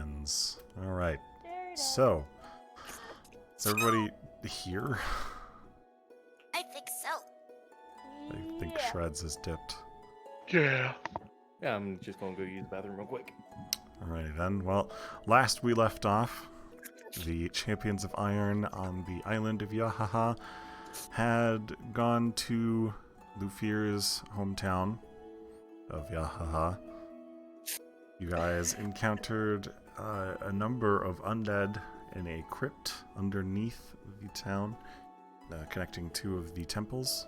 champions. All right. So, is everybody here? I think so. I think Shreds is dipped. Yeah. Yeah, I'm just gonna go use the bathroom real quick. Alrighty then. Well, last we left off, the champions of Iron on the island of Yahaha had gone to Lufir's hometown of Yahaha. You guys encountered a number of undead in a crypt underneath the town, connecting two of the temples.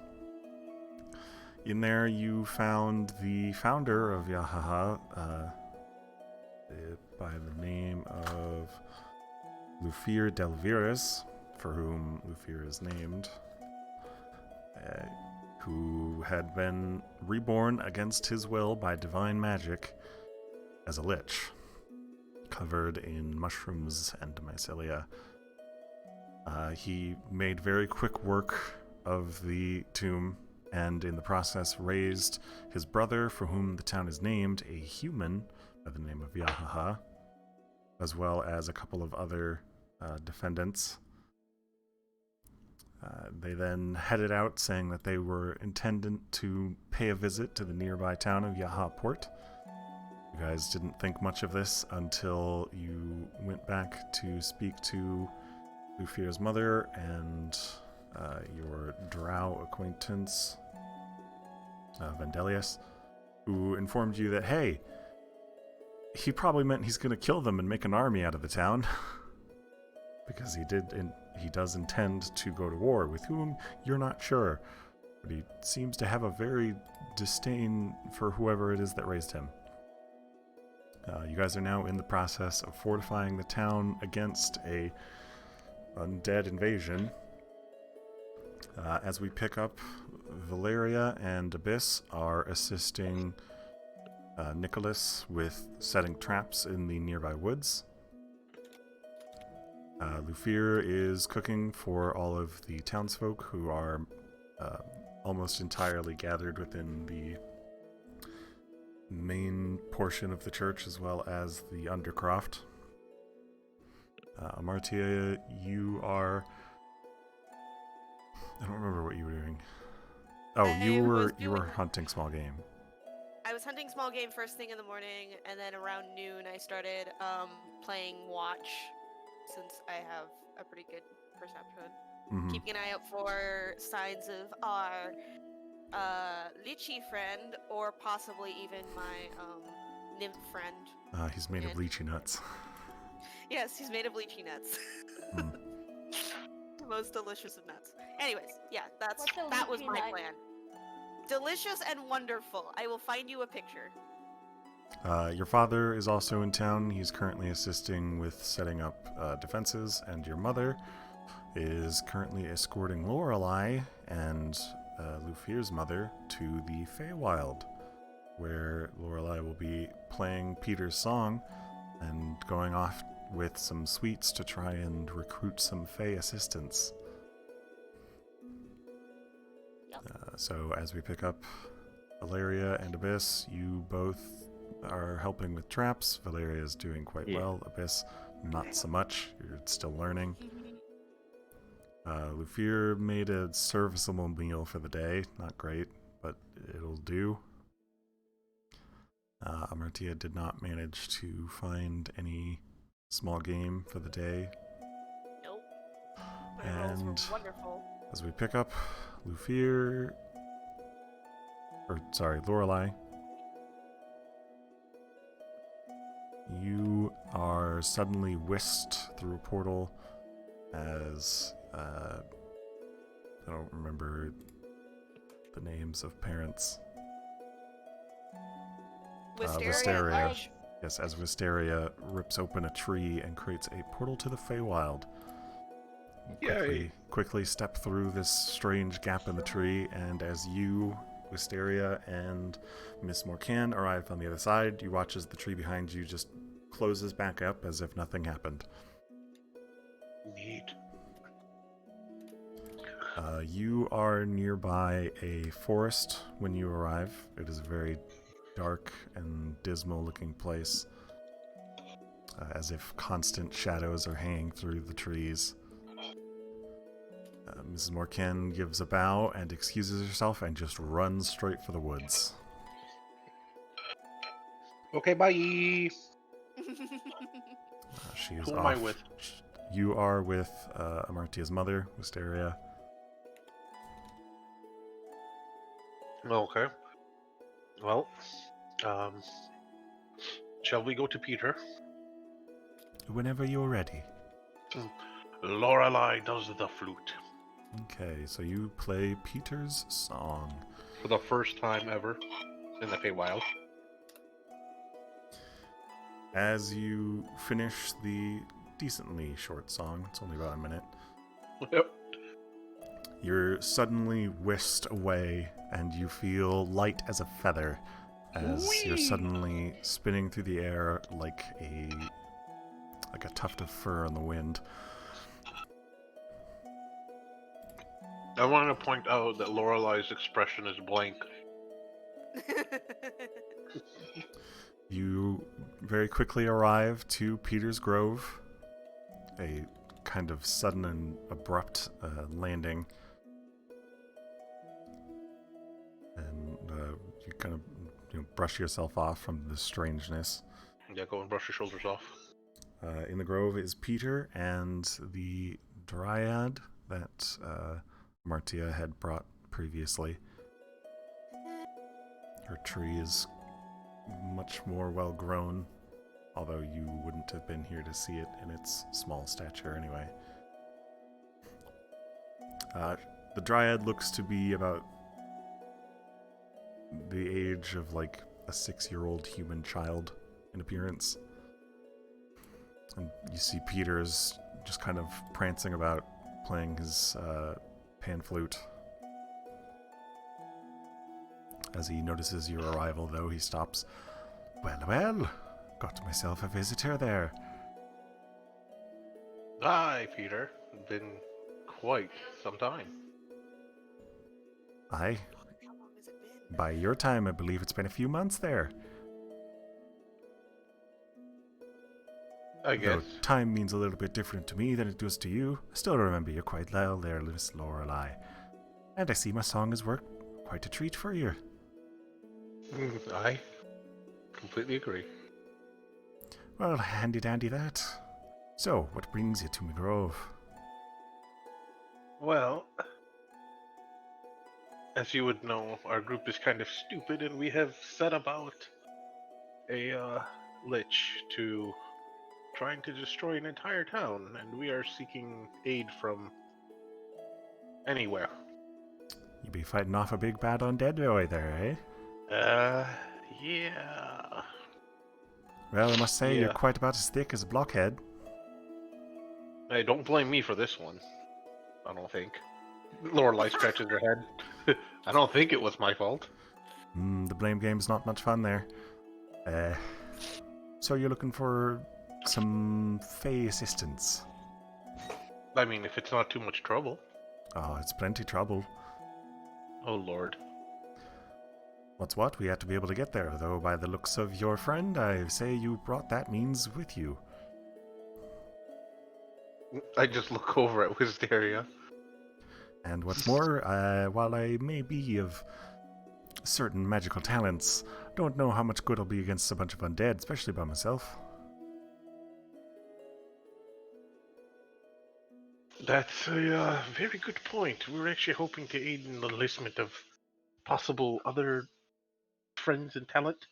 In there, you found the founder of Yahaha, by the name of Lufir Delviris, for whom Lufir is named, who had been reborn against his will by divine magic as a lich, covered in mushrooms and mycelia. He made very quick work of the tomb, and in the process raised his brother, for whom the town is named, a human by the name of Yahaha, as well as a couple of other defendants. They then headed out, saying that they were intending to pay a visit to the nearby town of Yaha Port. You guys didn't think much of this until you went back to speak to Lufir's mother and your drow acquaintance, Vendelius, who informed you that, hey, he probably meant he's going to kill them and make an army out of the town. Because he does intend to go to war, with whom you're not sure. But he seems to have a very disdain for whoever it is that raised him. You guys are now in the process of fortifying the town against a undead invasion. As we pick up, Valeria and Abyss are assisting Nicholas with setting traps in the nearby woods. Lufir is cooking for all of the townsfolk, who are almost entirely gathered within the main portion of the church, as well as the Undercroft. Amartia, you are... I don't remember what you were doing. Oh, you were hunting small game. I was hunting small game first thing in the morning, and then around noon I started playing Watch, since I have a pretty good perception. Mm-hmm. Keeping an eye out for signs of our lychee friend, or possibly even my nymph friend. He's made of lychee nuts. Yes, he's made of lychee nuts. The most delicious of nuts. Anyways, yeah, that was my plan. Delicious and wonderful. I will find you a picture. Your father is also in town. He's currently assisting with setting up defenses, and your mother is currently escorting Lorelei and Lufir's mother to the Feywild, where Lorelei will be playing Peter's song and going off with some sweets to try and recruit some Fey assistants. So as we pick up Valeria and Abyss, you both are helping with traps. Valeria is doing quite well. Abyss, not so much. You're still learning. Lufir made a serviceable meal for the day. Not great, but it'll do. Amartia did not manage to find any small game for the day. Nope. And wonderful. As we pick up Lorelei, you are suddenly whisked through a portal as I don't remember the names of parents. Wisteria. Yes, as Wisteria rips open a tree and creates a portal to the Feywild. Quickly step through this strange gap in the tree, and as you, Wisteria, and Miss Morcan arrive on the other side, you watch as the tree behind you just closes back up as if nothing happened. Neat. You are nearby a forest when you arrive. It is a very dark and dismal looking place. as if constant shadows are hanging through the trees. Mrs. Morkin gives a bow and excuses herself and just runs straight for the woods. Okay, bye. She is Who off. am I with? You are with Amartia's mother, Wisteria. Okay. Well, shall we go to Peter? Whenever you're ready. Lorelei does the flute. Okay, so you play Peter's song. For the first time ever in the Feywild. As you finish the decently short song, it's only about a minute, Yep. you're suddenly whisked away and you feel light as a feather as you're Whee! suddenly spinning through the air like a tuft of fur in the wind. I want to point out that Lorelei's expression is blank. You very quickly arrive to Peter's Grove, a kind of sudden and abrupt landing. And you kind of brush yourself off from the strangeness. Yeah, go and brush your shoulders off. In the grove is Peter and the dryad that Martia had brought previously. Her tree is much more well grown, although you wouldn't have been here to see it in its small stature anyway. The dryad looks to be about the age of like a 6-year-old human child in appearance. And you see Peter's just kind of prancing about, playing his pan flute. As he notices your arrival, though, he stops. Well, got myself a visitor there. Hi, Peter. Been quite some time. Aye, How long has it been? by your time, I believe it's been a few months there. I Though guess. time means a little bit different to me than it does to you. I still remember you quite well there, Miss Lorelei. And I see my song has worked quite a treat for you. I completely agree. Well, handy dandy that. So, what brings you to my grove? Well, as you would know, our group is kind of stupid, and we have set about a lich to trying to destroy an entire town, and we are seeking aid from anywhere. You be fighting off a big bad undead boy there, eh? Yeah. Well, I must say, you're Yeah. quite about as thick as a blockhead. Hey, don't blame me for this one. I don't think. Lorelei scratches her head. I don't think it was my fault. The blame game's not much fun there. So you're looking for some Fey assistance? I mean, if it's not too much trouble. Oh, it's plenty trouble. Oh, Lord. What's what? We have to be able to get there, though by the looks of your friend, I say you brought that means with you. I just look over at Wisteria. And what's more, while I may be of certain magical talents, don't know how much good I'll be against a bunch of undead, especially by myself. That's a very good point. We were actually hoping to aid in the enlistment of possible other friends and talent.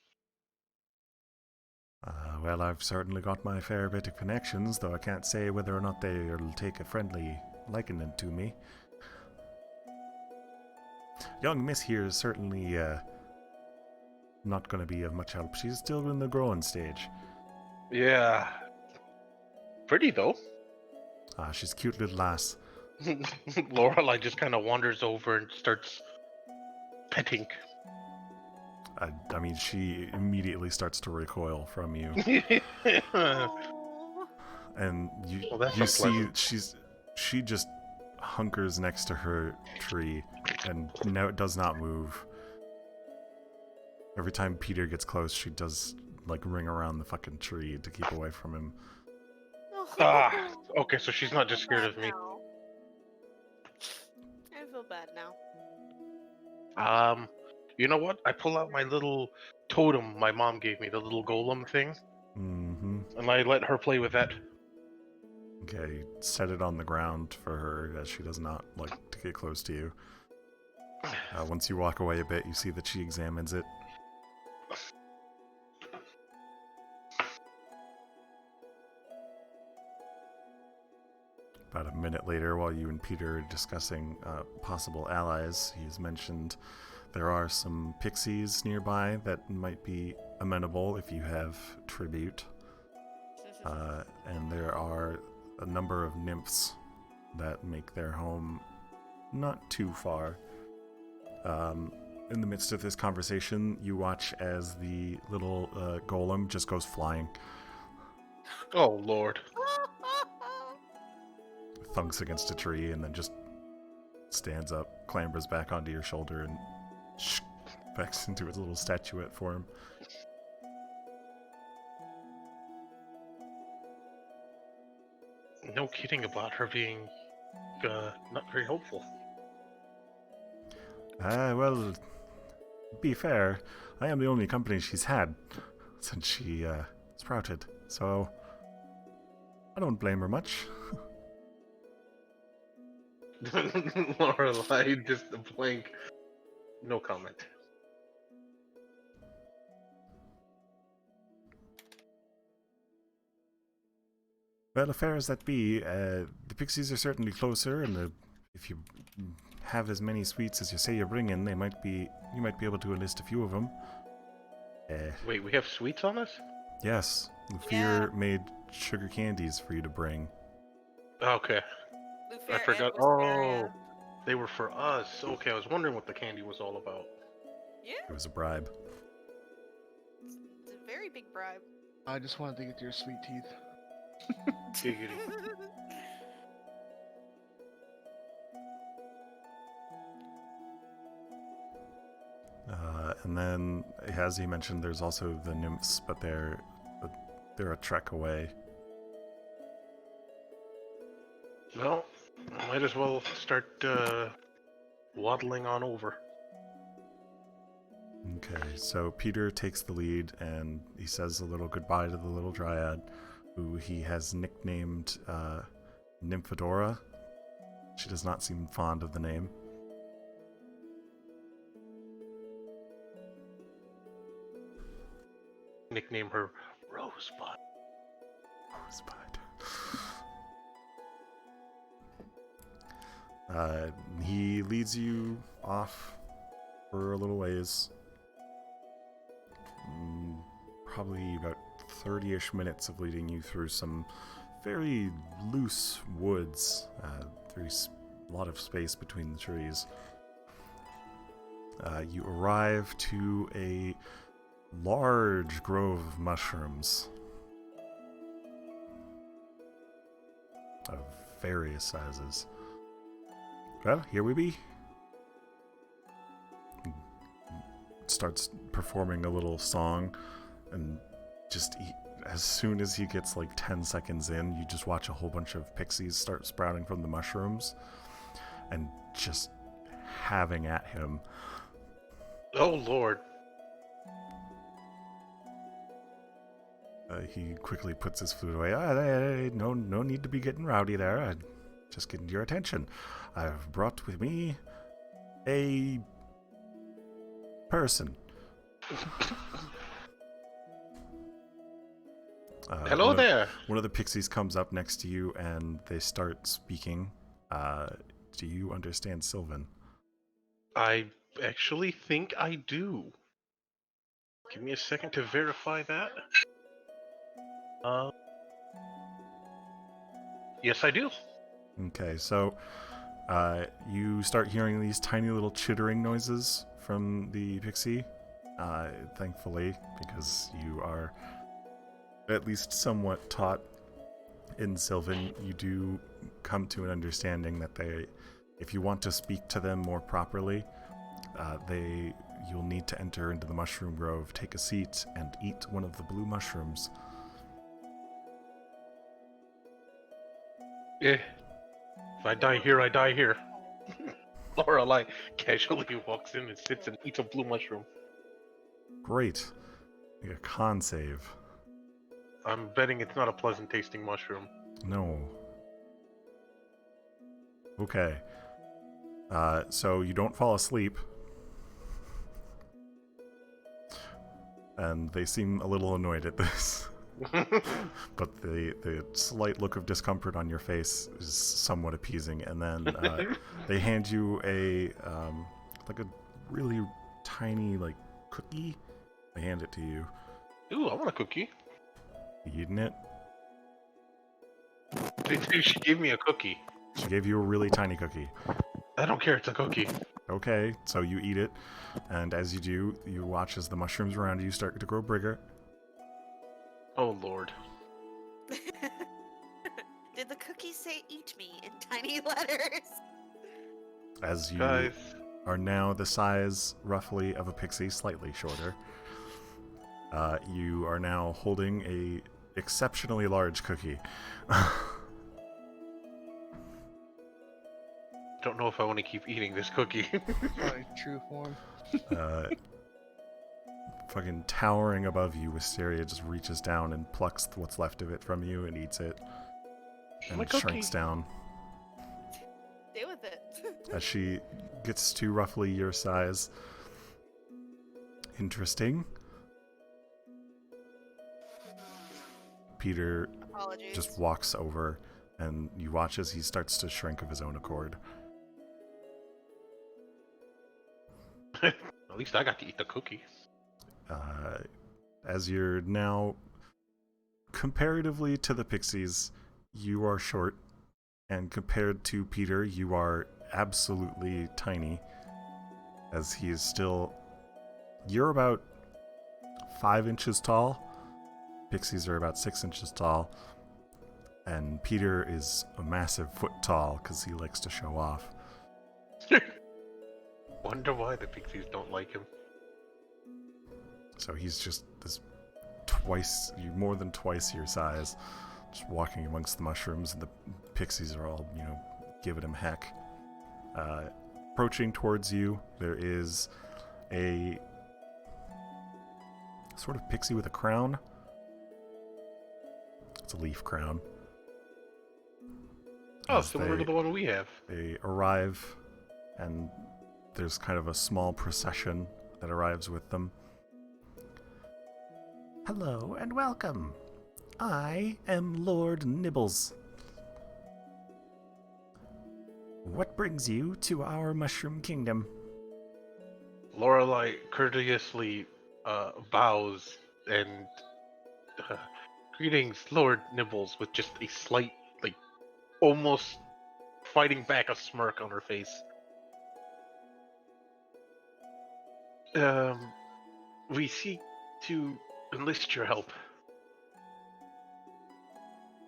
Well, I've certainly got my fair bit of connections, though I can't say whether or not they'll take a friendly liking to me. Young Miss here is certainly not going to be of much help. She's still in the growing stage. Yeah. Pretty, though. She's a cute little lass. Lorelei just kind of wanders over and starts petting. I mean, she immediately starts to recoil from you. Oh. And Well, that's you see unpleasant. she just hunkers next to her tree and now it does not move. Every time Peter gets close, she does like ring around the fucking tree to keep away from him. Ah, okay, so she's not just I feel scared bad of me. now. I feel bad now. You know what? I pull out my little totem my mom gave me, the little golem thing, Mm-hmm. and I let her play with that. Okay, set it on the ground for her as she does not like to get close to you. Once you walk away a bit, you see that she examines it. About a minute later, while you and Peter are discussing possible allies, he's mentioned there are some pixies nearby that might be amenable if you have tribute. And there are a number of nymphs that make their home not too far. In the midst of this conversation, you watch as the little golem just goes flying. Oh, Lord. Thunks against a tree and then just stands up, clambers back onto your shoulder, and backs into its little statuette form. No kidding about her being not very hopeful. Well, be fair, I am the only company she's had since she sprouted, so I don't blame her much. Lorelei, just a blank. No comment. Well, affair as that be, the pixies are certainly closer, and if you have as many sweets as you say you're bringing, you might be able to enlist a few of them. Wait, we have sweets on us? Yes, Lufir made sugar candies for you to bring. Okay. Lufir I forgot. and Wisteria. Oh, they were for us. Okay, I was wondering what the candy was all about. Yeah, It was a bribe. it's a very big bribe. I just wanted to get to your sweet teeth. Giggity. And then, as he mentioned, there's also the nymphs, but they're a trek away. Well, might as well start waddling on over. Okay, so Peter takes the lead, and he says a little goodbye to the little dryad, who he has nicknamed Nymphadora. She does not seem fond of the name. Nickname her Rosebud. Rosebud. He leads you off for a little ways. Probably about 30-ish minutes of leading you through some very loose woods. There's a lot of space between the trees. You arrive to a large grove of mushrooms of various sizes. Well, here we be. He starts performing a little song, and just as soon as he gets like 10 seconds in, you just watch a whole bunch of pixies start sprouting from the mushrooms and just having at him. Oh, Lord. He quickly puts his flute away. No need to be getting rowdy there. I'm just getting your attention. I've brought with me a person. Hello there. One of the pixies comes up next to you, and they start speaking. Do you understand Sylvan? I actually think I do. Give me a second to verify that. Yes, I do. Okay, so you start hearing these tiny little chittering noises from the pixie. Thankfully, because you are at least somewhat taught in Sylvan, you do come to an understanding that if you want to speak to them more properly, you'll need to enter into the mushroom grove, take a seat, and eat one of the blue mushrooms. Eh. If I die here, I die here. Lorelai casually walks in and sits and eats a blue mushroom. Great. Make a con save. I'm betting it's not a pleasant tasting mushroom. No. Okay. So you don't fall asleep. And they seem a little annoyed at this. But the slight look of discomfort on your face is somewhat appeasing. And then they hand you a really tiny cookie. They hand it to you. Ooh, I want a cookie. You eating it? She gave me a cookie. She gave you a really tiny cookie. I don't care, it's a cookie. Okay, so you eat it, and as you do, you watch as the mushrooms around you start to grow bigger. Oh lord. Did the cookie say "eat me" in tiny letters? As you Guys. are now the size, roughly, of a pixie, slightly shorter. You are now holding a exceptionally large cookie. Don't know if I want to keep eating this cookie. My true form. Fucking towering above you, Wisteria just reaches down and plucks what's left of it from you and eats it. My And cookie. shrinks down. Stay with it. As she gets to roughly your size. Interesting. Peter Apologies. just walks over, and you watch as he starts to shrink of his own accord. At least I got to eat the cookie. As you're now, comparatively to the pixies, you are short, and compared to Peter, you are absolutely tiny, as he is still... You're about 5 inches tall. Pixies are about 6 inches tall. And Peter is a massive foot tall, because he likes to show off. Wonder why the pixies don't like him. So he's just this more than twice your size, just walking amongst the mushrooms, and the pixies are all, giving him heck. Approaching towards you, there is a sort of pixie with a crown. It's a leaf crown. Oh, As similar to the one we have. They arrive, and there's kind of a small procession that arrives with them. Hello and welcome. I am Lord Nibbles. What brings you to our Mushroom Kingdom? Lorelai courteously bows and greetings, Lord Nibbles, with just a slight, almost fighting back a smirk on her face. We seek to enlist your help.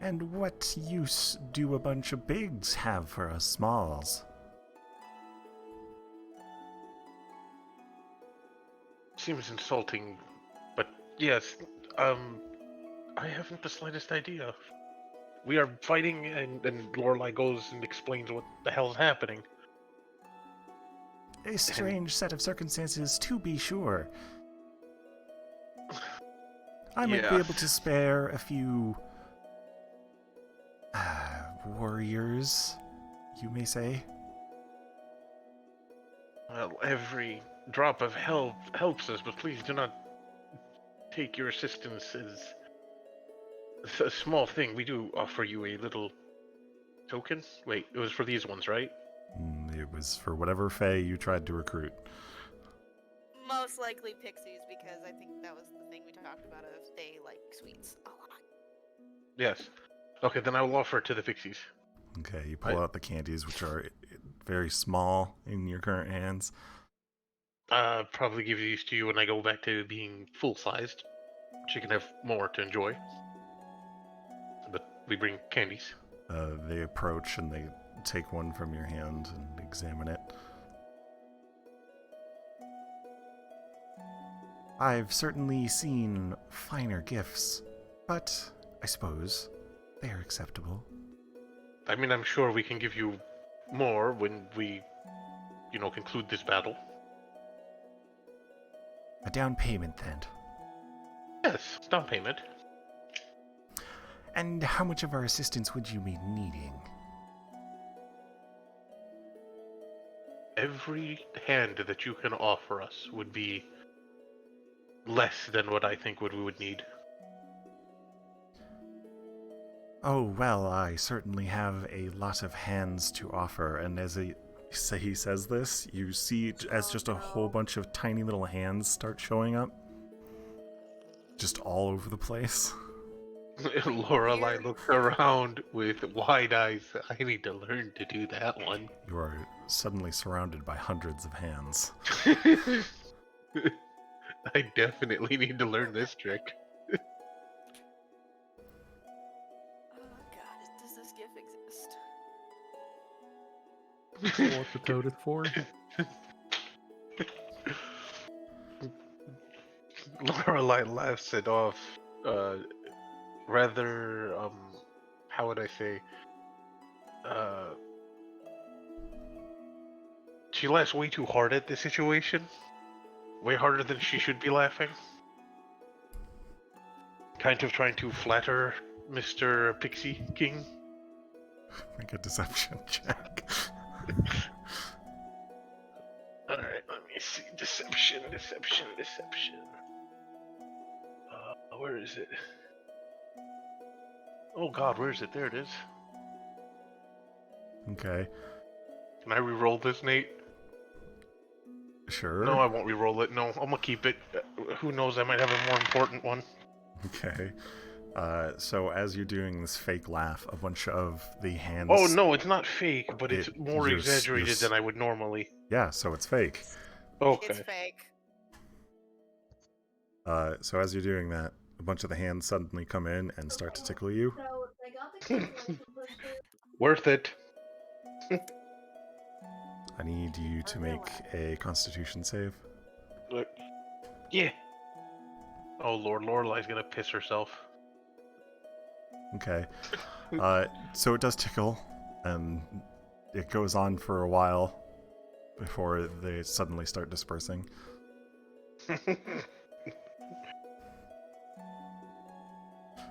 And what use do a bunch of bigs have for us smalls? Seems insulting, but yes, I haven't the slightest idea. We are fighting, and Lorelai goes and explains what the hell's happening. A strange set of circumstances, to be sure. I might be Yeah. able to spare a few warriors, you may say. Well, every drop of help helps us, but please do not take your assistance as a small thing. We do offer you a little token. Wait, it was for these ones, right? It was for whatever fae you tried to recruit. Most likely pixies, because I think that was the thing we talked about. If they like sweets a lot. Yes. Okay, then I will offer it to the pixies. Okay, you pull out the candies, which are very small in your current hands. Probably give these to you when I go back to being full-sized. She can have more to enjoy. But we bring candies. They approach and they take one from your hand and examine it. I've certainly seen finer gifts, but I suppose they are acceptable. I mean, I'm sure we can give you more when we, conclude this battle. A down payment, then. Yes, down payment. And how much of our assistance would you be needing? Every hand that you can offer us would be less than what I think we would need. Oh, well, I certainly have a lot of hands to offer, and as he says this, you see as just a whole bunch of tiny little hands start showing up. Just all over the place. Lorelai looks around with wide eyes. I need to learn to do that one. You are suddenly surrounded by hundreds of hands. I definitely need to learn this trick. Oh god, does this GIF exist? What the toad is for? Lorelai laughs it off. Rather, how would I say? She laughs way too hard at the situation. Way harder than she should be laughing. Kind of trying to flatter Mr. Pixie King. Make a deception check. Alright, let me see. Deception. Where is it? Oh god, where is it? There it is. Okay. Can I re-roll this, Nate? Sure. No, I won't re-roll it. No, I'm gonna keep it. Who knows, I might have a more important one. Okay. So as you're doing this fake laugh, a bunch of the hands... Oh no, it's not fake, but it's more you're exaggerated than I would normally. Yeah, so it's fake. Okay. It's fake. So as you're doing that, a bunch of the hands suddenly come in and start to tickle you. Worth it. I need you to make a Constitution save. Look. Yeah. Oh lord, Lorelai's gonna piss herself. Okay. So it does tickle, and it goes on for a while before they suddenly start dispersing.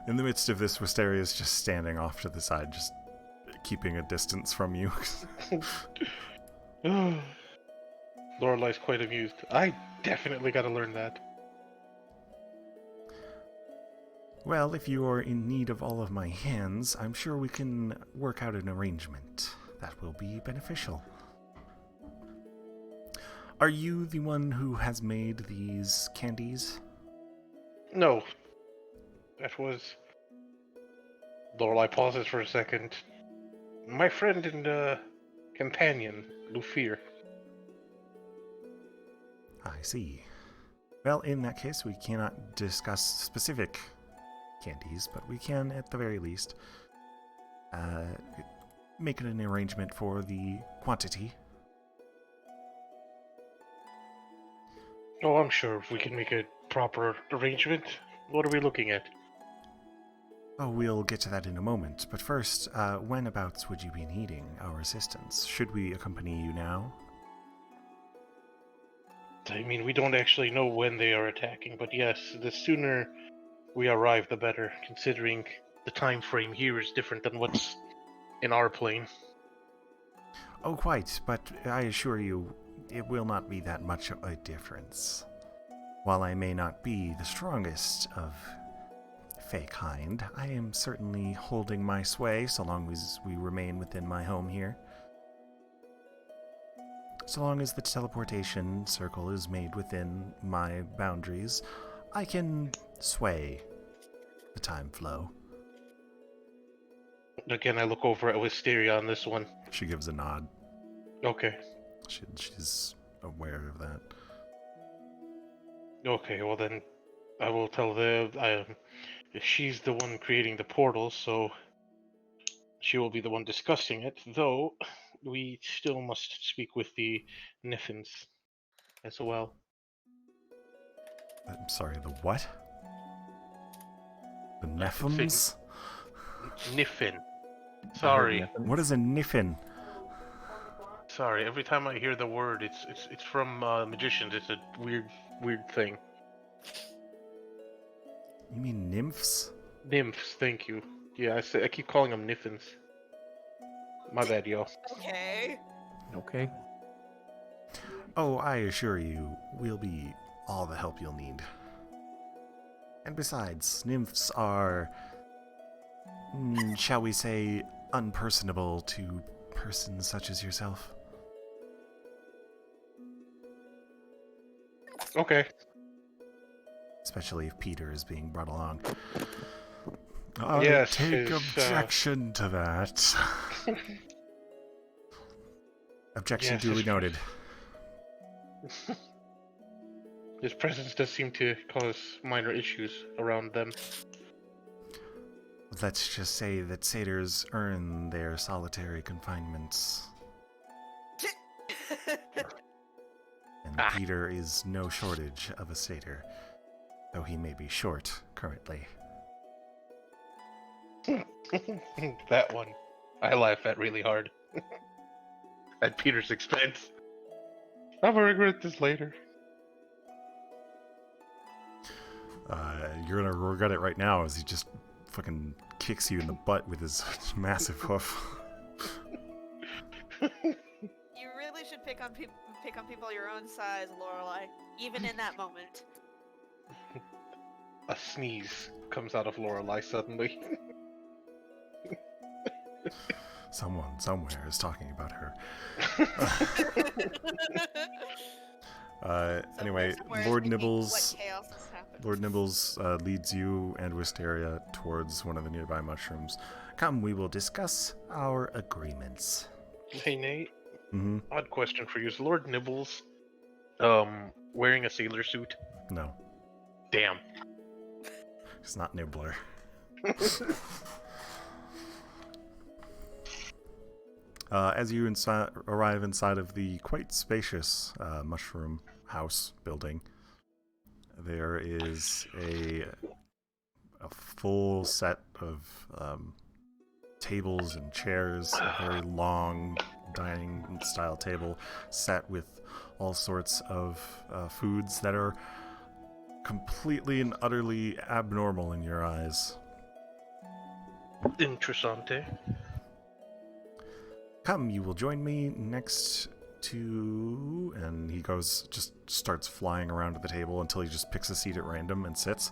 In the midst of this, Wisteria is just standing off to the side, just keeping a distance from you. Lorelai's quite amused. I definitely gotta learn that. Well, if you are in need of all of my hands, I'm sure we can work out an arrangement that will be beneficial. Are you the one who has made these candies? No. That was... Lorelai pauses for a second. My friend and, companion, Lufir. I see. Well, in that case, we cannot discuss specific candies, but we can, at the very least, make an arrangement for the quantity. Oh, I'm sure we can make a proper arrangement. What are we looking at? Oh, we'll get to that in a moment, but first, whenabouts would you be needing our assistance? Should we accompany you now? I mean, we don't actually know when they are attacking, but yes, the sooner we arrive, the better, considering the time frame here is different than what's in our plane. Oh, quite, but I assure you, it will not be that much of a difference. While I may not be the strongest of Fey kind, I am certainly holding my sway so long as we remain within my home here. So long as the teleportation circle is made within my boundaries, I can sway the time flow. Again, I look over at Wisteria on this one. She gives a nod. Okay. She's aware of that. Okay, well then, I will tell she's the one creating the portal, so she will be the one discussing it, though we still must speak with the Niffins as well. I'm sorry, the what? The Fin- Nephims? Niffin. I heard Sorry. nothing. What is a Niffin? Sorry. Every time I hear the word, it's from magicians. It's a weird thing. You mean nymphs? Nymphs. Thank you. Yeah, I keep calling them Niffins. My bad, y'all. Okay. Okay. Oh, I assure you, we'll be all the help you'll need. And besides, nymphs are, shall we say, unpersonable to persons such as yourself. Okay. Especially if Peter is being brought along. I Yes, take his, objection to that. Objection Yes, duly his- noted. His presence does seem to cause minor issues around them. Let's just say that satyrs earn their solitary confinements. And Ah. Peter is no shortage of a satyr, though he may be short currently. That one. I laugh at really hard. At Peter's expense. I will regret this later. You're gonna regret it right now as he just fucking kicks you in the butt with his massive hoof. You really should pick on people your own size, Lorelai, even in that moment. A sneeze comes out of Lorelai suddenly. Someone somewhere is talking about her. Anyway, Somewhere Lord thinking, Nibbles. What chaos has happened? Lord Nibbles leads you and Wisteria towards one of the nearby mushrooms. Come, we will discuss our agreements. Hey Nate, Mm-hmm. odd question for you. Is Lord Nibbles wearing a sailor suit? No, Damn. it's not Nibbler. As you arrive inside of the quite spacious mushroom house building, there is a full set of tables and chairs, a very long dining style table set with all sorts of foods that are completely and utterly abnormal in your eyes. Interessante. Come, you will join me next to... And he just starts flying around to the table until he just picks a seat at random and sits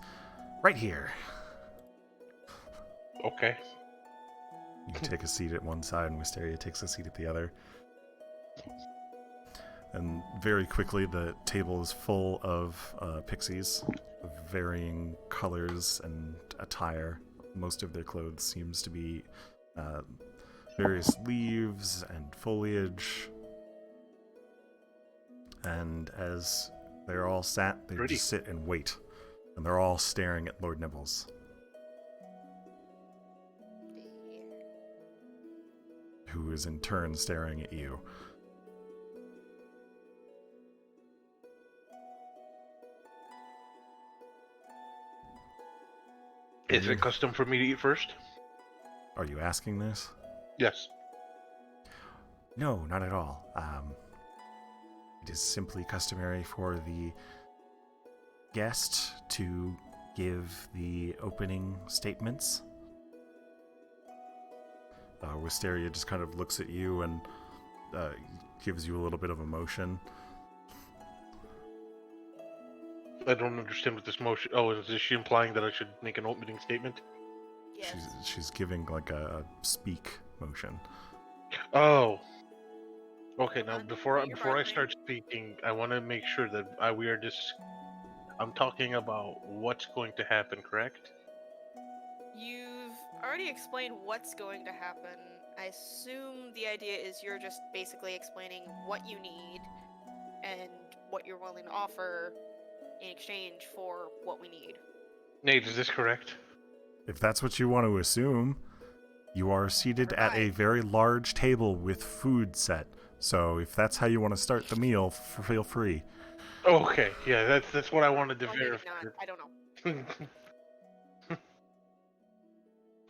right here. Okay. You can take a seat at one side and Wisteria takes a seat at the other. And very quickly the table is full of pixies of varying colors and attire. Most of their clothes seems to be various leaves and foliage. And as they're all sat, they Pretty. just sit and wait. And they're all staring at Lord Nibbles, who is in turn staring at you. Is it custom for me to eat first? Are you asking this? Yes. No, not at all. It is simply customary for the guest to give the opening statements. Wisteria just kind of looks at you and gives you a little bit of emotion. I don't understand what this motion... Oh, is she implying that I should make an opening statement? Yes. She's giving like a speak motion. Oh. Okay, now Undo before your I bargaining. start speaking, I want to make sure that I'm talking about what's going to happen, correct? You've already explained what's going to happen. I assume the idea is you're just basically explaining what you need and what you're willing to offer in exchange for what we need. Nate, is this correct? If that's what you want to assume. You are seated at a Alright. very large table with food set. So if that's how you want to start the meal, feel free. Okay, yeah, that's what I wanted to Or maybe verify. not. I don't know.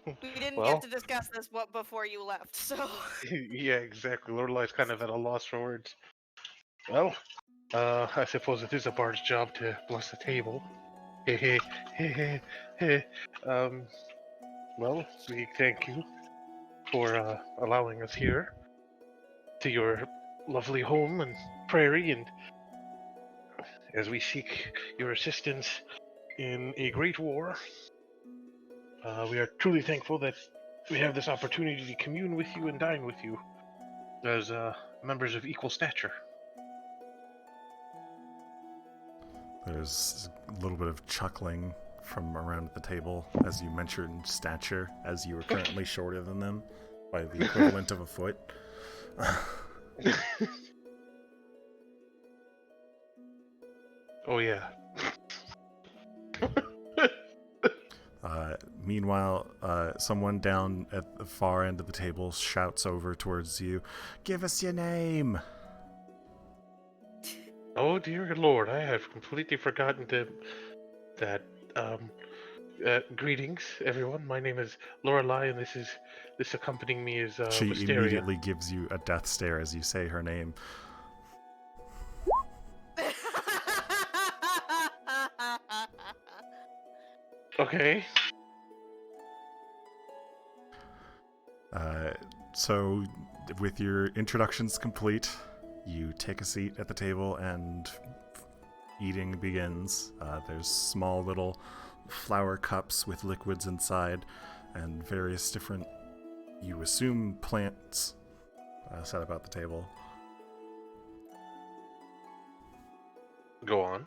We didn't get Well, to discuss this before you left, so. yeah, exactly. Lorelai's kind of at a loss for words. Well, I suppose it is a bard's job to bless the table. Heh heh heh. Um, well, we thank you for allowing us here to your lovely home and prairie, and as we seek your assistance in a great war, we are truly thankful that we have this opportunity to commune with you and dine with you as members of equal stature. There's a little bit of chuckling from around the table as you mentioned stature, as you are currently shorter than them by the equivalent of a foot. Oh yeah. Meanwhile, someone down at the far end of the table shouts over towards you, "Give us your name!" Oh dear lord, I have completely forgotten that. Greetings, everyone. My name is Lorelei, and this accompanying me is She Wisteria. immediately gives you a death stare as you say her name. Okay. So, with your introductions complete, you take a seat at the table and eating begins. There's small little flower cups with liquids inside and various different, you assume, plants set about the table. Go on.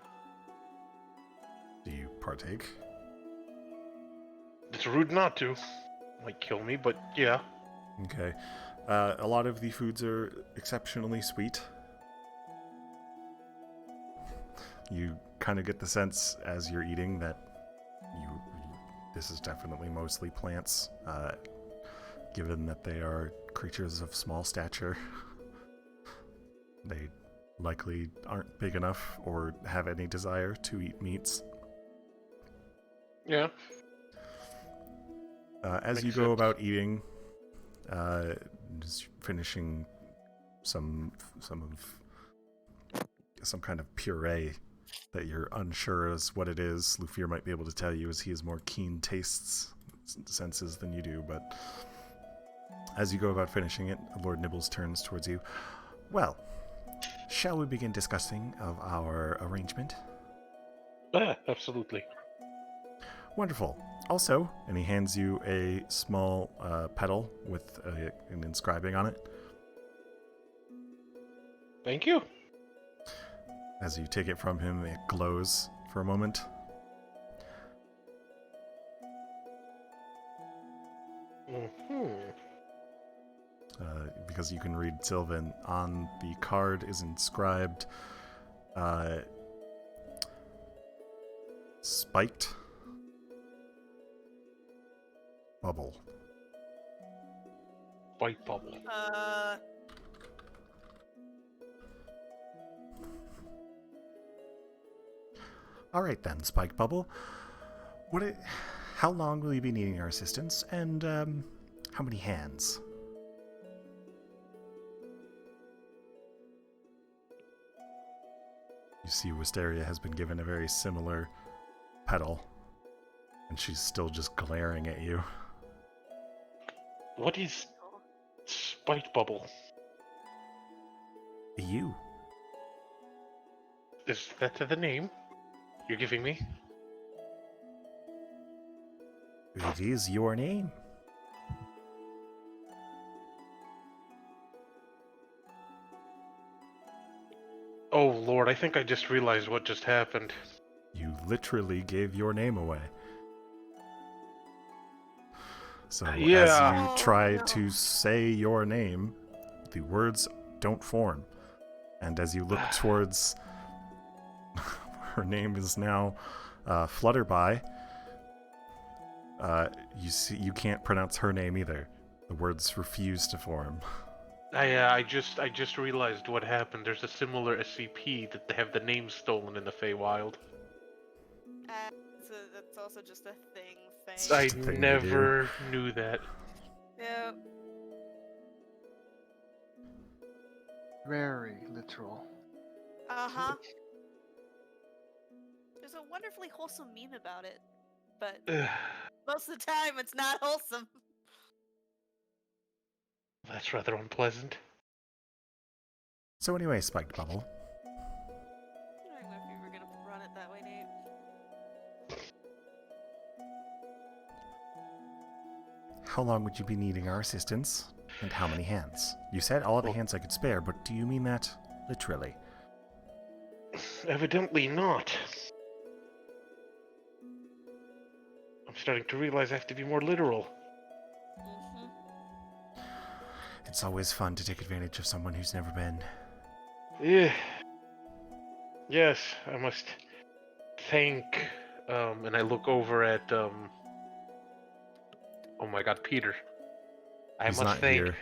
Do you partake? It's rude not to. Might kill me, but yeah. Okay. A lot of the foods are exceptionally sweet. You kind of get the sense as you're eating that this is definitely mostly plants, given that they are creatures of small stature. They likely aren't big enough or have any desire to eat meats. Yeah. As Makes you go sense. about eating, just finishing some kind of puree that you're unsure as what it is. Lufir might be able to tell you as he has more keen tastes senses than you do, but as you go about finishing it, Lord Nibbles turns towards you. Well, shall we begin discussing of our arrangement? Absolutely. Wonderful. Also, and he hands you a small petal with an inscribing on it. Thank you. As you take it from him, it glows for a moment. Mm-hmm. Because you can read Sylvan, on the card is inscribed spiked bubble. White bubble. All right then, Spike Bubble. How long will you be needing our assistance, and how many hands? You see Wisteria has been given a very similar petal, and she's still just glaring at you. What is spite bubble? You. Is that the name you're giving me? It is your name. Oh lord, I think I just realized what just happened. You literally gave your name away. So Yeah. as you try no. to say your name, the words don't form. And as you look towards her name is now Flutterby, you can't pronounce her name either. The words refuse to form. I just realized what happened. There's a similar SCP that they have the name stolen in the Feywild. So that's also just a thing. It's I just a thing they never knew that. Yeah. Very literal. Uh-huh. There's a wonderfully wholesome meme about it, but most of the time it's not wholesome. That's rather unpleasant. So anyway, Spiked Bubble, I don't know if you were gonna run it that way, Nate. how long would you be needing our assistance? And how many hands? You said all the Well- hands I could spare, but do you mean that literally? Evidently not. I'm starting to realize I have to be more literal. Mm-hmm. It's always fun to take advantage of someone who's never been. Yeah. Yes, I must thank, and I look over at, oh my god, Peter. I He's must not thank... here.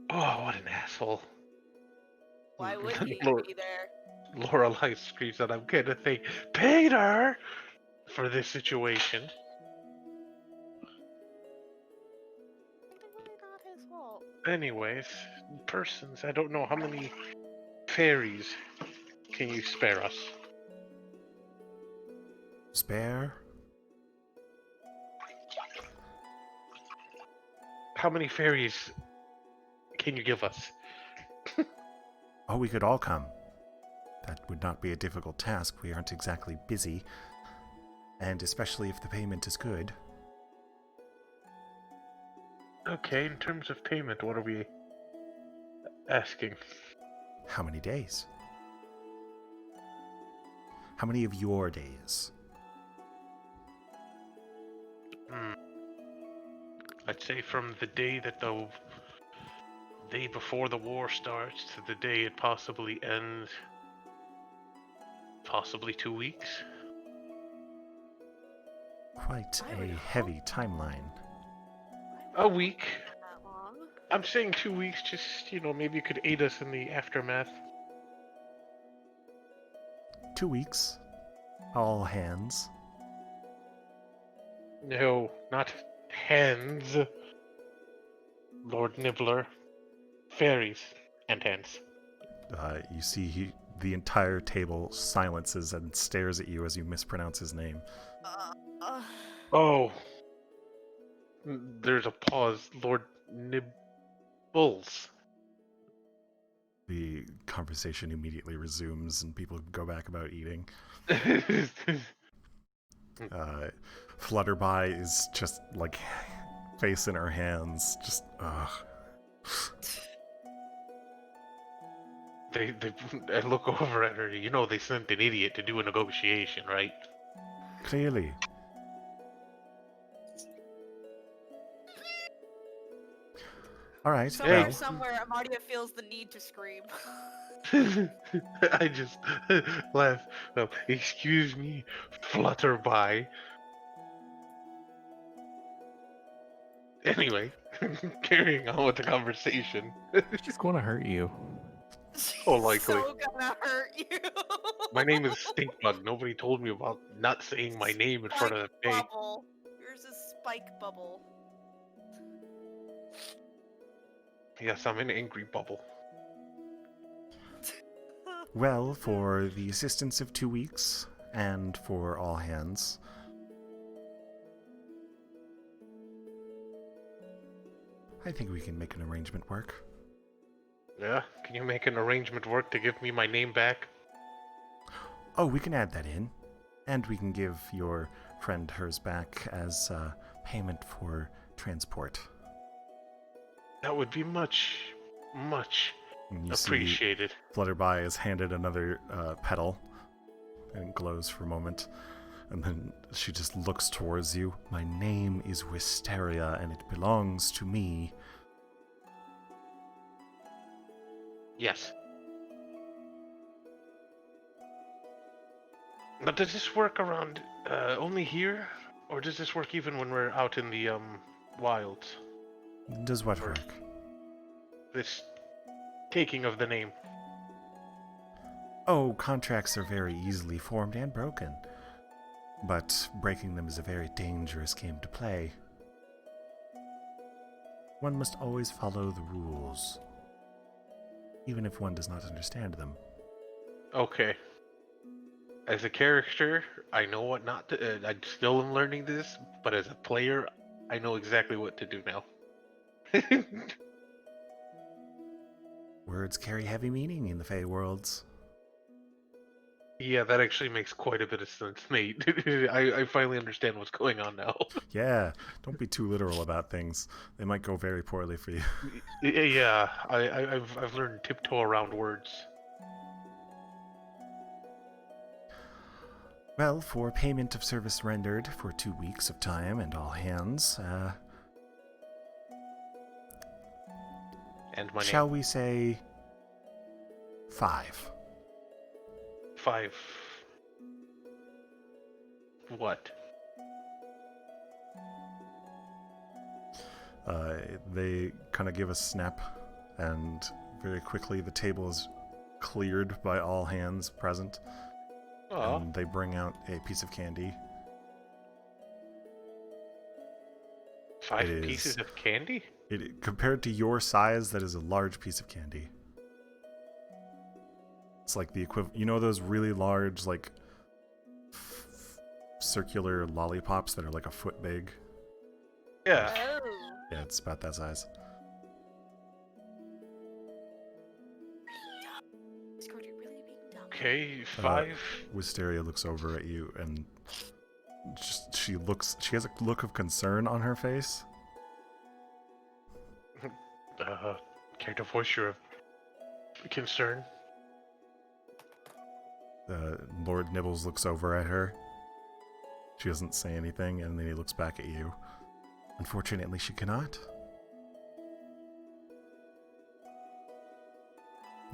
Oh, what an asshole. Why would he Lord- be there? Lorelei screams that I'm gonna thank Peter for this situation. Technically not his fault. Anyways, persons, I don't know how many fairies can you spare us? Spare? How many fairies can you give us? Oh, we could all come. That would not be a difficult task. We aren't exactly busy. And especially if the payment is good. Okay, in terms of payment, what are we asking? How many days? How many of your days? I'd say from the day that the day before the war starts to the day it possibly ends, possibly 2 weeks. Quite I would a hope- heavy timeline. A week. That long? I'm saying 2 weeks, just, maybe you could aid us in the aftermath. 2 weeks. All hands. No, not hands. Lord Nibbler. Fairies and hands. You see the entire table silences and stares at you as you mispronounce his name. Uh, Oh. There's a pause. Lord Nibbles. The conversation immediately resumes and people go back about eating. Flutterby is just like face in her hands, just ugh. I look over at her. They sent an idiot to do a negotiation, right? Clearly. Alright, somewhere, well, somewhere, Amardia feels the need to scream. I just laugh. Excuse me, Flutterby. Anyway, carrying on with the conversation. She's going to hurt you. Oh, likely. So gonna hurt you. My name is Stinkbug. Nobody told me about not saying my name in front of the Spike pay. bubble. Yours is spike bubble. Yes, I'm an angry bubble. well, for the assistance of 2 weeks, and for all hands, I think we can make an arrangement work. Yeah? Can you make an arrangement work to give me my name back? Oh, we can add that in. And we can give your friend hers back as payment for transport. That would be much, much And you appreciated. see Flutterby is handed another petal, and it glows for a moment. And then she just looks towards you. My name is Wisteria, and it belongs to me. Yes. But does this work around only here? Or does this work even when we're out in the wilds? Does what Or- work? This taking of the name. Oh, contracts are very easily formed and broken. But breaking them is a very dangerous game to play. One must always follow the rules, even if one does not understand them. Okay. As a character, I know what not to. I still am learning this, but as a player, I know exactly what to do now. Words carry heavy meaning in the Fey worlds. Yeah, that actually makes quite a bit of sense, mate. I finally understand what's going on now. Yeah, don't be too literal about things. They might go very poorly for you. Yeah, I've learned tiptoe around words. Well, for payment of service rendered for 2 weeks of time and all hands, And my shall name. we say 5? 5. What? They kind of give a snap, and very quickly the table is cleared by all hands present, Aw. and they bring out a piece of candy. 5 It pieces is- of candy? Compared to your size, that is a large piece of candy. It's like the equivalent. You know those really large, like circular lollipops that are like a foot big? Yeah. Oh. Yeah, it's about that size. Discord, you're really being dumb. Okay, 5. Wisteria looks over at you and she has a look of concern on her face. Care to voice your concern? Lord Nibbles looks over at her. She doesn't say anything, and then he looks back at you. Unfortunately, she cannot.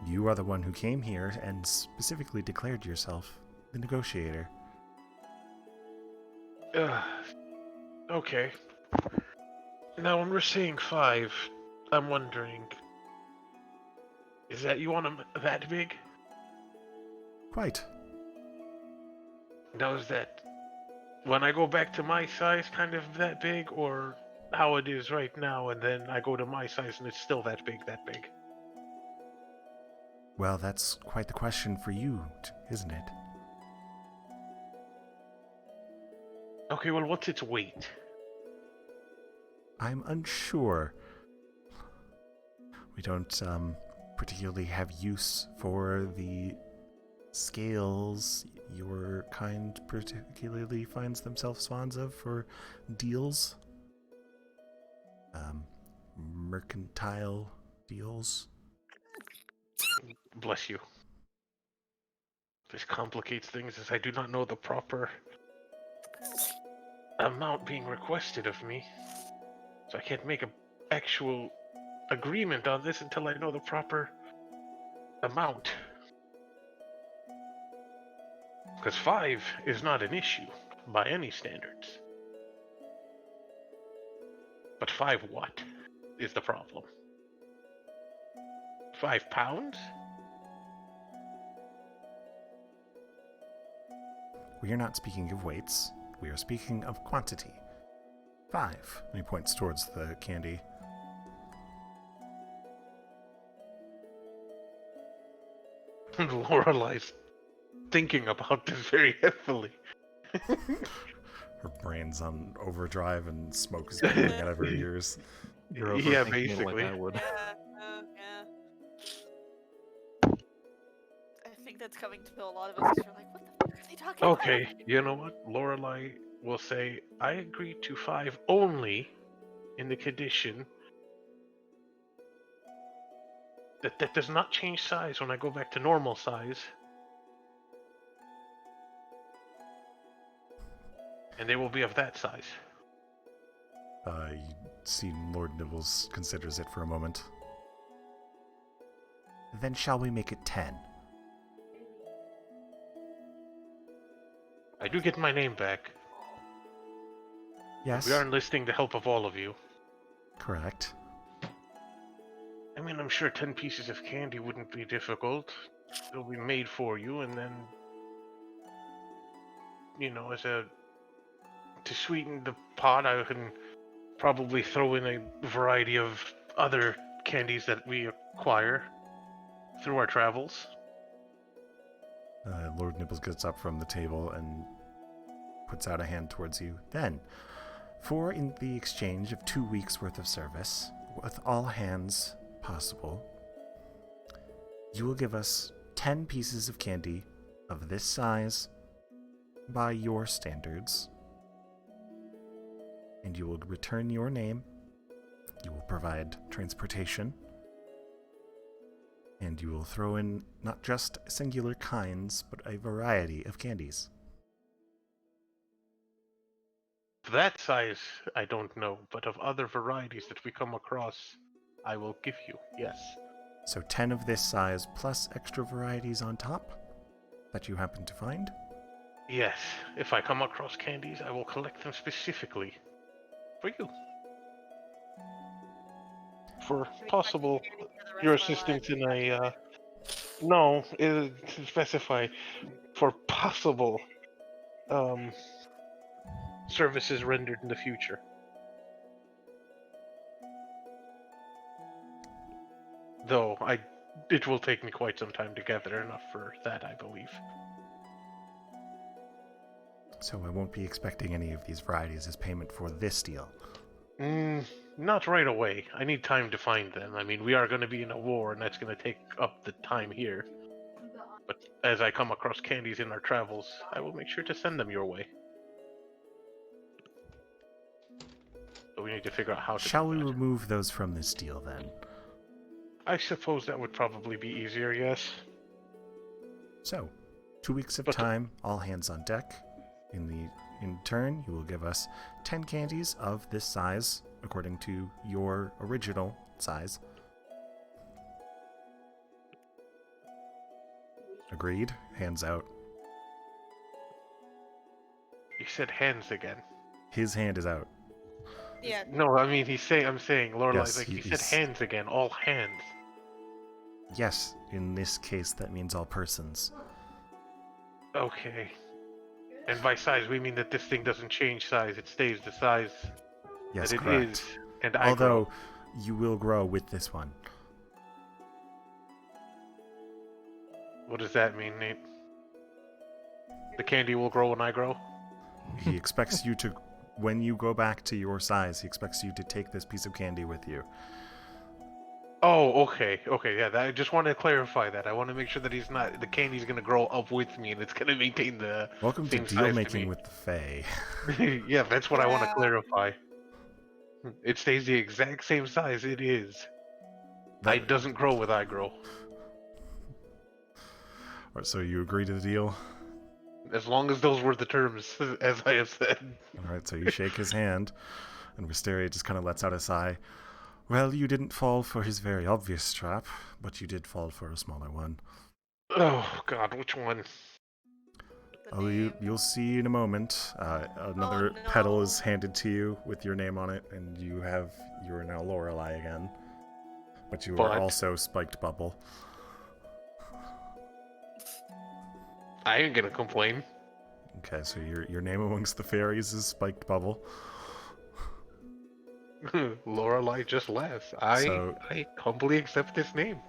You are the one who came here and specifically declared yourself the negotiator. Okay. Now, when we're saying 5, I'm wondering, is that you want them that big? Quite. Now, is that when I go back to my size kind of that big, or how it is right now, and then I go to my size and it's still that big, that big? Well, that's quite the question for you, isn't it? Okay, well, what's its weight? I'm unsure. We don't particularly have use for the scales your kind particularly finds themselves fond of for deals. Mercantile deals. Bless you. This complicates things as I do not know the proper amount being requested of me. So I can't make an actual agreement on this until I know the proper amount. Because 5 is not an issue by any standards. But 5 what is the problem? 5 pounds? We are not speaking of weights. We are speaking of quantity. 5. And he points towards the candy. Lorelai's thinking about this very heavily. Her brain's on overdrive and smoke is coming out of her ears. You're Yeah, overthinking it basically. like I would. Yeah. I think that's coming to a lot of us. 'Cause we're like, what the fuck are they talking Okay, about? you know what? Lorelai will say, I agree to 5 only in the condition that does not change size when I go back to normal size. And they will be of that size. You see Lord Nibbles considers it for a moment. Then shall we make it 10? I do get my name back. Yes, We are enlisting the help of all of you. correct. mean, I'm sure 10 pieces of candy wouldn't be difficult. It'll be made for you, and then, to sweeten the pot, I can probably throw in a variety of other candies that we acquire through our travels. Lord Nibbles gets up from the table and puts out a hand towards you. Then, for in the exchange of 2 weeks' worth of service, with all hands possible, you will give us 10 pieces of candy of this size by your standards, and you will return your name, you will provide transportation, and you will throw in not just singular kinds, but a variety of candies. That size, I don't know, but of other varieties that we come across, I will give you, yes. So 10 of this size plus extra varieties on top that you happen to find? Yes, if I come across candies, I will collect them specifically for you. For Should we possible, collect candy for the rest your of our assistance lives? in a, no, to specify, for possible, services rendered in the future. Though, it will take me quite some time to gather enough for that, I believe. So I won't be expecting any of these varieties as payment for this deal. Not right away. I need time to find them. I mean, we are going to be in a war, and that's going to take up the time here. But as I come across candies in our travels, I will make sure to send them your way. But we need to figure out how to Shall do we that. remove those from this deal then? I suppose that would probably be easier, yes. So, 2 weeks of But- time, all hands on deck. In turn, you will give us 10 candies of this size, according to your original size. Agreed? Hands out. You said hands again. His hand is out. Yeah. No, I mean, I'm saying, Lorelai's Yes, like, you said he's- hands again, all hands. Yes, in this case, that means all persons. Okay. And by size, we mean that this thing doesn't change size, it stays the size Yes, that it correct. is, and I Although, grow. you will grow with this one. What does that mean, Nate? The candy will grow when I grow? He expects you to, when you go back to your size, he expects you to take this piece of candy with you. Oh, okay, yeah. I just want to clarify that. I want to make sure that the candy's gonna grow up with me, and it's gonna maintain the Welcome to same deal size to making me. with the Fae. Yeah, that's what I want to Yeah. clarify. It stays the exact same size it is. It doesn't grow with I grow. So you agree to the deal? As long as those were the terms, as I have said. Alright, so you shake his hand, and Wisteria just kind of lets out a sigh. Well, you didn't fall for his very obvious trap, but you did fall for a smaller one. Oh, God, which one? The Oh, name. you'll see in a moment. Another Oh, no. petal is handed to you with your name on it, and you are now Lorelei again. But you are But- also Spiked Bubble. I ain't gonna complain. Okay, so your name amongst the fairies is Spiked Bubble. Lorelei just laughs. So- I humbly accept this name.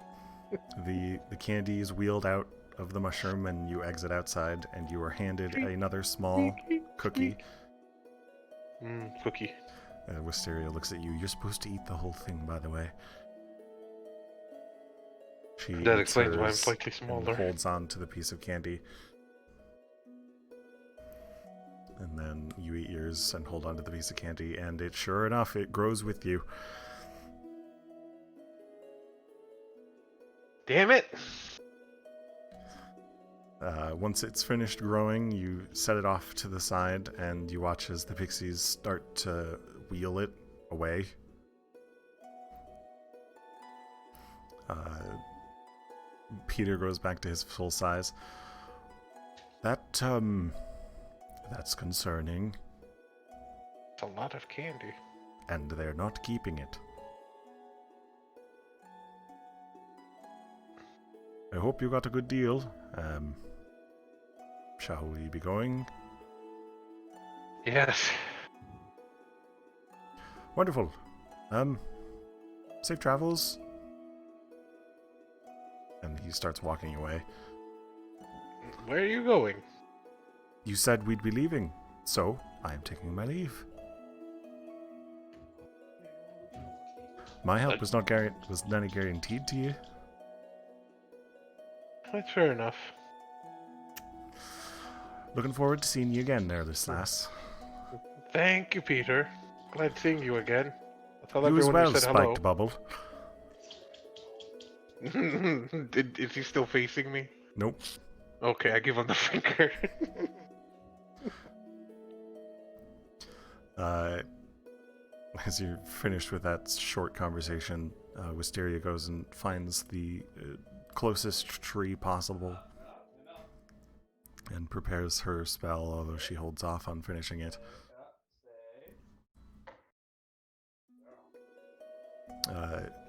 The candy is wheeled out of the mushroom, and you exit outside, and you are handed another small cookie. Cookie. Wisteria looks at you. You're supposed to eat the whole thing, by the way. She That eats explains why I'm hers slightly and smaller. holds on to the piece of candy. And then you eat yours and hold on to the piece of candy, and sure enough, it grows with you. Damn it! Once it's finished growing, you set it off to the side, and you watch as the pixies start to wheel it away. Peter goes back to his full size. That's concerning, It's a lot of candy. and they're not keeping it. I hope you got a good deal. Shall we be going? Yes. Wonderful. Safe travels. And he starts walking away. Where are you going? You said we'd be leaving, so I am taking my leave. My help was not any guaranteed to you. That's fair enough. Looking forward to seeing you again there, this lass. Thank you, Peter. Glad seeing you again. I thought You as everyone well, said Spiked Bubble. hello. Is he still facing me? Nope. Okay, I give him the finger. As you're finished with that short conversation, Wisteria goes and finds the closest tree possible and prepares her spell, although she holds off on finishing it.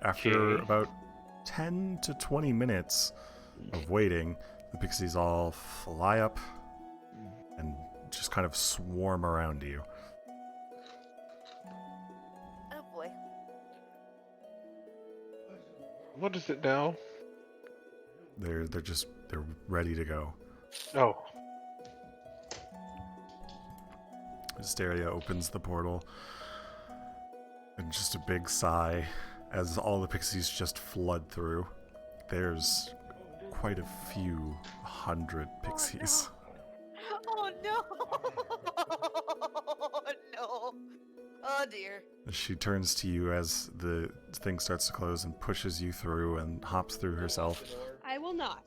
After Okay. about 10 to 20 minutes of waiting, the pixies all fly up and just kind of swarm around you. Oh boy. What is it now? They're ready to go. Oh. Hysteria opens the portal, and just a big sigh as all the pixies just flood through. There's quite a few hundred pixies. Oh no! Oh no! Oh dear. She turns to you as the thing starts to close and pushes you through and hops through herself. I will not.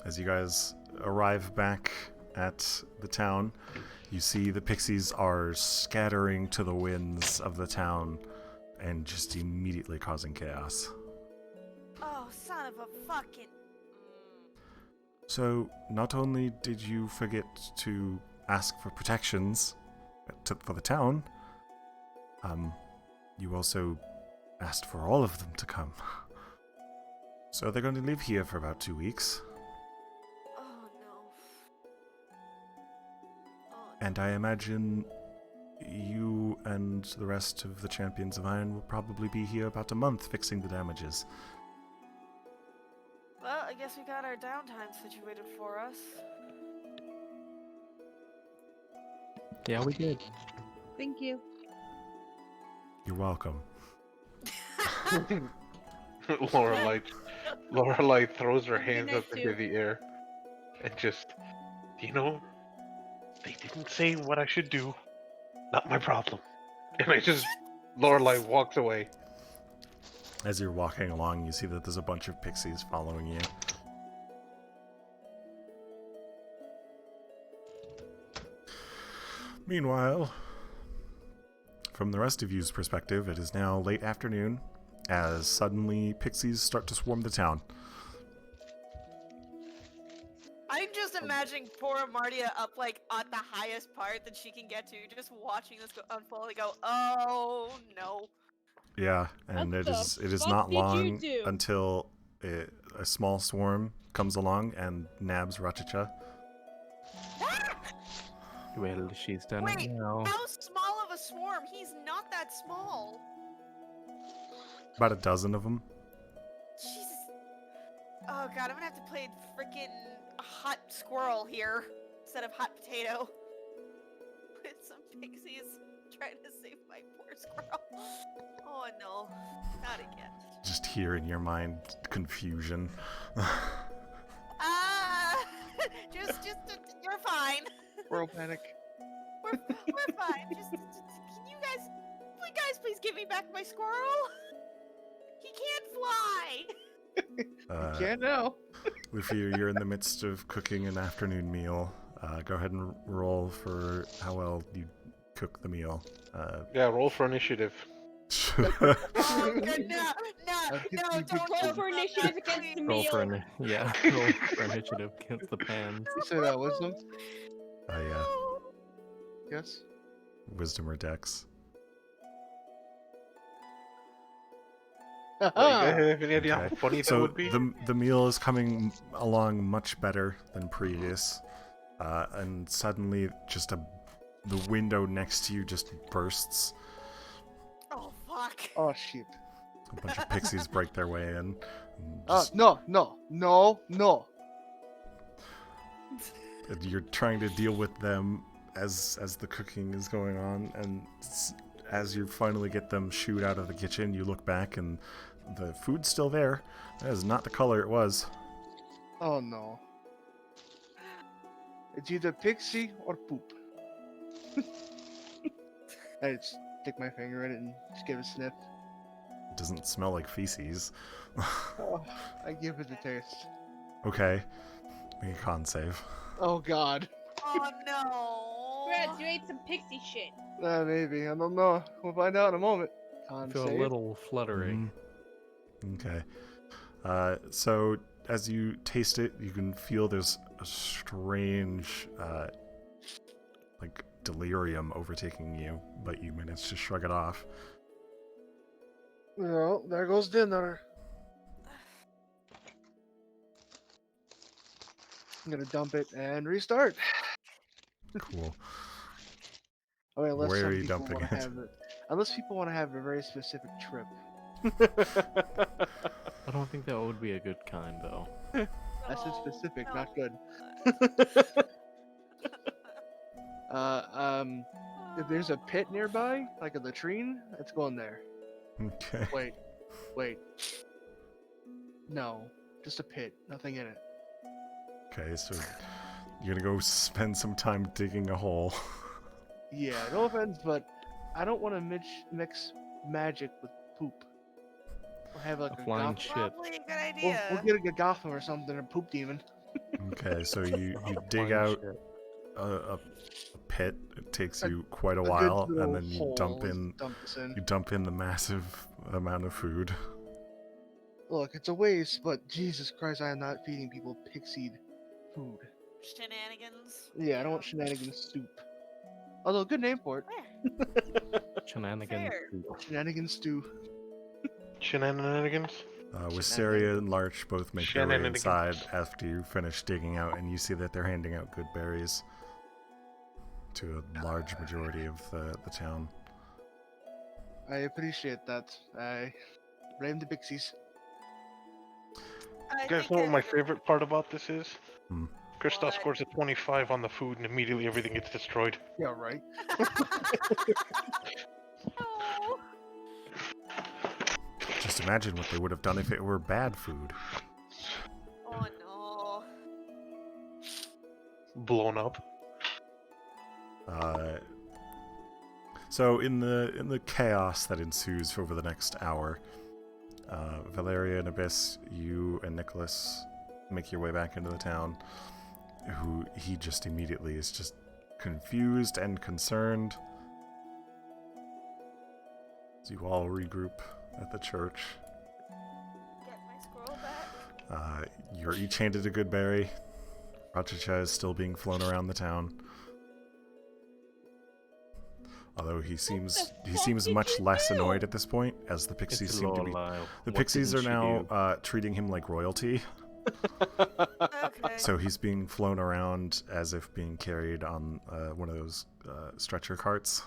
As you guys arrive back at the town, you see the pixies are scattering to the winds of the town and just immediately causing chaos. Oh, son of a fucking. So, not only did you forget to ask for protections for the town, you also asked for all of them to come. So they're going to live here for about 2 weeks. Oh no. Oh, And I imagine you and the rest of the Champions of Iron will probably be here about a month fixing the damages. well, I guess we got our downtime situated for us. Yeah, we did. Thank you. You're welcome. Lorelei throws her It'd be hands nice up into to- the air and just, they didn't say what I should do. Not my problem. And Lorelei walks away. As you're walking along, you see that there's a bunch of pixies following you. Meanwhile, from the rest of you's perspective, it is now late afternoon, as suddenly pixies start to swarm the town. I'm just imagining poor Martia up like at the highest part that she can get to, just watching this unfold and go, oh no. Yeah, and What it the is fuck not did you long do? until a small swarm comes along and nabs Rachicha. Well, she's done Wait, it now. how small of a swarm? He's not that small. About a dozen of them. Jesus. Oh god, I'm gonna have to play freaking hot squirrel here instead of hot potato. With some pixies trying to save my poor squirrel. Oh no, not again. Just hear in your mind confusion. Ah, just, you're fine. Squirrel panic. We're fine. Just, can you guys please give me back my squirrel? He can't fly. Can't now. Luffy, you're in the midst of cooking an afternoon meal. Go ahead and roll for how well you cook the meal. Yeah, roll for initiative. Oh good, no, don't Roll for initiative against the Roll for meal. roll for initiative against the pans. You say that wisdom? Yeah, Yes. wisdom or dex. Like, you have any idea how Okay. funny that So would be? the meal is coming along much better than previous, and suddenly the window next to you just bursts. Oh fuck. Oh shit. A bunch of pixies break their way in. And No. you're trying to deal with them as the cooking is going on, and as you finally get them shooed out of the kitchen, you look back and the food's still there. That is not the color it was. Oh no. It's either pixie or poop. I just stick my finger in it and just give it a sniff. It doesn't smell like feces. Oh, I give it a taste. Okay. Make a con save. Oh god. Oh no. Brad, you ate some pixie shit. Maybe. I don't know. We'll find out in a moment. I Con feel save. a little fluttery. Okay. So as you taste it, you can feel there's a strange, like delirium overtaking you, but you manage to shrug it off. Well, there goes dinner. I'm gonna dump it and restart. Cool. Oh, wait, unless Where some are you people dumping wanna it? have unless people want to have a very specific trip. I don't think that would be a good kind, though. I said No, specific, no. not good. If there's a pit nearby, like a latrine, it's going there. Okay. Wait. No, just a pit, nothing in it. Okay, so you're gonna go spend some time digging a hole. Yeah, no offense, but I don't want to mix magic with poop. Or have like A a flying goth. ship. Probably a good idea. We'll get a Gotham or something, a poop demon. Okay, so you dig Flying out ship. a pit. It takes A- you quite a A while, good and little then you hole dump is in dump this in. the massive amount of food. Look, it's a waste, but Jesus Christ, I am not feeding people pixie food. Shenanigans. Yeah, I don't want shenanigans soup. Although, good name for it. Shenanigans. Fair. Shenanigans stew. Shenanigans? Wisteria and Larch both make their way Shenanigans. inside after you finish digging out, and you see that they're handing out good berries to a large majority of the town. I appreciate that. I blame the pixies. I You guys think know what my everyone- favorite part about this is? Hmm. Kristoff What? scores a 25 on the food and immediately everything gets destroyed. Yeah, right. No. Just imagine what they would have done if it were bad food. Oh no. Blown up. So in the chaos that ensues over the next hour, Valeria and Abyss, you and Nicholas make your way back into the town. He just immediately is just confused and concerned. As you all regroup at the church, Get my scroll back. you're each handed a good berry. Rachacha is still being flown around the town. Although he seems did much you less do? annoyed at this point, as the pixies It's seem to be. Lorelai. The What pixies are didn't she now do? treating him like royalty. Okay. So he's being flown around as if being carried on one of those stretcher carts.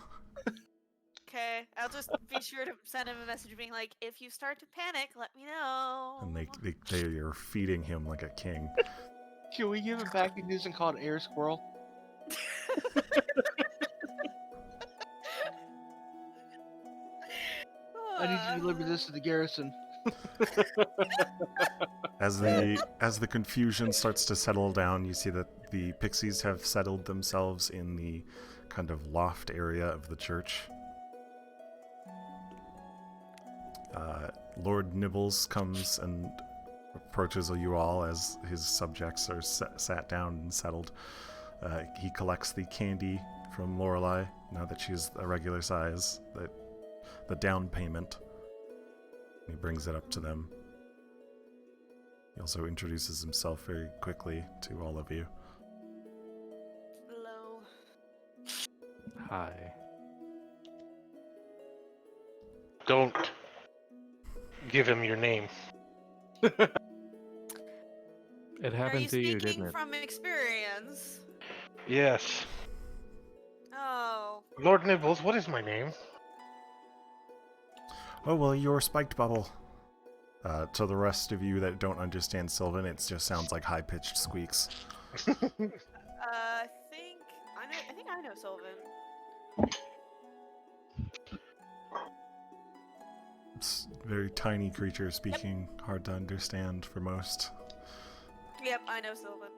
Okay. I'll just be sure to send him a message being like, if you start to panic, let me know. And they are feeding him like a king. Can we give him packages and call it Air Squirrel? I need you to deliver this to the garrison. As the confusion starts to settle down, you see that the pixies have settled themselves in the kind of loft area of the church. Lord Nibbles comes and approaches you all as his subjects are sat down and settled. He collects the candy from Lorelei, now that she's a regular size, the down payment. He brings it up to them. He also introduces himself very quickly to all of you. Hello. Hi. Don't give him your name. It Are you happened to you, speaking didn't it? from experience? Yes. Oh. Lord Nibbles, what is my name? Oh, well, you're Spiked Bubble. To the rest of you that don't understand Sylvan, it just sounds like high-pitched squeaks. I think I know Sylvan. It's a very tiny creature speaking, hard to understand for most. Yep, I know Sylvan.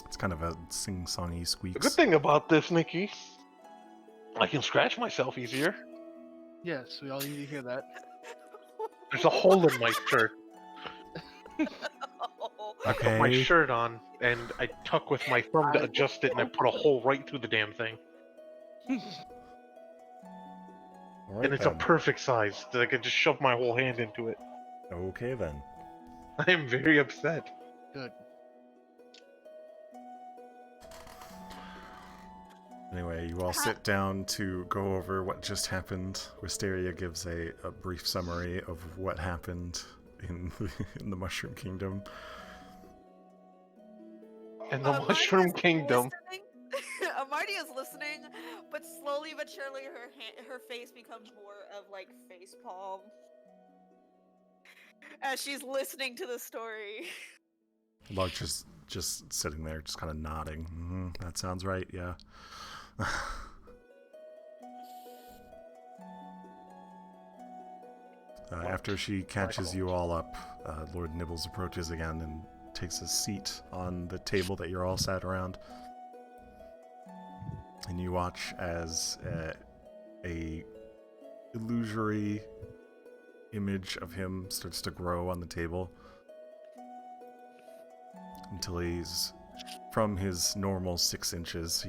It's kind of a sing-songy The squeaks. good thing about this, Nikki, I can scratch myself easier. Yes, we all need to hear that. There's a hole in my shirt. Oh. I put my Okay. shirt on, and I tuck with my thumb to adjust it, and I put a hole right through the damn thing. All right, And it's then. a perfect size that I can just shove my whole hand into it. Okay, then. I am very upset. Good. Anyway, you all sit down to go over what just happened. Wisteria gives a brief summary of what happened in in the Mushroom Kingdom. And the Amartya's Mushroom Kingdom. listening- Amartya's listening, but slowly but surely her face becomes more of like facepalm as she's listening to the story. Lark just sitting there, just kind of nodding. That sounds right, yeah. After she catches you all up, Lord Nibbles approaches again and takes a seat on the table that you're all sat around. And you watch as a illusory image of him starts to grow on the table until he's from his normal 6 inches.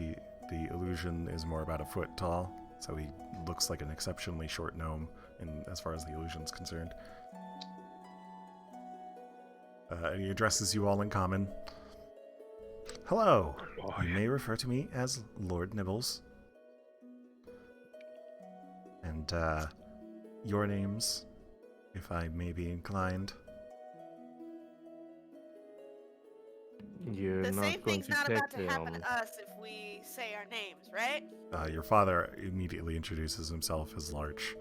The illusion is more about a foot tall, so he looks like an exceptionally short gnome as far as the illusion's concerned. And he addresses you all in common. Hello. You may refer to me as Lord Nibbles. And your names, if I may be inclined. You're The not same going thing's to not take about to happen him. to us if we say our names, right? Your father immediately introduces himself as Larch.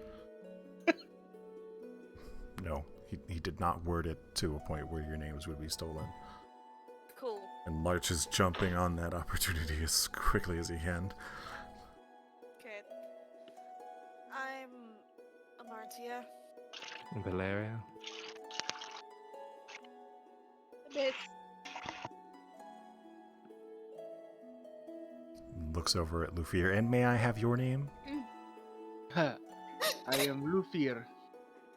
No, he did not word it to a point where your names would be stolen. Cool. And Larch is jumping on that opportunity as quickly as he can. Okay. I'm Amartya. Valeria? Miss. Looks over at Lufir. And may I have your name? I am Lufir.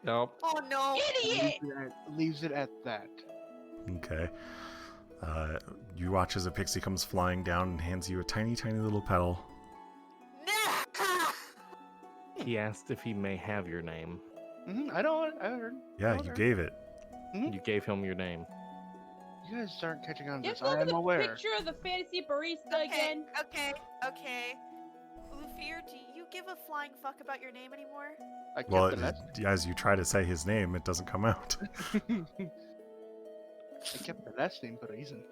Nope. Oh no! Idiot! Leaves it at that. Okay. You watch as a pixie comes flying down and hands you a tiny, tiny little petal. Nah! He asked if he may have your name. I know it. I heard. Yeah, you gave it. You gave him your name. You guys aren't catching on to Just this. look I at am the aware. picture of the fantasy barista again. Okay. Lufir, do you give a flying fuck about your name anymore? I kept Well, the last. as you try to say his name, it doesn't come out. I kept the last name for a reason.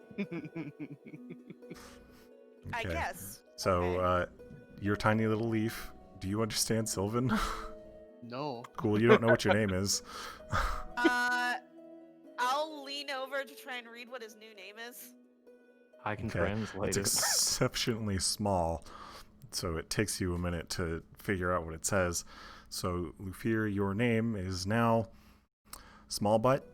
I Okay. guess. So, Okay. your tiny little leaf, do you understand Sylvan? No. Cool, you don't know what your name is. I'll lean over to try and read what his new name is. I can Okay. translate It's it. exceptionally small, so it takes you a minute to figure out what it says. So, Lufir, your name is now Small Butt.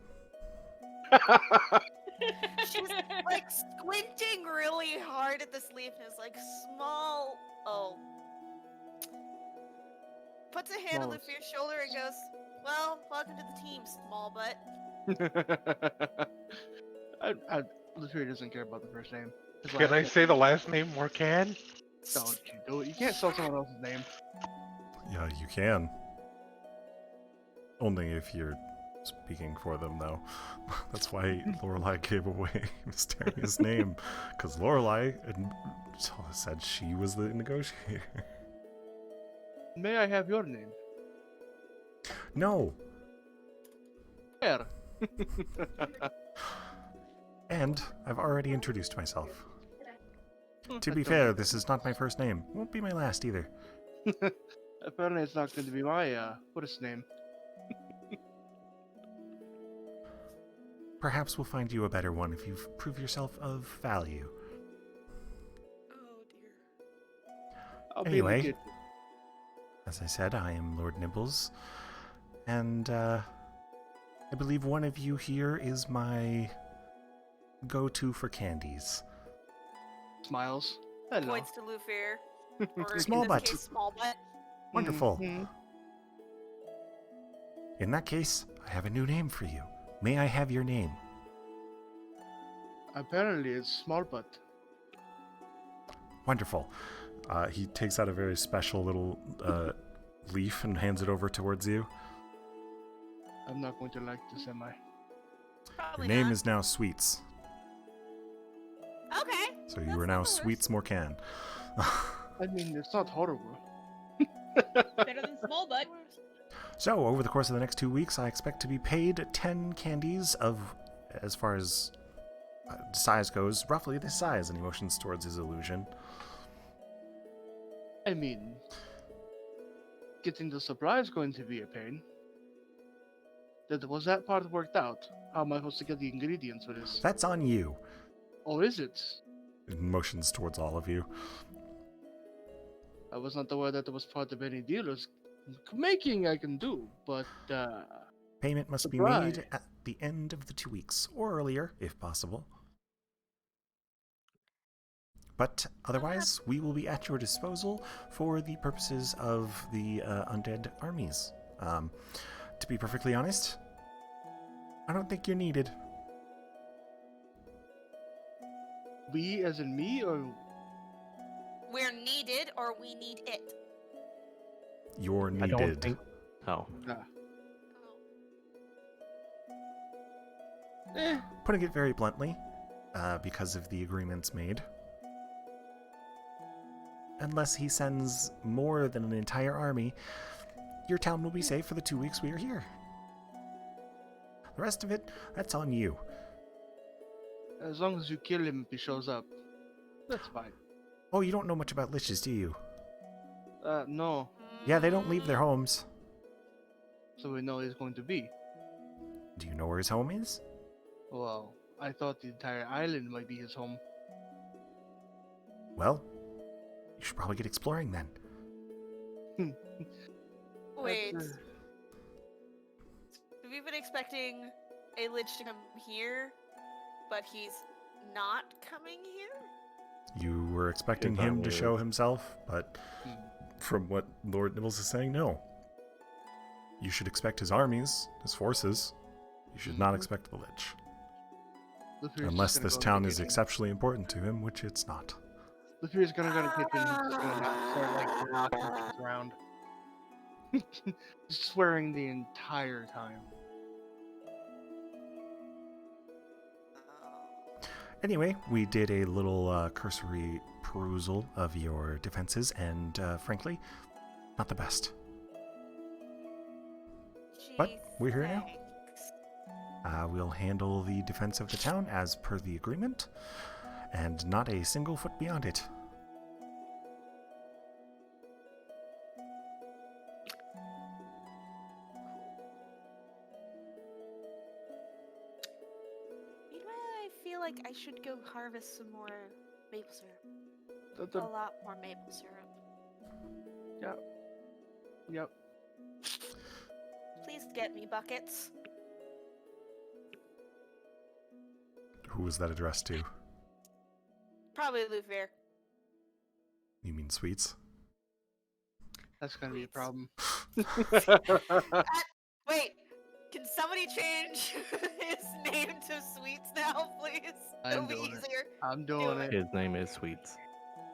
She's like squinting really hard at this leaf and is like, small. Oh. Puts a hand on Small. Lufir's shoulder and goes, well, welcome to the team, small butt. Luther doesn't care about the first name. His Can last I name- say the last name, Morcan? Don't you do it. You can't spell someone else's name. Yeah, you can. Only if you're speaking for them, though. That's why Lorelai gave away Mysteria's name, because Lorelai said she was the negotiator. May I have your name? No. Fair. And I've already introduced myself. To be That's fair, okay. this is not my first name. Won't be my last either. Apparently, it's not going to be my what is his name? Perhaps we'll find you a better one if you prove yourself of value. Oh dear. I'll Anyway. be in the kitchen. As I said, I am Lord Nibbles, and I believe one of you here is my go-to for candies. Smiles. Hello. Points to Lufir. Or Small in butt. this case, small butt. Wonderful. Mhm. In that case, I have a new name for you. May I have your name? Apparently, it's small butt. Wonderful. He takes out a very special little leaf and hands it over towards you. I'm not going to like this, am I? Probably Your name not. is now Sweets. Okay. So you That's are not now the worst. Sweets Morcan. I mean, it's not horrible. Better than small butt. So, over the course of the next 2 weeks, I expect to be paid 10 candies of, as far as size goes, roughly this size, and he motions towards his illusion. I mean, getting the supply is going to be a pain. Was that part worked out? How am I supposed to get the ingredients for this? That's on you. Or is it? He motions towards all of you. I was not aware that it was part of any dealers. Making I can do, but Payment must be Supply. made at the end of the 2 weeks, or earlier, if possible. But otherwise, we will be at your disposal for the purposes of the undead armies. To be perfectly honest, I don't think you're needed. we as in me, or We're needed, or we need it. You're I needed. don't think. Oh, Oh. Putting it very bluntly, because of the agreements made. Unless he sends more than an entire army, your town will be safe for the 2 weeks we are here. The rest of it, that's on you. as long as you kill him if he shows up, that's fine. Oh, you don't know much about liches, do you? No. Yeah, they don't leave their homes. So we know he's going to be. Do you know where his home is? Well, I thought the entire island might be his home. Well, you should probably get exploring then. Wait. That's, So we've been expecting a lich to come here, but he's not coming here? You were expecting Yes, I him to was. show himself, but from what Lord Nibbles is saying, no. You should expect his armies, his forces. You should not expect the Lich. Lufir's Unless just this gonna go in town the is kitchen. exceptionally important to him, which it's not. Lufir's gonna go to the kitchen and just gonna start like knocking things around. Just swearing the entire time. Anyway, we did a little cursory perusal of your defenses, and frankly, not the best. But Gee, we're here now. thanks. We'll handle the defense of the town as per the agreement, and not a single foot beyond it. You know what? I feel like I should go harvest some more maple syrup. The- A lot more maple syrup. Yep. Please get me buckets. Who was that addressed to? Probably Lufir. You mean Sweets? That's gonna be a problem. Wait, can somebody change his name to Sweets now, please? It'll I'm be doing it. easier. I'm doing it. his name is Sweets.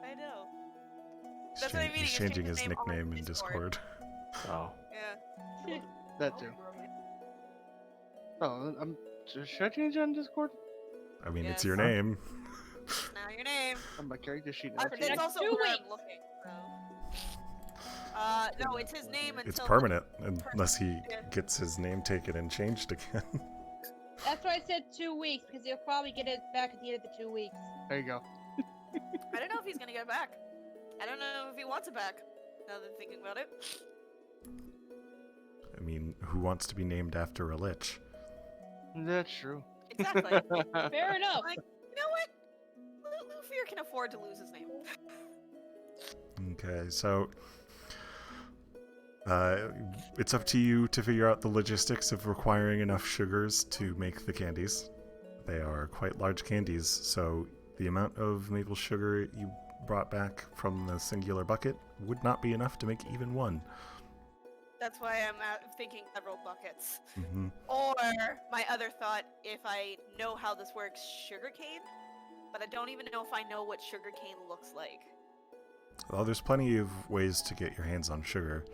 I know. He's, That's what I mean, he's he just changing changed his his name on nickname in Discord. Discord. Oh, Yeah. That too. Oh, should I change it on Discord? I mean, it's Yes. your name. Now your name. On my character sheet. But Okay. it's also Two where I'm weeks. looking, so. no, it's his name It's until permanent unless he Yeah. gets his name taken and changed again. That's why I said 2 weeks, because he'll probably get it back at the end of the 2 weeks. There you go. I don't know if he's gonna get it back. I don't know if he wants it back. Now that I'm thinking about it. I mean, who wants to be named after a lich? That's true. Exactly. Fair enough. Like, you know what? Lufir can afford to lose his name. Okay, so it's up to you to figure out the logistics of requiring enough sugars to make the candies. They are quite large candies, so the amount of maple sugar you brought back from the singular bucket would not be enough to make even one. That's why I'm thinking several buckets. Mm-hmm. Or my other thought, if I know how this works, sugarcane. But I don't even know if I know what sugarcane looks like. Well, there's plenty of ways to get your hands on sugar.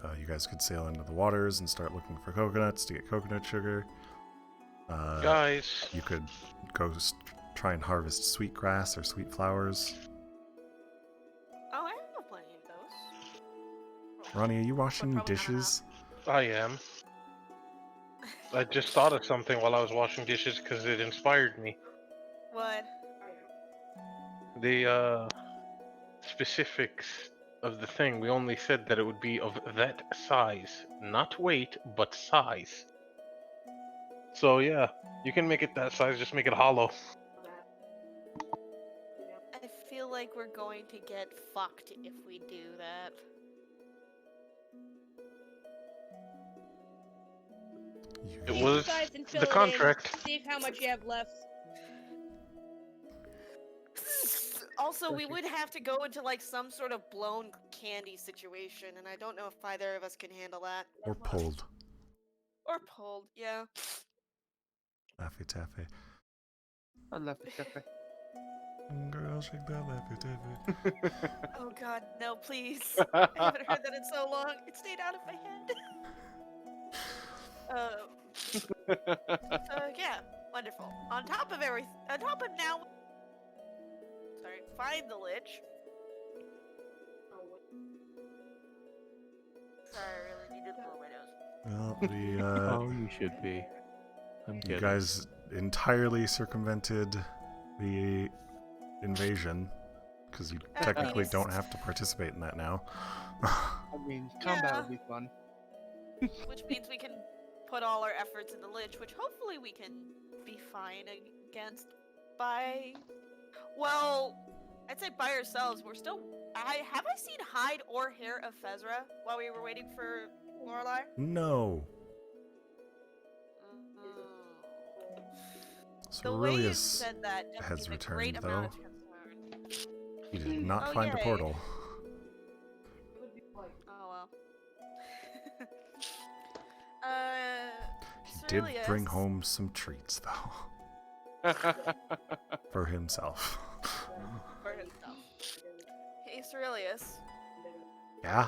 Mm-hmm. You guys could sail into the waters and start looking for coconuts to get coconut sugar. Guys, You could go try and harvest sweet grass or sweet flowers. Oh, I have plenty of those. Ronnie, are you washing probably not dishes? I am. I just thought of something while I was washing dishes because it inspired me. What? The specifics of the thing, we only said that it would be of that size. Not weight, but size. So yeah, you can make it that size, just make it hollow. I feel like we're going to get fucked if we do that. It Take was the size and fill the it contract. in. See how much you have left. Also, we would have to go into like some sort of blown candy situation, and I don't know if either of us can handle that. Or pulled? Or pulled, yeah. Laffy Taffy. I love it, Jeffrey. Girl, shake that Laffy Taffy. Oh god, no, please. I haven't heard that in so long. It stayed out of my head. Yeah, wonderful. On top of now. Sorry, find the lich. Sorry, I really needed to blow my nose. Well, Oh, you should be. I'm you kidding. guys entirely circumvented the invasion, because you At technically least. don't have to participate in that now. I mean, combat Yeah. would be fun. Which means we can put all our efforts in the lich, which hopefully we can be fine against by... Well, I'd say by ourselves. We're still... Have I seen hide or hair of Fezra while we were waiting for Lorelei? No. The way you Ceruleus said that just has gives a great returned, amount though. of concern. He did not Oh, find a yay. portal. Oh well. He did bring Ceruleus. home some treats, though, for himself. For himself. Hey, Ceruleus. Yeah?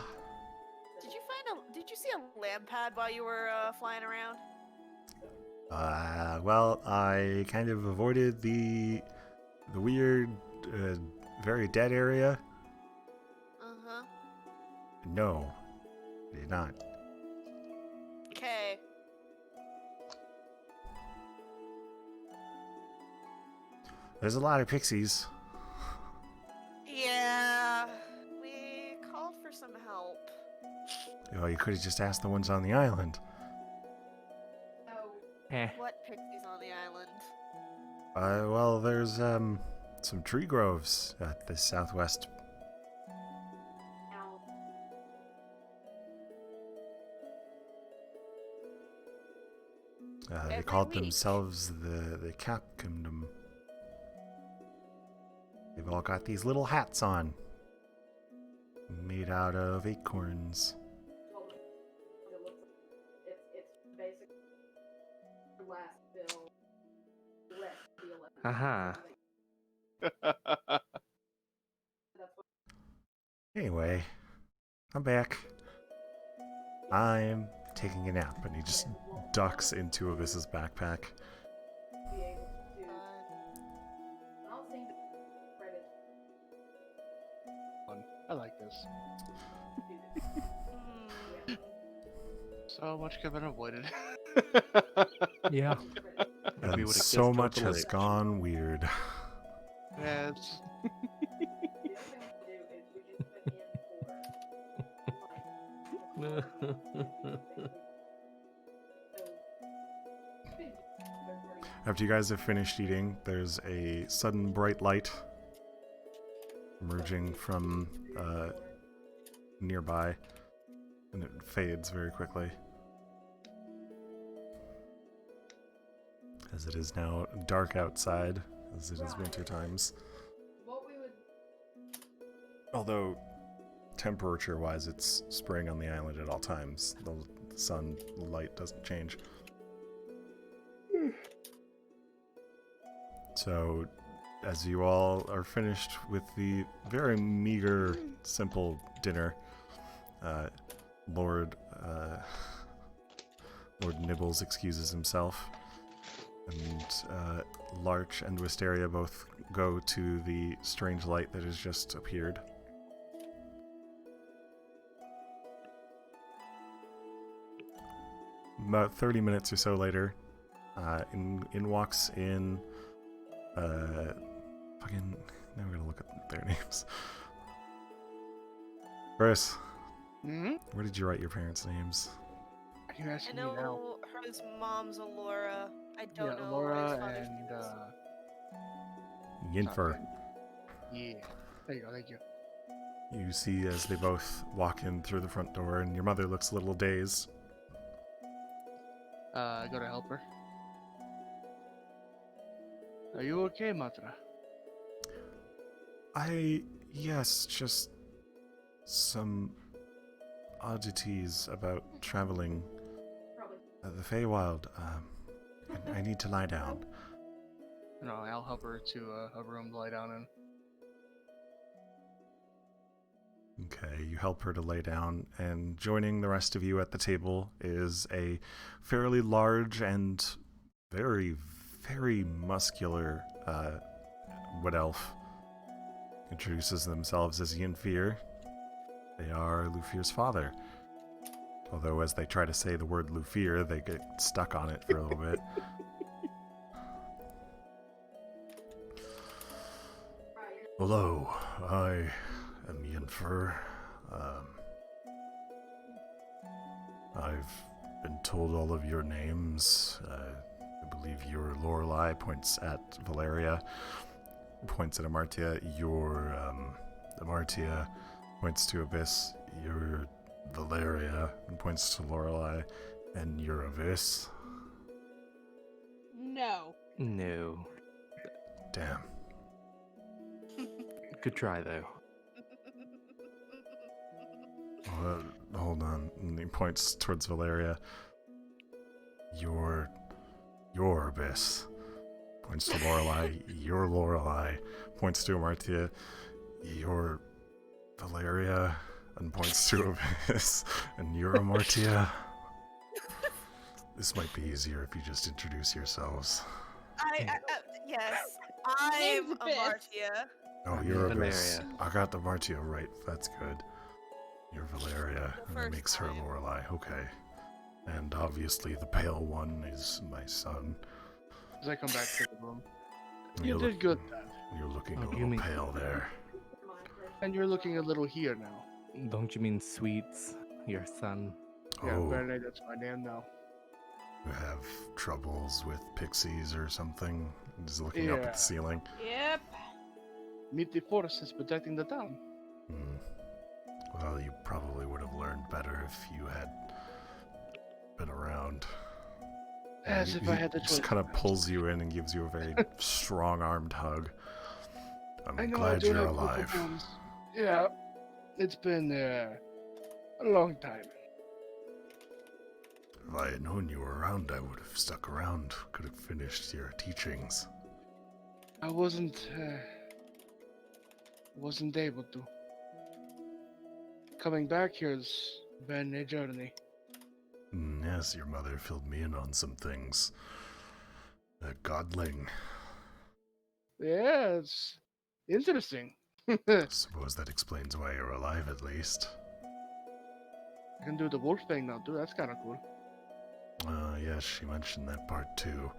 Did you see a lamp pad while you were flying around? Well, I kind of avoided the weird, very dead area. Uh-huh. No, I did not. Okay. There's a lot of pixies. Yeah. We called for some help. Oh, you could have just asked the ones on the island. Eh. What pixies on the island? Well, there's, some tree groves at the southwest. They Every called week. themselves the Cap Kingdom. They've all got these little hats on, made out of acorns. Haha. Anyway, I'm back. I'm taking a nap, and he just ducks into Abyss's backpack. I like this. Hmm. So much could have been avoided. Yeah. And we would've so killed much the has lich. gone weird. Yeah, it's After you guys have finished eating, there's a sudden bright light emerging from nearby, and it fades very quickly. As it is now dark outside, as it is winter times. Although, temperature-wise, it's spring on the island at all times. The sun light doesn't change. So, as you all are finished with the very meager, simple dinner, Lord Nibbles excuses himself, and Larch and Wisteria both go to the strange light that has just appeared. About 30 minutes or so later, in walks in fucking, now we're gonna look at their names. Chris, where did you write your parents' names? Are you I asking me now? know hers mom's Alora. I don't Yeah, know Laura what his father's and name is. Yinfer. Yeah. There you go. Thank you. You see as they both walk in through the front door, and your mother looks a little dazed. I gotta help her. Are you okay, Matra? Yes, just some oddities about traveling the Feywild. I need to lie down. No, I'll help her to a room to lie down in. Okay, you help her to lay down, and joining the rest of you at the table is a fairly large and very, very muscular wood elf. Introduces themselves as Yinfir. They are Lufir's father. Although as they try to say the word Lufir, they get stuck on it for a little bit. Hello, I am Yinfer. I've been told all of your names. I believe your Lorelei points at Valeria, points at Amartia. Your Amartia points to Abyss. Your Valeria and points to Lorelei, and your Abyss. No. No. Damn. Good try, though. Hold on. And he points towards Valeria. Your Abyss. Points to Lorelei. Your Lorelei. Points to Amartia. Your Valeria. And points to Abyss. And your Amartia. This might be easier if you just introduce yourselves. Yes, I'm Name's Abyss. Amartia. Oh, you're Abyss. Valeria. I got the Amartia right. That's good. You're Valeria. The And that first makes her time. Lorelei. Okay. And obviously the pale one is my son. As I come back to the room. You You look- did good, Dad. You're looking Oh, a you little mean- pale there. And you're looking a little here now. Don't you mean Sweets, your son? Yeah, Oh, apparently that's my name now. you have troubles with pixies or something? Just looking up at Yeah. the ceiling. Yep. Meet the force is protecting the town. Well, you probably would have learned better if you had been around. As if I had the just choice. kind of pulls you in and gives you a very strong-armed hug. I'm I know I glad do you're have vocal alive. bones. Yeah, it's been a long time. If I had known you were around, I would have stuck around. Could have finished your teachings. I wasn't able to. Coming back here has been a journey. Yes, your mother filled me in on some things. A godling. Yeah, it's interesting. Suppose that explains why you're alive, at least. I can do the wolf thing now too. That's kind of cool. Yes, she mentioned that part too.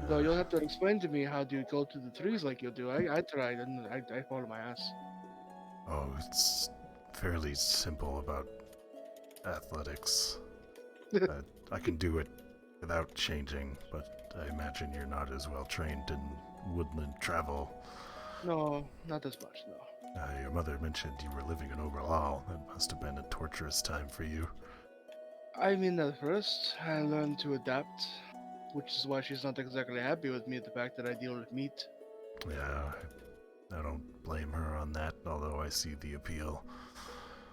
Though you'll have to explain to me how do you go to the trees like you do. I tried and I fall on my ass. Oh, it's fairly simple about athletics. I can do it without changing, but I imagine you're not as well trained in woodland travel. No, not as much, no. Your mother mentioned you were living in Overall. That must have been a torturous time for you. I mean, at first, I learned to adapt, which is why she's not exactly happy with me, the fact that I deal with meat. Yeah, I don't blame her on that, although I see the appeal.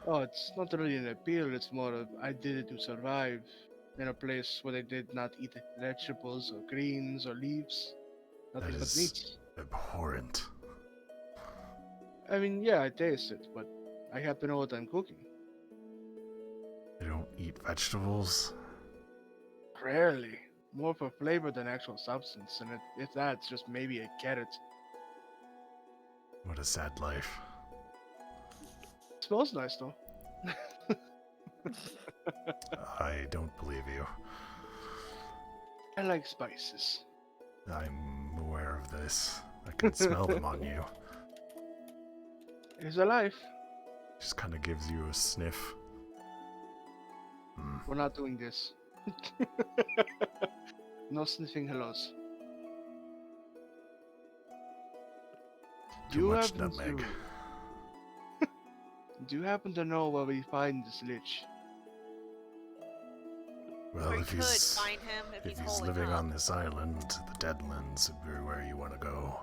Oh, it's not really an appeal, it's more of I did it to survive in a place where they did not eat vegetables or greens or leaves. Nothing That but is meat. abhorrent. I mean, yeah, I taste it, but I have to know what I'm cooking. You don't eat vegetables? Rarely. More for flavor than actual substance, and if that, it's just maybe a carrot. What a sad life. Smells nice though. I don't believe you. I like spices. I'm aware of this. I can smell them on you. It's a life. Just kind of gives you a sniff. We're not doing this. No sniffing hellos. Too much nutmeg. Do you happen to know where we find this lich? Well, Or you if could he's find him if he's holding living up. on this island, the Deadlands would be where you want to go.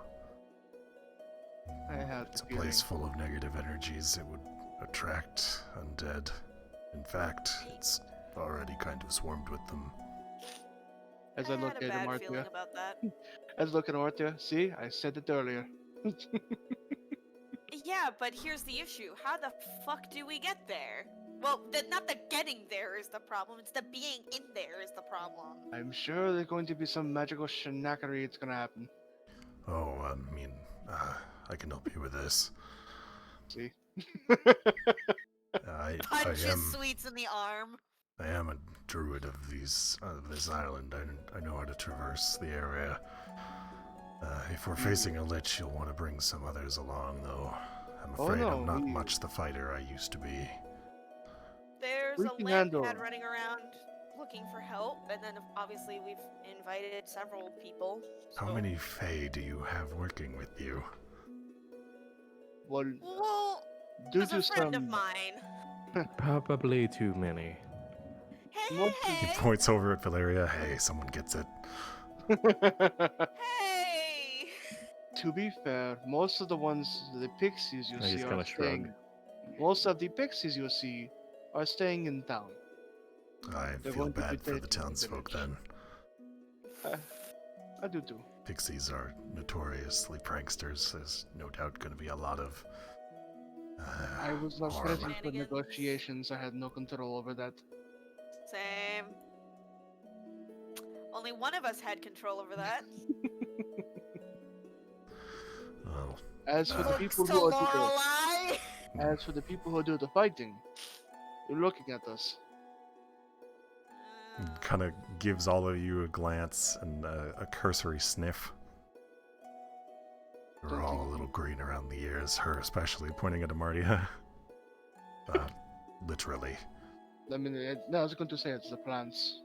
I have It's a the place feeling. full of negative energies. It would attract undead. In fact, it's already kind of swarmed with them. As I I look had a at bad feeling Amartya. about that. As I look at Amartya. See, I said it earlier. Yeah, but here's the issue. How the fuck do we get there? Well, not the getting there is the problem, it's the being in there is the problem. I'm sure there's going to be some magical shenanigans that's gonna happen. Oh, I mean, I can help you with this. See? I Punches am Sweets in the arm. I am a druid of this island. I know how to traverse the area. If we're facing a lich, you'll want to bring some others along, though. I'm Oh, afraid no, I'm not we- much the fighter I used to be. There's We a can lampad handle- running around looking for help, and then obviously we've invited several people. How so- many Fae do you have working with you? Well, Well, due there's to a friend of some mine. Probably too many. Hey, What hey, He hey, points over at Valeria. Hey, someone gets it. hey! To be fair, most of the ones, the pixies you I see just are kinda staying. shrug. Most of the pixies you see are staying in town. I They're feel going to be bad for the taking the townsfolk village. then. I do too. Pixies are notoriously pranksters. There's no doubt going to be a lot of I was not harm. present for Shenanigans. negotiations. I had no control over that. Same. Only one of us had control over that. Well, As for the Looks people To who are Lorelei! as for the people who do the fighting, you're looking at us. kind of gives all of you a glance and a cursory sniff. We're Don't all a think- little green around the ears, her especially, pointing at Amartya. Literally. I mean, no, I was going to say it's the plants.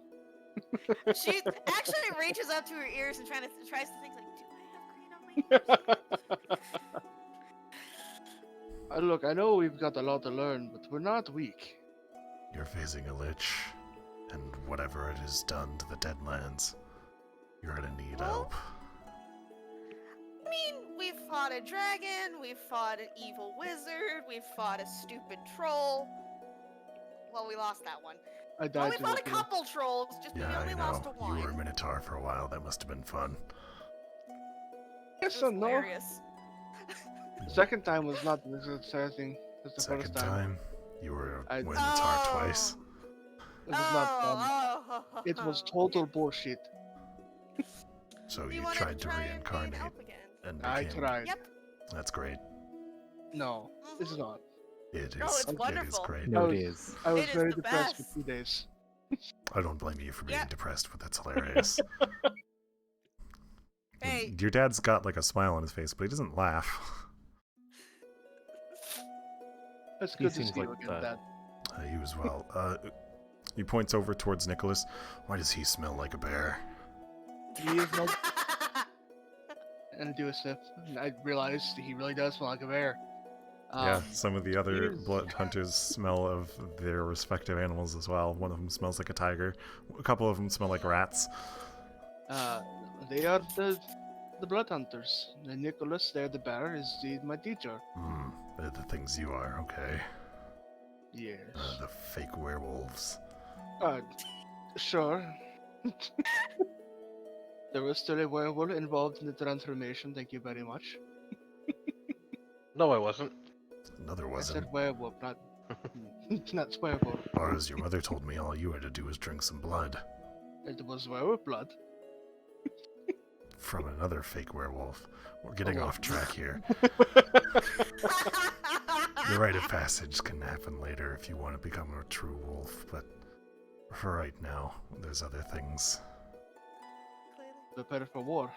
She actually reaches up to her ears and tries to think like, do I have green on my ears? Look, I know we've got a lot to learn, but we're not weak. You're facing a lich, and whatever it has done to the Deadlands, you're gonna need Well, help. I mean, we've fought a dragon, we've fought an evil wizard, we've fought a stupid troll. Well, we lost that one. I Well, died we to fought a it, too. couple trolls, just we Yeah, only I lost know. to You one. were a Minotaur for a while. That must have been fun. It Yes was and no. hilarious. The second time was not the exciting. It's the Second first time. time, you were a I- Minotaur twice. It was not fun. Oh, It was total bullshit. So We you wanted tried to try and gain reincarnate help again. and I became. tried. Yep. That's great. No, this is not. It is. No, it's It is wonderful. great. No, I it was- is. I was It is very the depressed best. for 2 days. I don't blame you for being Yeah. depressed, but that's hilarious. Hey, Your dad's got like a smile on his face, but he doesn't laugh. It's He good to seems see you like again, that. Dad. You as well. He points over towards Nicholas. Why does he smell like a bear? He is not. And I do a sniff, and I realized he really does smell like a bear. Yeah, some of the other is- blood hunters smell of their respective animals as well. One of them smells like a tiger. A couple of them smell like rats. They are the blood hunters. The Nicholas, there, the bear, is my teacher. They're the things you are, okay. Yes. The fake werewolves. Sure. There was still a werewolf involved in the transformation. Thank you very much. No, I wasn't. Another I wasn't. said werewolf, not not werewolf. Or as your mother told me, all you had to do was drink some blood. It was werewolf blood. From another fake werewolf. We're getting Oh. off track here. The rite of passage can happen later if you want to become a true wolf, but for right now, there's other things. Prepare for war.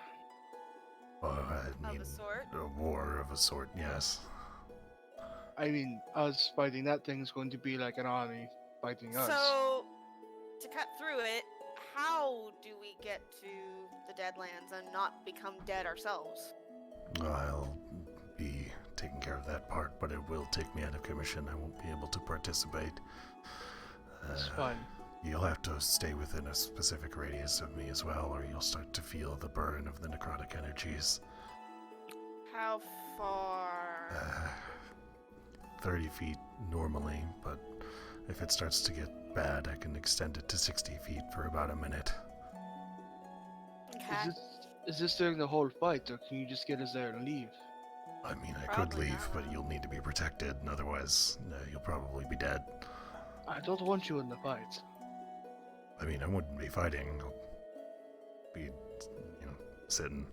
I mean, Of a sort. a war of a sort, yes. I mean, us fighting that thing's going to be like an army fighting us. So, to cut through it, how do we get to the Deadlands and not become dead ourselves? I'll be taking care of that part, but it will take me out of commission. I won't be able to participate. That's fine. You'll have to stay within a specific radius of me as well, or you'll start to feel the burn of the necrotic energies. How far? 30 feet normally, but if it starts to get bad, I can extend it to 60 feet for about a minute. Okay. Is this during the whole fight, or can you just get us there and leave? I mean, I Probably could leave, not. but you'll need to be protected, and otherwise, you'll probably be dead. I don't want you in the fight. I mean, I wouldn't be fighting. I'll be, sitting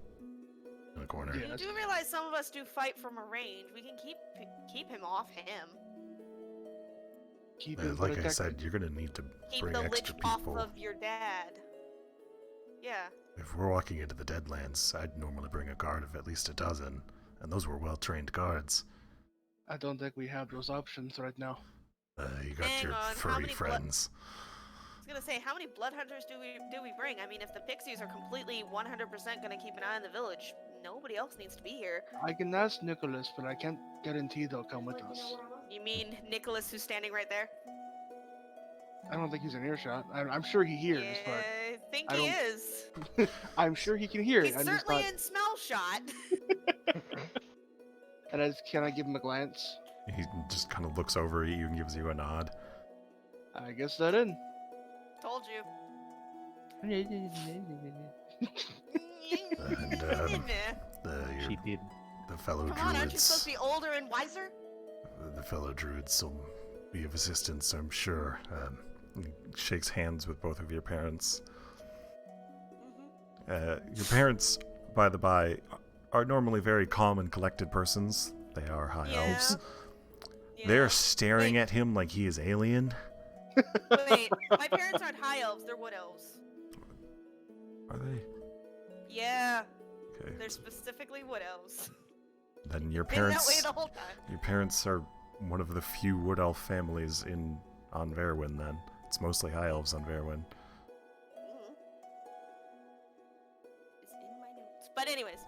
in a corner. Yeah. You do realize some of us do fight from a range. We can keep him off him. Keep him Like I protected. said, you're gonna need to Keep bring the lich extra off people. of your dad. Yeah. If we're walking into the Deadlands, I'd normally bring a guard of at least a dozen, and those were well-trained guards. I don't think we have those options right now. You got Hang your on, how furry many friends. I was gonna say, how many blood hunters do we bring? I mean, if the pixies are completely 100% gonna keep an eye on the village, nobody else needs to be here. I can ask Nicholas, but I can't guarantee they'll come with us. You mean Nicholas, who's standing right there? I don't think he's in earshot. I'm sure he hears, Yeah, I think I he don't- is. but I'm sure he can hear He's it. I'm just certainly not. in smell shot. And can I give him a glance? He just kind of looks over at you and gives you a nod. I guess that in. Told you. And, She did. the fellow Come on, aren't you supposed druids, to be older and wiser? the fellow druids will be of assistance, I'm sure. He shakes hands with both of your parents. Your parents, by the by, are normally very calm and collected persons. They are high Yeah. elves. Yeah. They're staring Wait. at him like he is alien. Wait, my parents aren't high elves, they're wood elves. Are they? Yeah, Okay. they're specifically wood elves. Then your Been that way parents, the whole time. your parents are one of the few wood elf families on Verwyn. Then it's mostly high elves on Verwyn. Is in my notes. But anyways,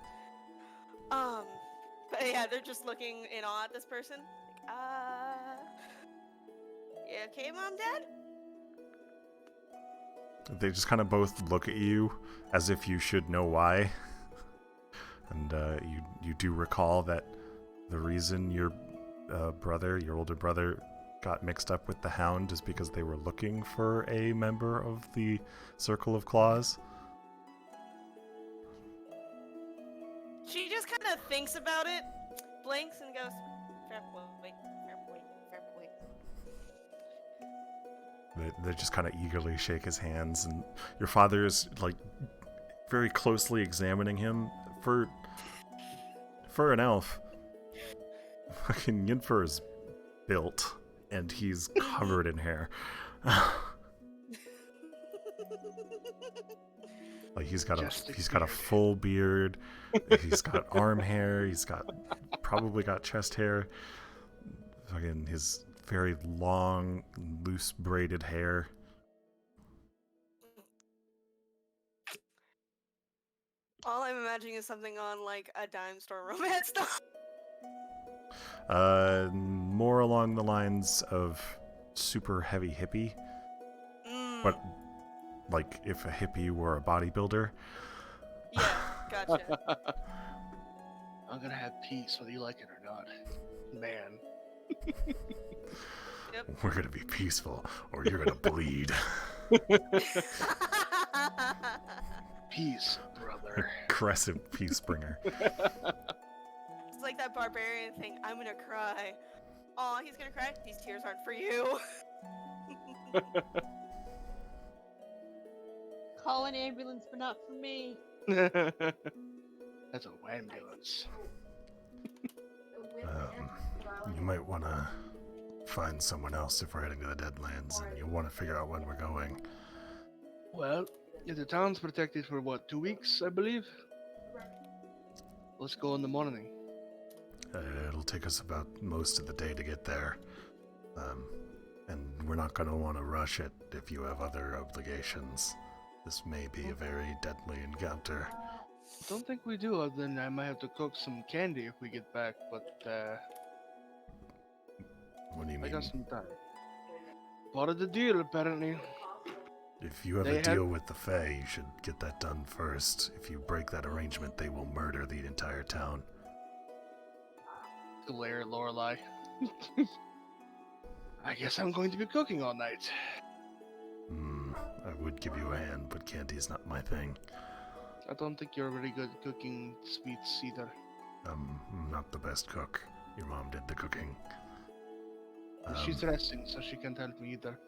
but yeah, they're just looking in awe at this person. Like, you okay, Mom, Dad? They just kind of both look at you as if you should know why. And you do recall that the reason your your older brother, got mixed up with the Hound is because they were looking for a member of the Circle of Claws. She just kind of thinks about it, blinks, and goes, fair point, fair point, fair point. They just kind of eagerly shake his hands, and your father is like very closely examining him. For an elf, fucking Yinfer is built, and he's covered in hair. Like he's got a full beard. He's got arm hair. He's probably got chest hair. Fucking his very long, loose braided hair. All I'm imagining is something on like a dime store romance More along the lines of super heavy hippie. But like if a hippie were a bodybuilder. Yeah, gotcha. I'm gonna have peace whether you like it or not. Man. Yep. We're gonna be peaceful, or you're gonna bleed. Peace, brother. Aggressive peace bringer. It's like that barbarian thing. I'm gonna cry. Aw, he's gonna cry. These tears aren't for you. Call an ambulance, but not for me. That's a ambulance. You might want to find someone else if we're heading to the Deadlands, and you'll want to figure out when we're going. Well, if the town's protected for what, 2 weeks, I believe? Let's go in the morning. It'll take us about most of the day to get there. And we're not going to want to rush it if you have other obligations. This may be a very deadly encounter. I don't think we do, other than I might have to cook some candy if we get back, but What do you I mean? got some time. Part of the deal, apparently. If you have a deal with the Fae, you should get that done first. If you break that arrangement, they will murder the entire town. Glare, Lorelei. I guess I'm going to be cooking all night. I would give you a hand, but candy's not my thing. I don't think you're very good at cooking sweets either. I'm not the best cook. Your mom did the cooking. She's resting, so she can't help me either.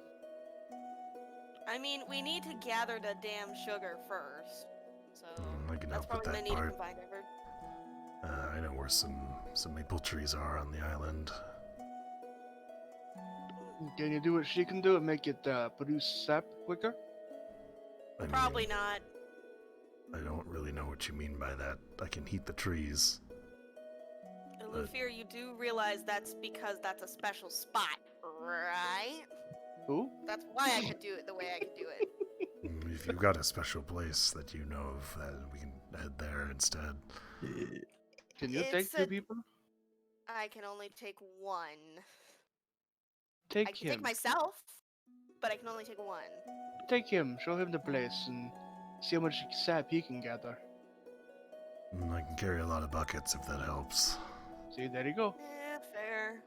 I mean, we need to gather the damn sugar first. So I can that's help with probably that gonna need a part. combined effort. I know where some maple trees are on the island. Can you do what she can do and make it produce sap quicker? I mean, Probably not. I don't really know what you mean by that. I can heat the trees. Lufir, you do realize that's because that's a special spot, right? Who? That's why I could do it the way I could do it. If you've got a special place that you know of, we can head there instead. Can you take It's two a- people? I can only take one. I Take can him. take myself, but I can only take one. Take him. Show him the place and see how much sap he can gather. I can carry a lot of buckets if that helps. See, there you go. Fair.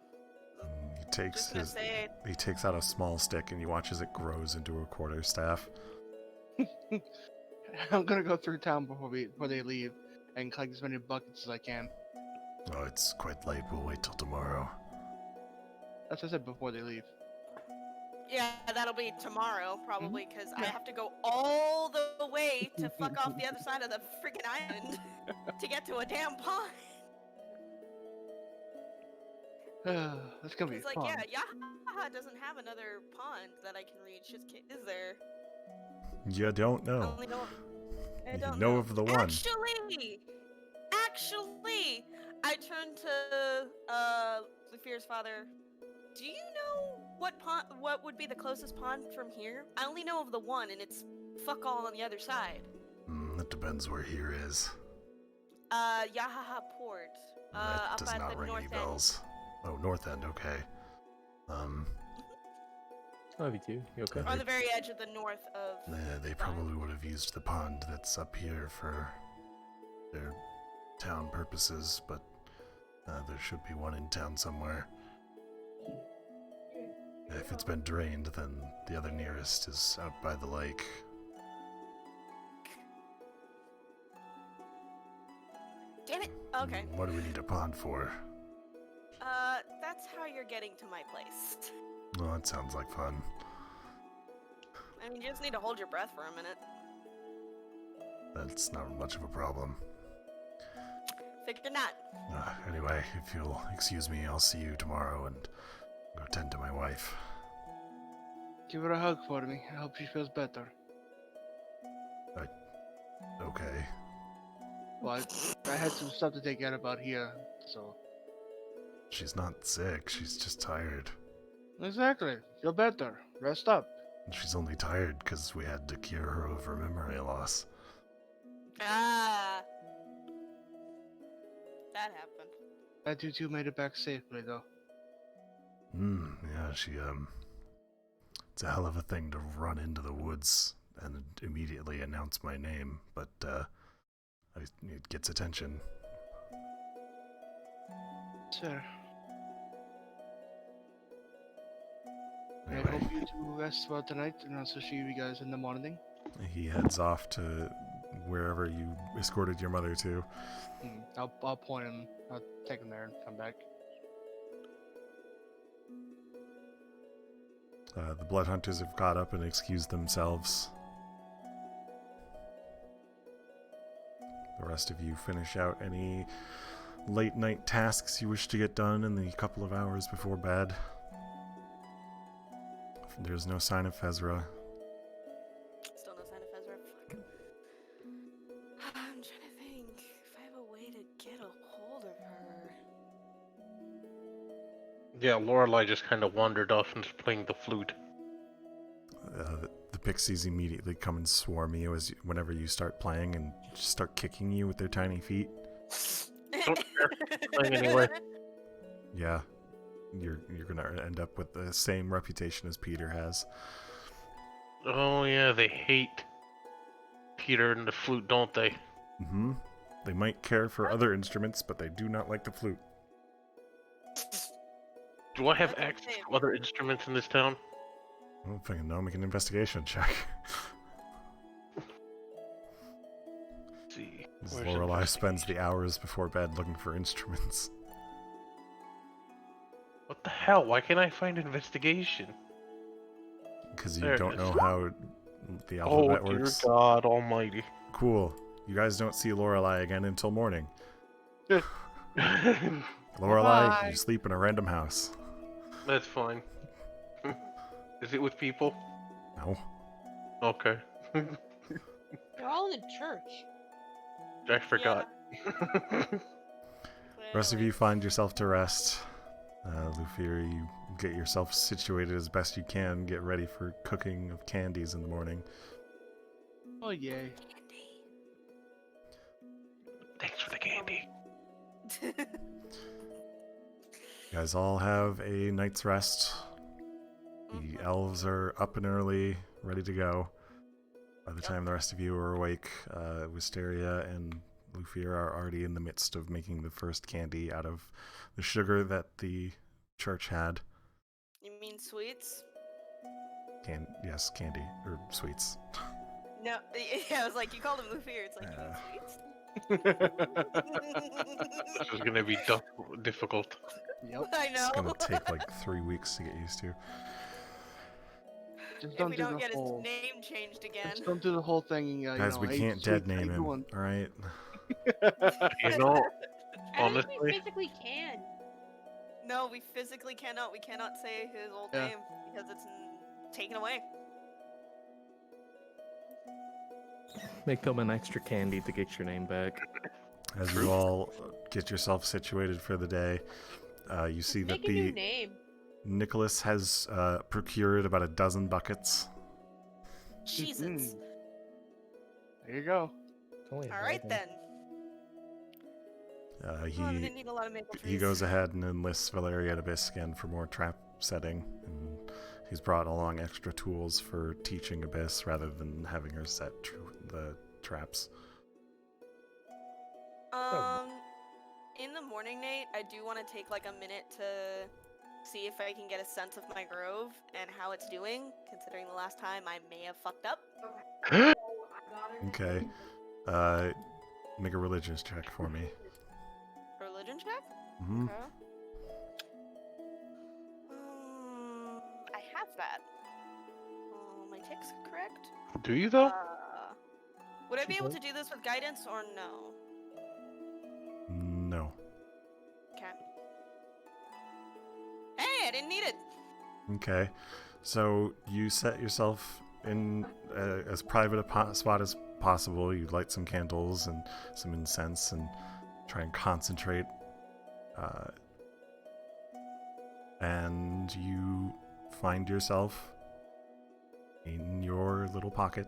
He takes out a small stick and you watch as it grows into a quarterstaff. I'm gonna go through town before they leave and collect as many buckets as I can. Oh, it's quite late. We'll wait till tomorrow. That's what I said before they leave. Yeah, that'll be tomorrow, probably, because I have to go all the way to fuck off the other side of the freaking island to get to a damn pond. That's gonna be It's like, fun. yeah, Yaha doesn't have another pond that I can reach. Is there? You don't I know. only know. I You don't know of the one. Actually, I turned to Lufir's father. Do you know what pond? What would be the closest pond from here? I only know of the one, and it's fuck all on the other side. That depends where here is. Yahaha Port. That Up does at not the ring north any end. bells. Oh, North End, okay. I love you too. You okay? On the very edge of the north of. They probably would have used the pond that's up here for their town purposes, but there should be one in town somewhere. If it's been drained, then the other nearest is out by the lake. Damn it! Okay. What do we need a pond for? That's how you're getting to my place. Oh, that sounds like fun. I mean, you just need to hold your breath for a minute. That's not much of a problem. Figure not. Anyway, if you'll excuse me, I'll see you tomorrow and go tend to my wife. Give her a hug for me. I hope she feels better. Okay. Well, I had some stuff to take care about here, so... She's not sick, she's just tired. Exactly. Feel better. Rest up. She's only tired because we had to cure her over memory loss. Ah. That happened. Glad you two made it back safely, though. Yeah, it's a hell of a thing to run into the woods and immediately announce my name, but, it gets attention. Sir. I Anyway, hope you two rest well tonight, and I'll see you guys in the morning. he heads off to wherever you escorted your mother to. I'll point him. I'll take him there and come back. The blood hunters have got up and excused themselves. The rest of you finish out any late night tasks you wish to get done in the couple of hours before bed. There's no sign of Fezra. Still no sign of Ezra. Fuck. I'm trying to think if I have a way to get a hold of her. Yeah, Lorelai just kind of wandered off and is playing the flute. The pixies immediately come and swarm you whenever you start playing and just start kicking you with their tiny feet. Don't care. Playing anyway. Yeah, you're gonna end up with the same reputation as Peter has. Oh yeah, they hate Peter and the flute, don't they? They might care for other instruments, but they do not like the flute. Do I have That's access insane. to other instruments in this town? I don't fucking know. Make an investigation check. Let's see. As Where's Lorelai spends investigation? the hours before bed looking for instruments. What the hell? Why can't I find investigation? Because you There it don't is. know how the Oh alphabet dear works. God Almighty! Cool. You guys don't see Lorelai again until morning. That's Lorelai, Bye. you sleep in a random house. fine. Is it with people? No. Okay. They're all in the church. I forgot. The rest of you find yourself to rest. Lufir, you get yourself situated as best you can. Get ready for cooking of candies in the morning. Oh, yay. Thanks for the candy. You guys all have a night's rest. The elves are up and early, ready to go. By the time the rest of you are awake, Wisteria and Lufir are already in the midst of making the first candy out of the sugar that the church had. You mean sweets? Yes, candy, or sweets. No, yeah, I was like, you called him Lufir. It's like, you mean sweets? This is gonna be difficult. Yep. I know. It's gonna take like 3 weeks to get used to. Just if don't we do don't the get whole... his name changed again. Just don't do the whole thing. Guys, we hey, can't sweet, dead how name you him, doing? alright? You know, I don't think we honestly, physically can. No, we physically cannot. We cannot say his old Yeah. name because it's taken away. Make them an extra candy to get your name back. As you all get yourself situated for the day, you see that Make a new the name. Nicholas has procured about a dozen buckets. Jesus. There you go. It's only All right 11. then. Oh, I He didn't need a lot of maple trees. he goes ahead and enlists Valeria and Abyss again for more trap setting, and he's brought along extra tools for teaching Abyss rather than having her set the traps. In the morning, Nate, I do want to take like a minute to see if I can get a sense of my grove and how it's doing, considering the last time I may have fucked up. Okay. Make a religious check for me. Religion check? Mm-hmm. Okay. I have that. My tick's correct? do you though? Would I be able to do this with guidance or no? didn't need it. Okay. So you set yourself in as private a spot as possible. You light some candles and some incense and try and concentrate. And you find yourself in your little pocket.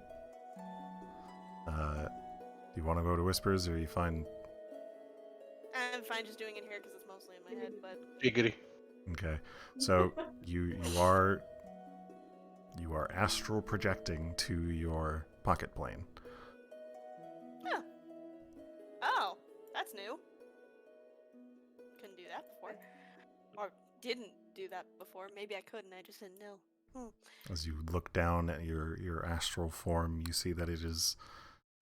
Do you want to go to Whispers, or you find... I'm fine just doing it here because it's mostly in my head, but... Giggity. Okay, so you are astral projecting to your pocket plane. Huh. Oh, that's new. Couldn't do that before. Or didn't do that before. Maybe I could and I just didn't know. As you look down at your astral form, you see that it is...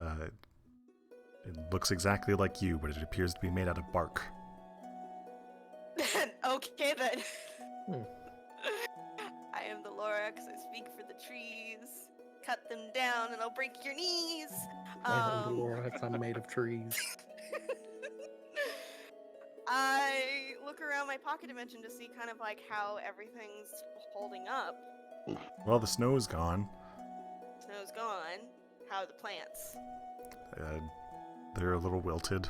it looks exactly like you, but it appears to be made out of bark. Okay then. Hmm. I am the Lorax. I speak for the trees. Cut them down and I'll break your knees. And the Lorax, I'm made of trees. I look around my pocket dimension to see kind of like how everything's holding up. Well, the snow is gone. Snow's gone. How are the plants? They're a little wilted.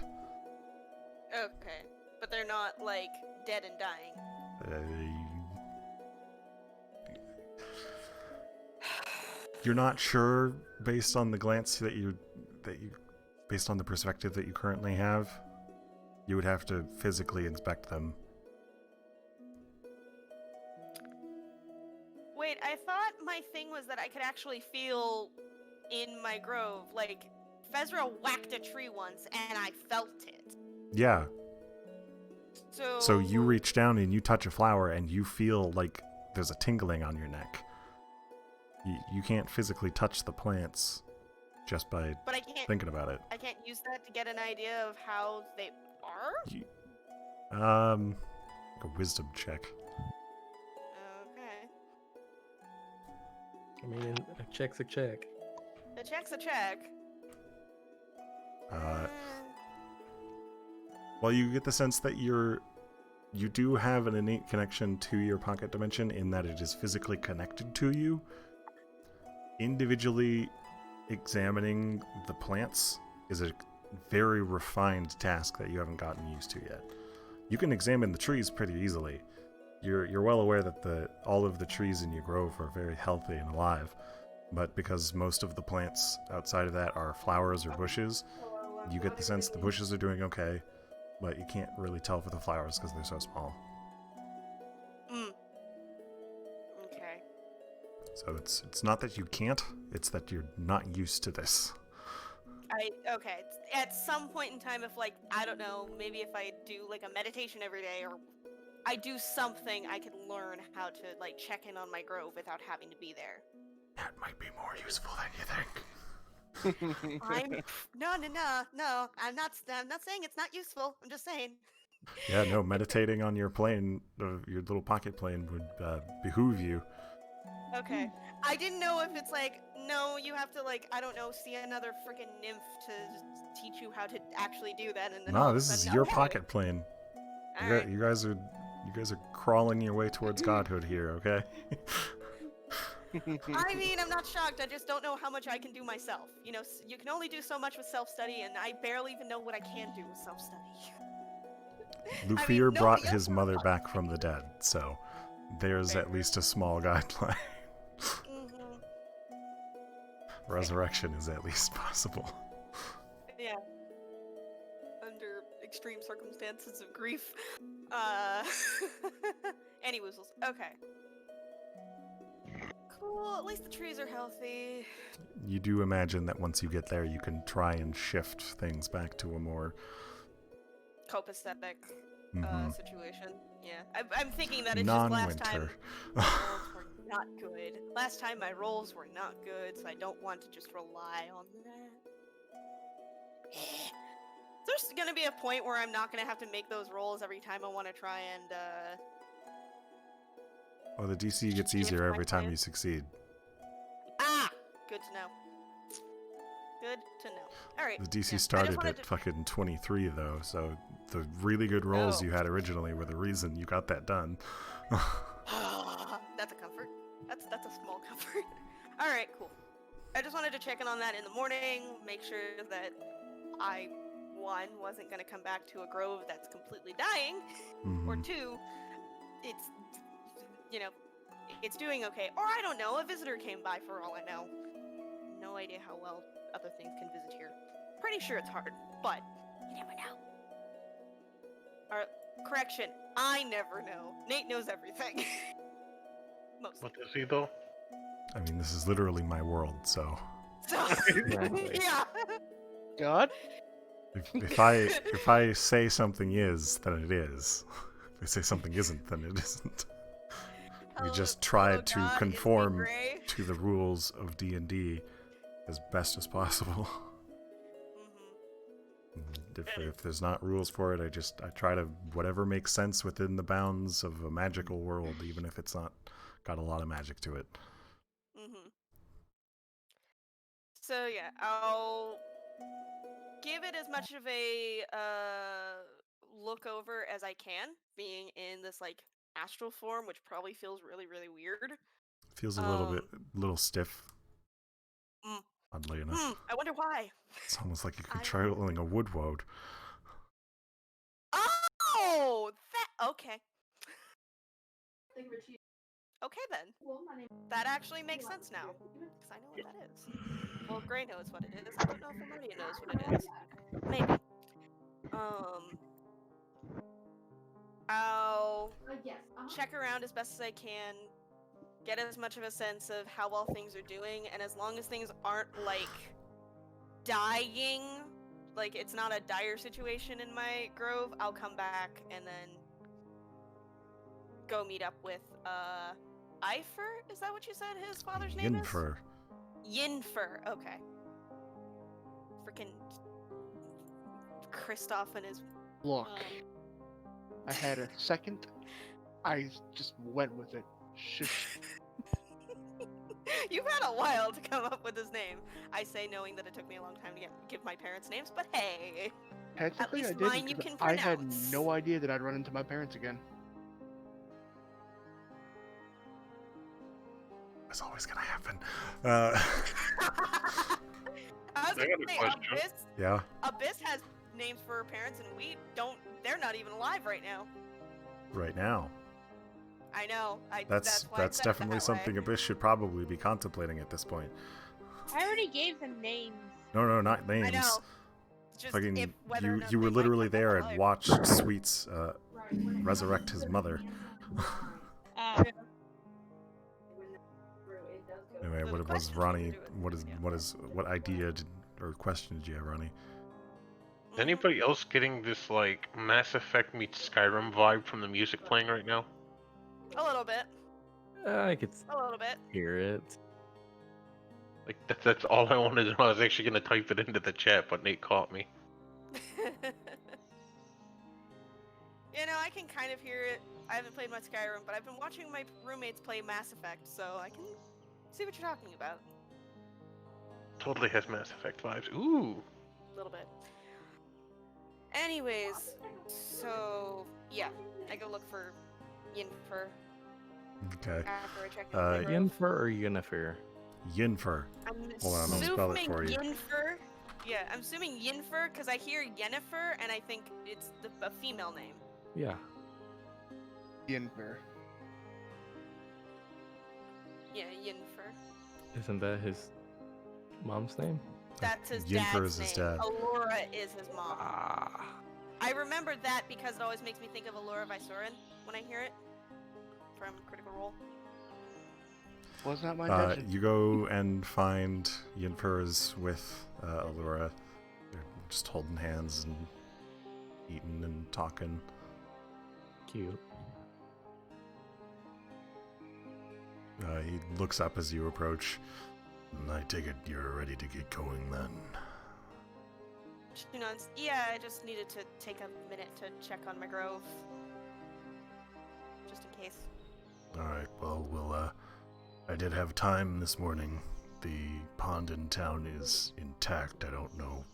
Okay. But they're not like dead and dying. You're not sure based on the glance that you based on the perspective that you currently have. You would have to physically inspect them. Wait, I thought my thing was that I could actually feel in my grove. Like, Fezra whacked a tree once and I felt it. Yeah. So you Oh. reach down and you touch a flower and you feel like there's a tingling on your neck. You can't physically touch the plants just by But I can't. thinking about it. I can't use that to get an idea of how they are. A wisdom check. Okay. I mean, a check's a check. The check's a check. Well, you get the sense that you do have an innate connection to your pocket dimension in that it is physically connected to you. Individually examining the plants is a very refined task that you haven't gotten used to yet. You can examine the trees pretty easily. You're well aware that all of the trees in your grove are very healthy and alive, but because most of the plants outside of that are flowers or bushes, you get the sense the bushes are doing okay, but you can't really tell for the flowers because they're so small. Okay. So it's not that you can't, it's that you're not used to this. Okay. At some point in time, if like, I don't know, maybe if I do like a meditation every day or I do something, I can learn how to like check in on my grove without having to be there. That might be more useful than you think. No. I'm not saying it's not useful. I'm just saying. Yeah, no, meditating on your plane, your little pocket plane would behoove you. Okay. I didn't know if it's like, no, you have to like, I don't know, see another freaking nymph to teach you how to actually do that, and then all No, of a this is sudden, your okay. pocket plane. All You right. guys are crawling your way towards godhood here, okay? I mean, I'm not shocked. I just don't know how much I can do myself. You know, you can only do so much with self-study, and I barely even know what I can do with self-study. Lufier nobody brought else his knows mother what back I from can the do. dead, so there's Fair. at least a small guideline. Mm-hmm. Resurrection is at least possible. Yeah. Under extreme circumstances of grief. Anyways, okay. Cool, at least the trees are healthy. You do imagine that once you get there, you can try and shift things back to a more Copacetic mhm, situation. Yeah. I'm thinking that it's just last time non-winter. my rolls were not good. Last time my rolls were not good, so I don't want to just rely on that. There's gonna be a point where I'm not gonna have to make those rolls every time I want to try and Well, the DC gets shift easier my every time plan. you succeed. Good to know. Good to know. All right. The DC yeah, I just started wanted at to- fucking 23, though, so the really good rolls Oh. you had originally were the reason you got that done. That's a comfort. That's a small comfort. All right, cool. I just wanted to check in on that in the morning, make sure that I, one, wasn't going to come back to a grove that's completely dying, or two, it's, it's doing okay. Or I don't know, a visitor came by for all I know. No idea how well other things can visit here. Pretty sure it's hard, but you never know. Correction, I never know. Nate knows everything. Mostly. What does he though? I mean, this is literally my world, so So, Exactly. yeah. God? if I say something is, then it is. If I say something isn't, then it isn't. We just tried to conform to the rules of D&D as best as possible. If there's not rules for it, I try to whatever makes sense within the bounds of a magical world, even if it's not got a lot of magic to it. So yeah, I'll give it as much of a look over as I can, being in this like astral form, which probably feels really, really weird. Feels a little stiff. Oddly enough. I wonder why. It's almost like you're controlling a woodwode. Oh, that okay. Okay then. That actually makes sense now, because I know what that is. Well, Gray knows what it is. I don't know if Amardia knows what it is. Maybe. I'll check around as best as I can, get as much of a sense of how well things are doing, and as long as things aren't, like, dying, like, it's not a dire situation in my grove, I'll come back and then go meet up with, Ifer? Is that what you said his father's name is? Yinfer. Yinfer, okay. Frickin' Kristoff and his... Look, I had a second. I just went with it. Shush. You've had a while to come up with his name. I say knowing that it took me a long time to give my parents names, but hey. Technically, least I did. mine you can I had pronounce. no idea that I'd run into my parents again. It's always gonna happen. I was I got gonna a say, question. Yeah. Abyss has names for her parents, and we don't. They're not even alive right now. Right now. I know. That's why I said it definitely that something way. Abyss should probably be contemplating at this point. I already gave them names. No, not names. I know. Just Fucking, whether or not you they were might literally come back there and alive. watched Sweets resurrect his mother. Anyway, So the what was question Ronnie? to What idea or question did you have, Ronnie? Is anybody else getting this like Mass Effect meets Skyrim vibe from the music playing right now? A little bit. I could A little bit. hear it. Like that's all I wanted to know. I was actually gonna type it into the chat, but Nate caught me. I can kind of hear it. I haven't played much Skyrim, but I've been watching my roommates play Mass Effect, so I can see what you're talking about. Totally has Mass Effect vibes. Ooh. A little bit. Anyways, so yeah, I go look for Yinfer Okay. after I check in with my grove. Yennefer or Yennefer? Yinfer. I'm Hold on, I'll spell it assuming for you. Yinfer. Yeah, I'm assuming Yinfer because I hear Yennefer and I think it's a female name. Yeah. Yennefer. Yeah, Yinfer. Isn't that his mom's name? That's his Yennefer dad's is his name. dad. Allura is his mom. Ah. I remember that because it always makes me think of Allura Vysoren when I hear it from Critical Role. Was not my intention. You go and find Yenfer is with Allura. They're just holding hands and eating and talking. Cute. He looks up as you approach. I take it you're ready to get going then. She nods. Yeah, I just needed to take a minute to check on my grove. Just in case. Alright, well, I did have time this morning. The pond in town is intact. I don't know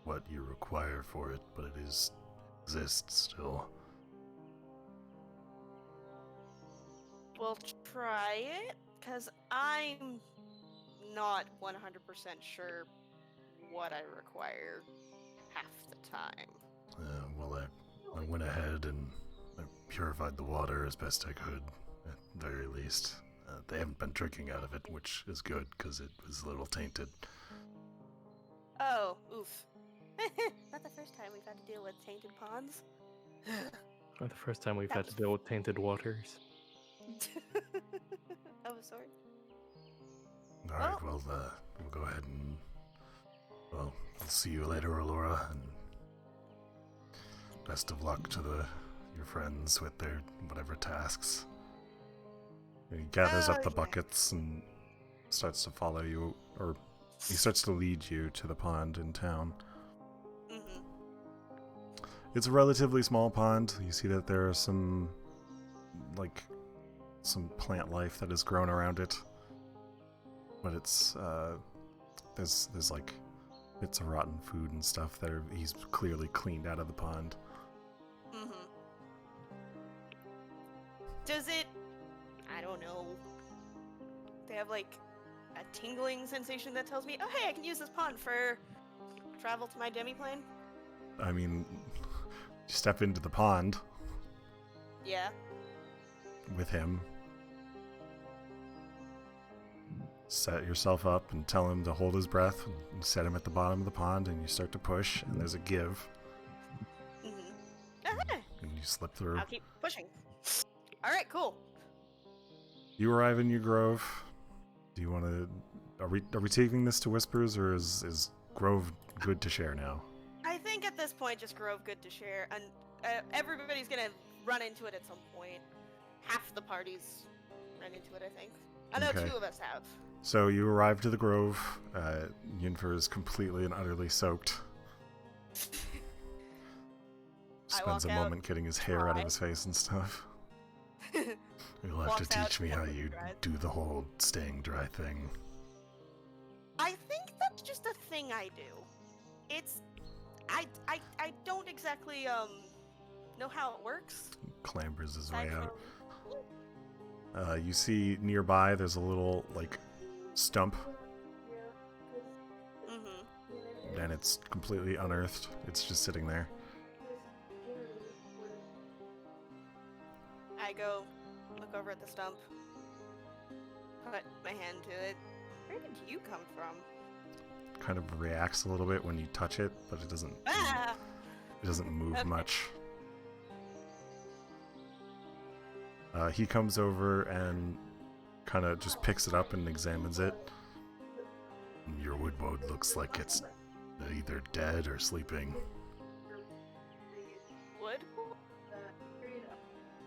what you require for it, but it exists still. We'll try it, because I'm not 100% sure what I require half the time. Well, I went ahead and I purified the water as best I could, at the very least. They haven't been drinking out of it, which is good, because it was a little tainted. Oh, oof. Not the first time we've had to deal with tainted ponds. Not the first time we've That had to deal with tainted waters. Oh, sorry. Alright, well, we'll go ahead and... Well, I'll see you later, Allura, and... Best of luck to your friends with their whatever tasks. And he gathers up the yeah. buckets and starts to follow you, or he starts to lead you to the pond in town. Mm-hmm. It's a relatively small pond. You see that there are some plant life that has grown around it. But it's, there's like bits of rotten food and stuff that he's clearly cleaned out of the pond. Mm-hmm. Does it... I don't know. They have, like, a tingling sensation that tells me, oh, hey, I can use this pond for travel to my demiplane? I mean, you step into the pond Yeah. with him, set yourself up and tell him to hold his breath, and set him at the bottom of the pond, and you start to push, and there's a give, Mm-hmm. Okay. and you slip through. I'll keep pushing. Alright, cool. You arrive in your grove. Do you want to... Are we taking this to Whispers, or is Grove good to share now? I think at this point, just Grove good to share, and everybody's gonna run into it at some point. Half the party's run into it, I think. I know Okay. 2 of us have. So you arrive to the grove. Yunfer is completely and utterly soaked. Spends a walk out, moment getting his hair out dry. of his face and stuff. You'll have to Walks out, teach me how walks you dry. do the whole staying dry thing. I think that's just a thing I do. It's... I don't exactly, know how it works. Clambers his aside way out. from- You see nearby there's a little, stump, Mm-hmm. and it's completely unearthed. It's just sitting there. I go look over at the stump, put my hand to it. Where did you come from? Kind of reacts a little bit when you touch it, but it doesn't Ah! It doesn't move Okay. much. He comes over and kind of just picks it up and examines it. Your woodwode looks like it's either dead or sleeping. Wood?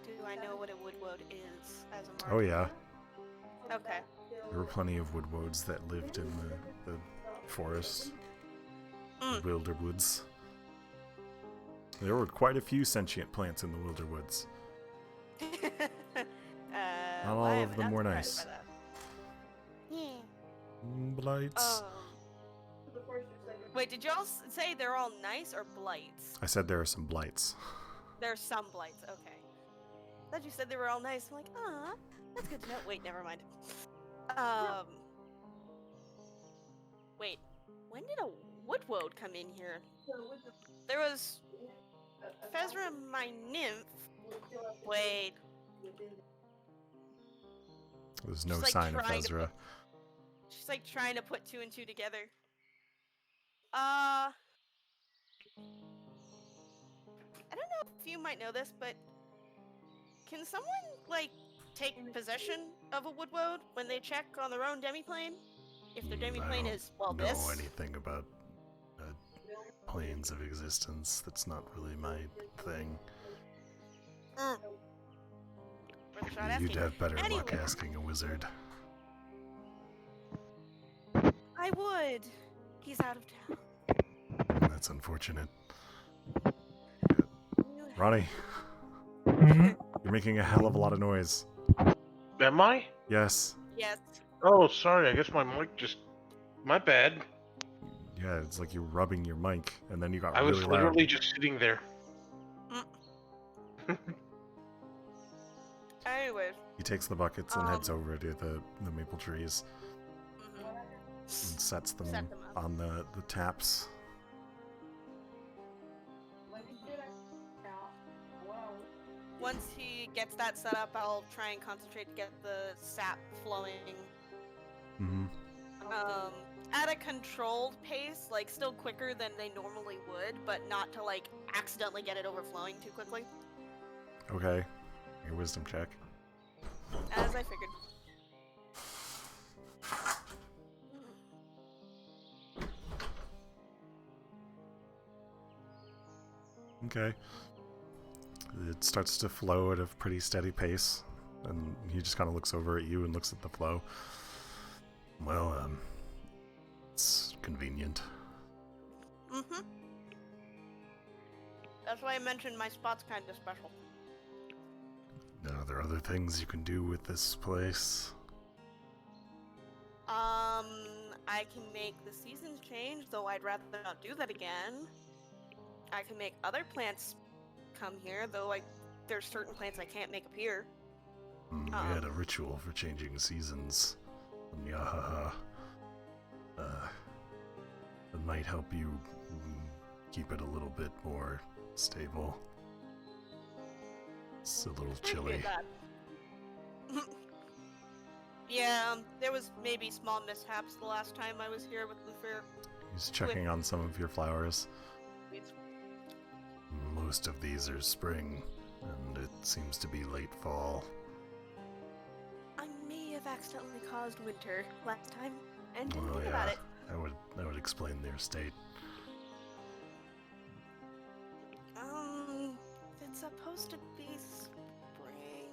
Do I know what a woodwode is as a Oh mark? yeah, Okay. there were plenty of woodwodes that lived in the forest, Mm. wilderwoods. There were quite a few sentient plants in the wilderwoods. Not all I of am them not were surprised nice. by that. Yeah. Blights. Wait, did y'all say they're all nice or blights? I said there are some blights. There's some blights, okay. I thought you said they were all nice. I'm like, ah, that's good to know. Wait, never mind. Wait, when did a woodwode come in here? There was Fezra, my nymph. Wait, There's no She's, like, sign of trying to Ezra. she's like trying to put 2 and 2 together. I don't know if you might know this, but can someone, take possession of a woodwode when they check on their own demiplane? If their I demiplane don't is, well, know this? anything about planes of existence. That's not really my thing. Mm. Worth a shot You'd asking. have better luck Anyway. asking a wizard. I would. He's out of town. That's unfortunate. You Ronnie, you're making a hell of a lot of noise. Am I? Yes. Yes. Oh, sorry. I guess my mic just... My bad. Yeah, it's like you're rubbing your mic, and then you got I was really literally loud. just sitting there. I Anyways. He takes the buckets and heads Um, over to the maple trees mhm. and sets them, Set them up. on the taps. Once he gets that set up, I'll try and concentrate to get the sap flowing Mm-hmm. at a controlled pace, like still quicker than they normally would, but not to like accidentally get it overflowing too quickly. Okay. Your wisdom check. As I figured. Okay. It starts to flow at a pretty steady pace, and he just kind of looks over at you and looks at the flow. Well, it's convenient. Mm-hmm. That's why I mentioned my spot's kind of special. Now, are there other things you can do with this place? I can make the seasons change, though I'd rather not do that again. I can make other plants come here, though there's certain plants I can't make appear. We had a ritual for changing seasons. And Yahaha. It might help you keep it a little bit more stable. It's a little chilly. Appreciate that. Yeah, there was maybe small mishaps the last time I was here with Lufer. He's checking on some of your flowers. It's Most of these are spring, and it seems to be late fall. I may have accidentally caused winter last time, and didn't Oh think about yeah, it. that would explain their state. It's supposed to be spring.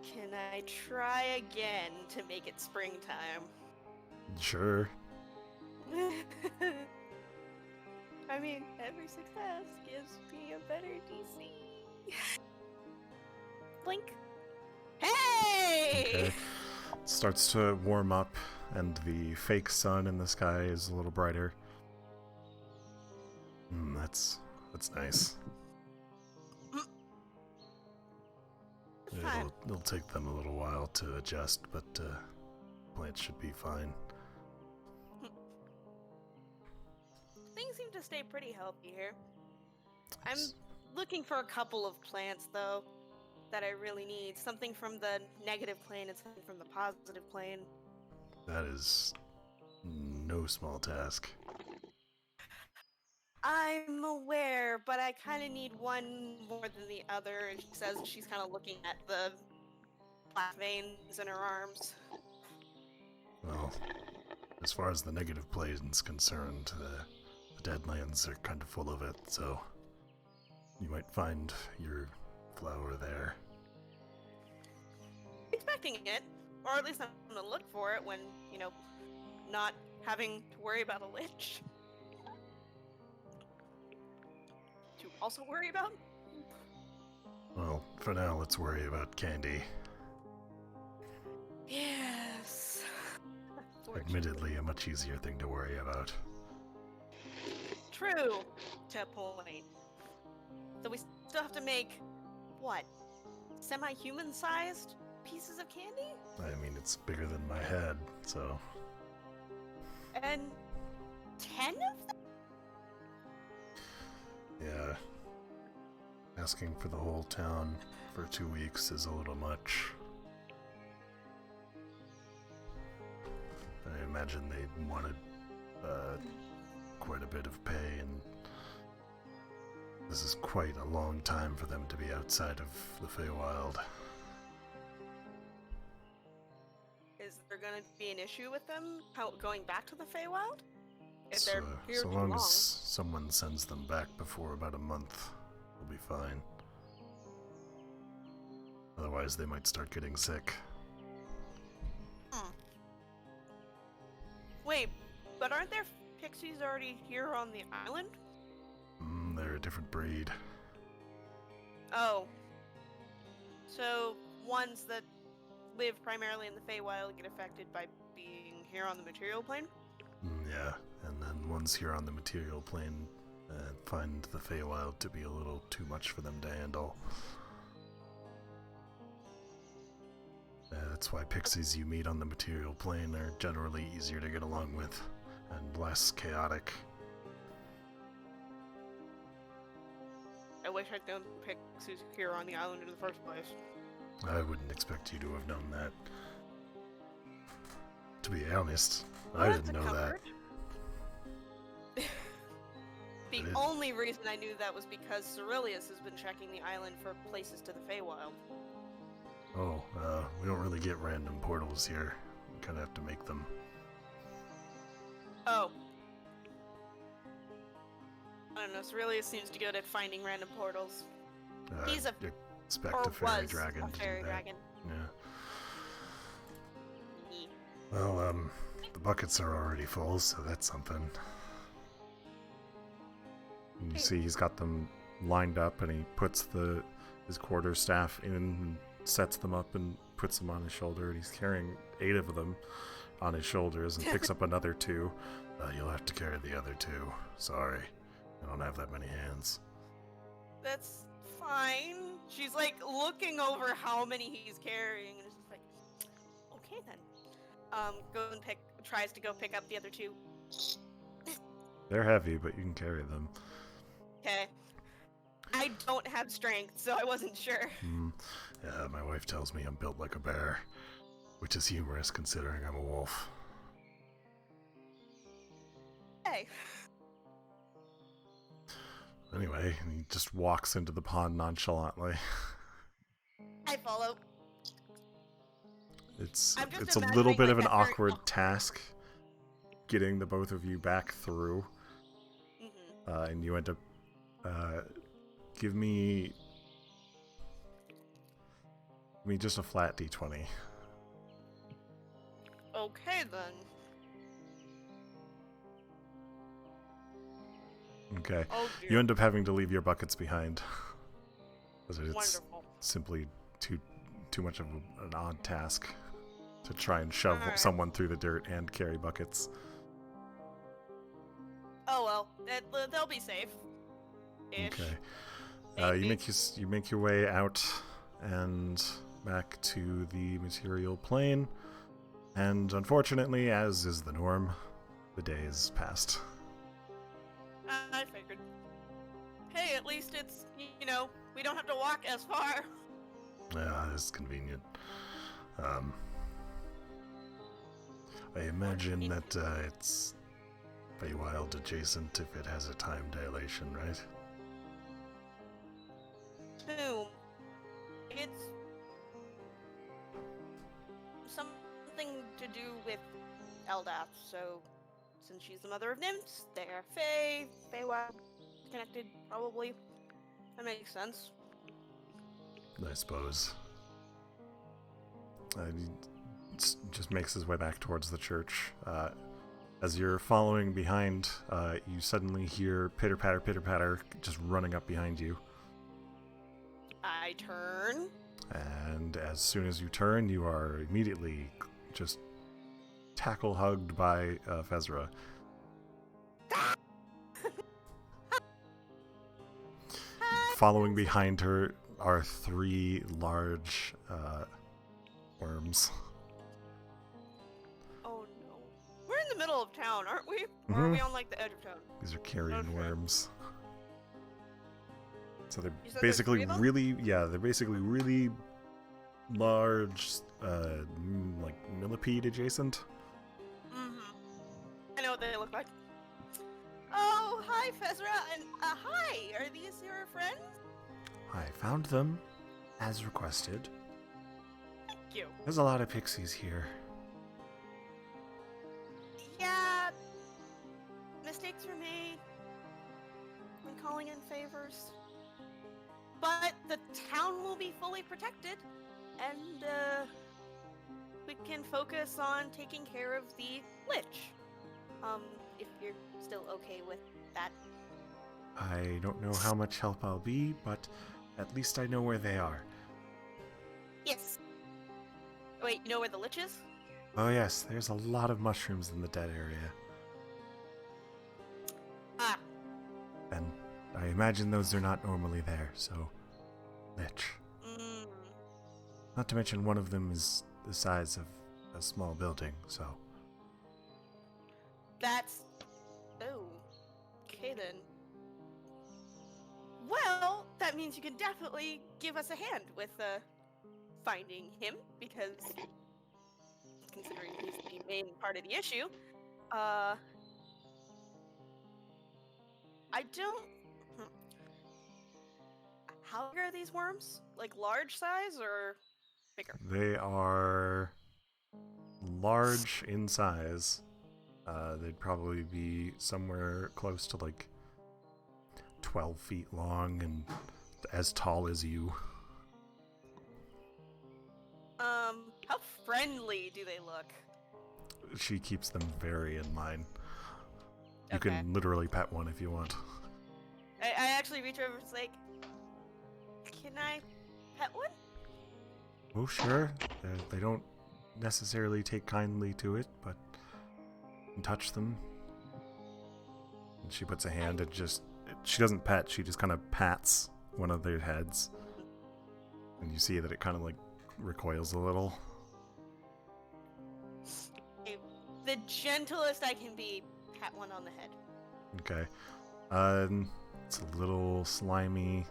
Can I try again to make it springtime? Sure. I mean, every success gives me a better DC. Blink. Hey! Okay. Starts to warm up, and the fake sun in the sky is a little brighter. That's nice. Fine. It'll take them a little while to adjust, but plants should be fine. Things seem to stay pretty healthy here. I'm looking for a couple of plants, though, that I really need. Something from the negative plane and something from the positive plane. That is no small task. I'm aware, but I kind of need one more than the other, and she says she's kind of looking at the black veins in her arms. Well, as far as the negative plane is concerned, the Deadlands are kind of full of it, so you might find your flower there. Expecting it, or at least I'm gonna look for it when, not having to worry about a lich. To also worry about? Well, for now, let's worry about Candy. Yes. Admittedly, a much easier thing to worry about. True. To a point. So we still have to make, what? Semi-human sized pieces of candy? I mean, it's bigger than my head, so... And 10 of them? Yeah. Asking for the whole town for 2 weeks is a little much. I imagine they wanted quite a bit of pay, and this is quite a long time for them to be outside of the Feywild. Is there gonna be an issue with them going back to the Feywild? If they're here So too long long. as someone sends them back before about a month, they'll be fine. Otherwise, they might start getting sick. Wait, but aren't there pixies already here on the island? They're a different breed. Oh. So, ones that live primarily in the Feywild get affected by being here on the material plane? Yeah, and then ones here on the material plane find the Feywild to be a little too much for them to handle. That's why pixies you meet on the material plane are generally easier to get along with and less chaotic. I wish I'd known pixies here on the island in the first place. I wouldn't expect you to have known that. To be honest, Well, I that's didn't a know that. comfort. The only reason I knew that was because Cerilius has been checking the island for places to the Feywild. Oh, we don't really get random portals here. We kind of have to make them. Oh. I don't know, Cerilius seems to be good at finding random portals. He's a- expect Or a fairy was dragon a to do fairy that. dragon. Yeah. Well, the buckets are already full, so that's something. And you see he's got them lined up, and he puts his quarterstaff in and sets them up and puts them on his shoulder, and he's carrying 8 of them on his shoulders and picks up another 2. You'll have to carry the other 2. Sorry. I don't have that many hands. That's fine. She's like looking over how many he's carrying, and it's just like, okay then. Tries to go pick up the other 2. They're heavy, but you can carry them. Okay. I don't have strength, so I wasn't sure. Yeah, my wife tells me I'm built like a bear, which is humorous considering I'm a wolf. Hey. Anyway, he just walks into the pond nonchalantly. I follow. It's I'm just a little imagining, bit like, of an that very awkward task getting the both of you back through, and you end up give me just a flat d20. Okay then. Okay. Oh dear. You end up having to leave your buckets behind. Because it's Wonderful. simply too much of an odd task to try and shove Alright. someone through the dirt and carry buckets. Oh well, they'll be safe. Ish. Okay. You make your way out and back to the material plane, and unfortunately, as is the norm, the day is passed. I figured. Hey, at least it's, we don't have to walk as far. Yeah, it's convenient. I imagine that it's Feywild adjacent if it has a time dilation, right? Boom. It's something to do with Eldath, so since she's the mother of nymphs, they are Feywild connected, probably. That makes sense. I suppose. He just makes his way back towards the church. As you're following behind, you suddenly hear pitter-patter, just running up behind you. I turn. And as soon as you turn, you are immediately just tackle-hugged by Fezra. Following behind her are 3 large worms. Oh no. We're in the middle of town, aren't we? Or are we on like the edge of town? These are carrion Okay. worms. So they're You said there's basically 3 of them? they're basically really large, like millipede adjacent. I know what they look like. Oh, hi, Fezra, and hi. Are these your friends? I found them, as requested. Thank you. There's a lot of pixies here. Yeah, mistakes were made when calling in favors. But the town will be fully protected, and we can focus on taking care of the Lich. If you're still okay with that. I don't know how much help I'll be, but at least I know where they are. Yes. Wait, you know where the Lich is? Oh yes, there's a lot of mushrooms in the dead area. Ah, And I imagine those are not normally there, so... Lich. mm, Not to mention one of them is the size of a small building, so. That's... Oh. Okay, then. Well, that means you can definitely give us a hand with, finding him, because... considering he's the main part of the issue, I don't... How big are these worms? Like, large size, or bigger? They are large in size. They'd probably be somewhere close to like 12 feet long and as tall as you. How friendly do they look? She keeps them very in line. You Okay. can literally pet one if you want. I actually reach over and it's like, can I pet one? Oh, sure. They don't necessarily take kindly to it, but you can touch them. And she puts a hand and she doesn't pet, she just kind of pats one of their heads. And you see that it kind of like recoils a little. The gentlest I can be, pat one on the head. Okay. It's a little slimy.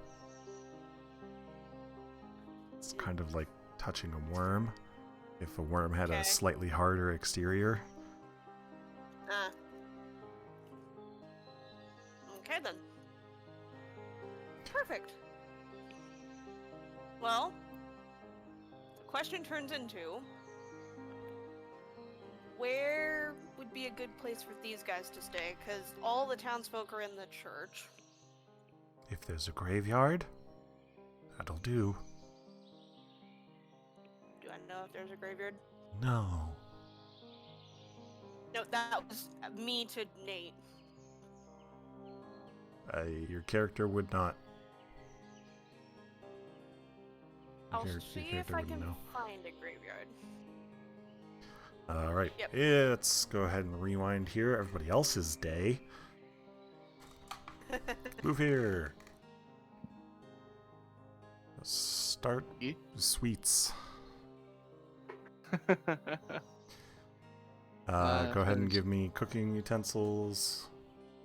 It's kind of like touching a worm. If a worm had Okay. a slightly harder exterior. Okay then. Perfect. Well, the question turns into, where would be a good place for these guys to stay? Because all the townsfolk are in the church. If there's a graveyard, that'll do. Do I know if there's a graveyard? No. No, that was me to Nate. Your character would not. I'll Your see if character I wouldn't can know. find a graveyard. Alright, Yep. let's go ahead and rewind here. Everybody else's day. Move here. Let's start Yeah. sweets. Go ahead and friends. give me cooking utensils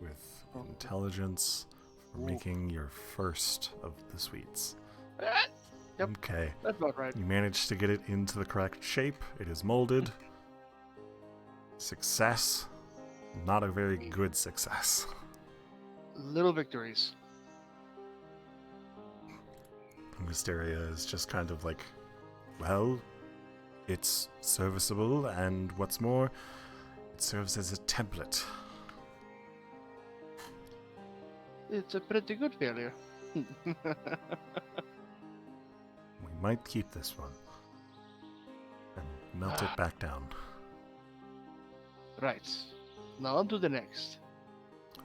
with intelligence for Ooh. making your first of the sweets. Yep. Okay. That's about right. You managed to get it into the correct shape. It is molded. Success. Not a very good success. Little victories. Mysteria is just kind of like, well, it's serviceable, and what's more, it serves as a template. It's a pretty good failure. We might keep this one and melt it back down. Right. Now on to the next.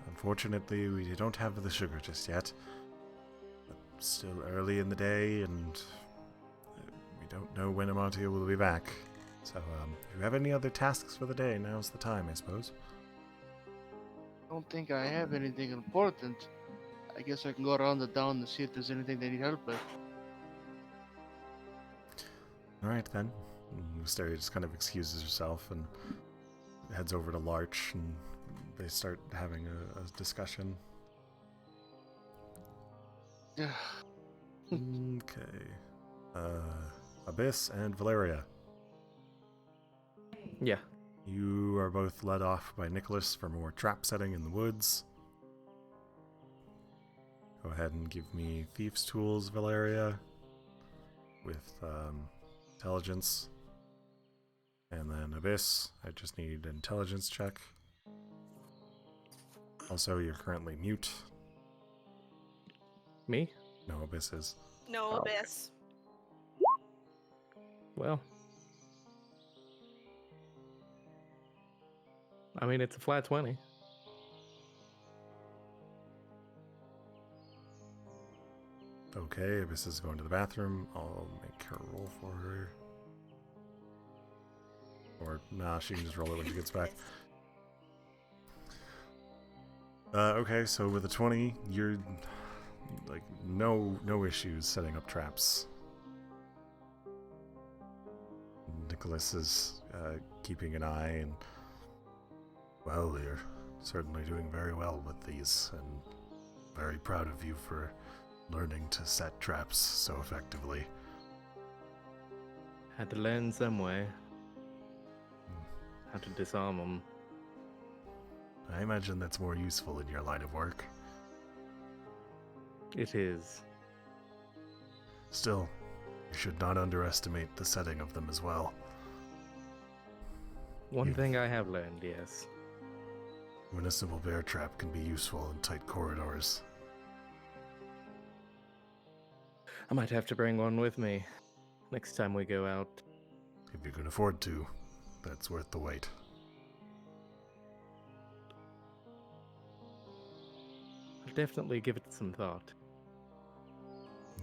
Unfortunately, we don't have the sugar just yet. But still early in the day, and we don't know when Amartya will be back. So, if you have any other tasks for the day, now's the time, I suppose. Don't think I have anything important. I guess I can go around the town and see if there's anything they need help with. Alright then. Mysteria just kind of excuses herself and heads over to Larch, and they start having a discussion. Okay. Abyss and Valeria. Yeah. You are both led off by Nicholas for more trap setting in the woods. Go ahead and give me Thief's Tools, Valeria, with intelligence. And then Abyss, I just need an intelligence check. Also, you're currently mute. Me? No, Abyss is. No Oh. abyss. Well. I mean, it's a flat 20. Okay, Abyss is going to the bathroom. I'll make her roll for her. Or, nah, she can just roll it when she gets back. Okay, so with a 20, you're, like, no issues setting up traps. Nicholas is keeping an eye, and well, you're certainly doing very well with these, and very proud of you for learning to set traps so effectively. Had to learn some way. How to disarm them. I imagine that's more useful in your line of work. It is. Still, you should not underestimate the setting of them as well. One thing I have learned, yes. Municipal bear trap can be useful in tight corridors. I might have to bring one with me next time we go out. If you can afford to, that's worth the wait. I'll definitely give it some thought.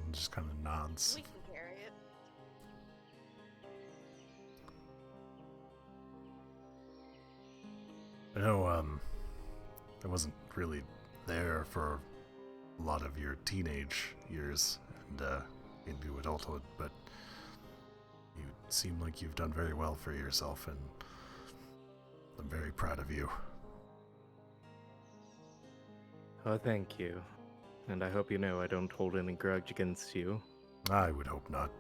And just kind of nods. We can carry it. I know, I wasn't really there for a lot of your teenage years and into adulthood, but you seem like you've done very well for yourself, and I'm very proud of you. Oh, thank you. And I hope you know I don't hold any grudge against you. I would hope not.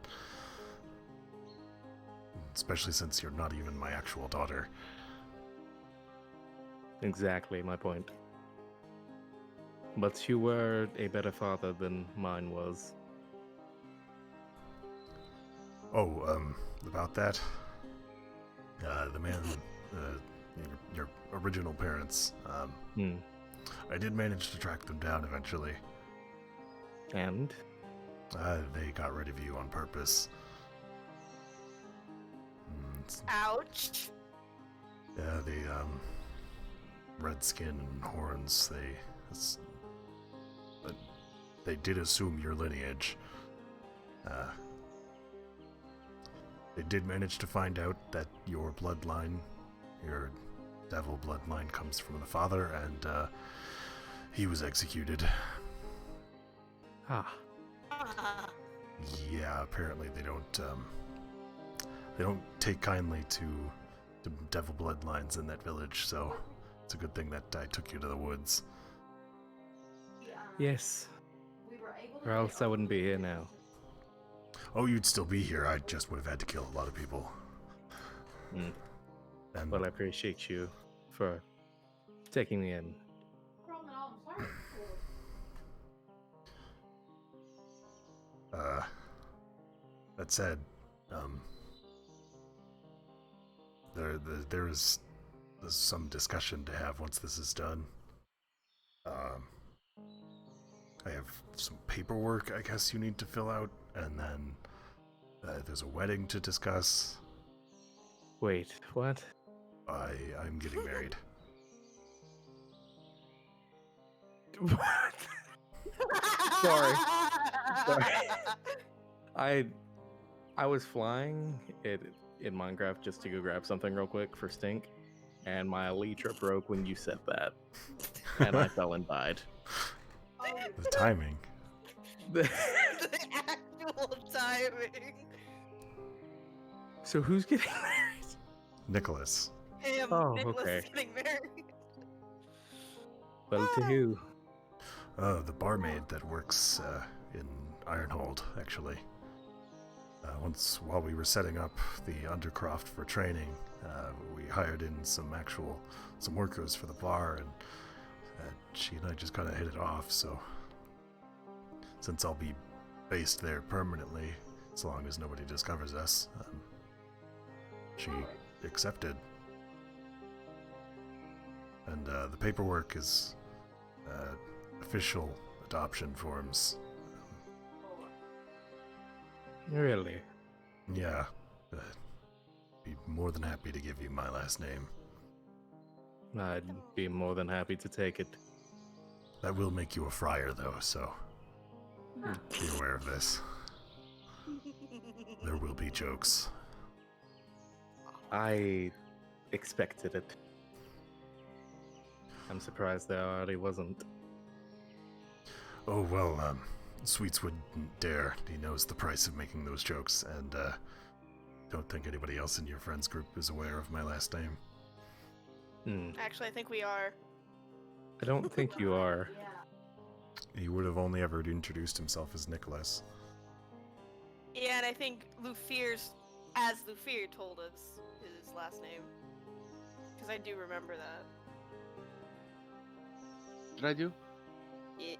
Especially since you're not even my actual daughter. Exactly my point. But you were a better father than mine was. Oh, about that? The man, your original parents, I did manage to track them down eventually. And? They got rid of you on purpose. Ouch. Yeah, the, red skin and horns, they did assume your lineage. They did manage to find out that your bloodline, your devil bloodline, comes from the father, and he was executed. Ah. Yeah, apparently they don't take kindly to devil bloodlines in that village, so it's a good thing that I took you to the woods. Yes. Or else I wouldn't be here now. Oh, you'd still be here. I just would have had to kill a lot of people. And Well, I appreciate you for taking me in. That said, there's some discussion to have once this is done. I have some paperwork I guess you need to fill out, and then there's a wedding to discuss. Wait, what? I'm getting married. What? Sorry. I was flying in Minecraft just to go grab something real quick for Stink, and my elytra broke when you said that, and I fell and died. The timing. The actual timing. So who's getting married? Nicholas. Him, Oh, Nicholas okay. is getting married. Well, to who? The barmaid that works in Ironhold, actually. While we were setting up the Undercroft for training, we hired in some workers for the bar, and she and I just kind of hit it off, so since I'll be based there permanently, as long as nobody discovers us, she accepted. And the paperwork is official adoption forms. Really? Yeah. Be more than happy to give you my last name. I'd be more than happy to take it. That will make you a friar, though, so be aware of this. There will be jokes. I expected it. I'm surprised there already wasn't. Oh, well, Sweets wouldn't dare. He knows the price of making those jokes, and don't think anybody else in your friends group is aware of my last name. Actually, I think we are. I don't think you are. He would have only ever introduced himself as Nicholas. Yeah, and I think as Lufir told us his last name. Because I do remember that. Did I do? Yeah.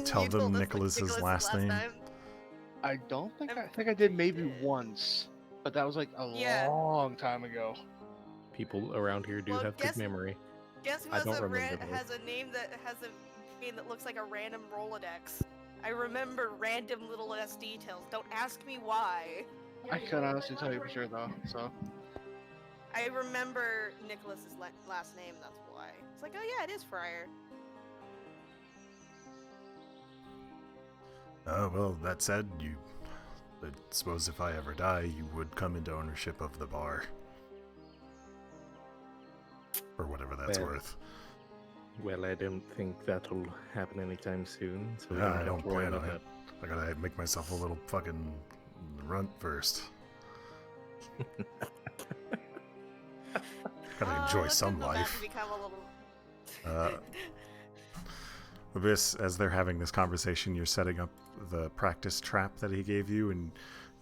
Tell You them told us Nicholas's last name. time. I don't think I'm I think I did maybe pretty sure. once, but that was like a Yeah. long time ago. People around here do Well, have good memory. Guess who I don't remember those. has a name that looks like a random Rolodex? I remember random little ass details. Don't ask me why. I can't honestly tell you for sure though. So I remember Nicholas's last name. That's why. It's like, oh yeah, it is Friar. Well, that said, I suppose if I ever die, you would come into ownership of the bar. Or whatever that's Well, worth. Well, I don't think that'll happen anytime soon. So we Yeah, I have don't to worry plan about on it. I gotta make myself a little fucking runt first. Gotta enjoy that's some good enough life. to become a little... Abyss, as they're having this conversation, you're setting up the practice trap that he gave you, and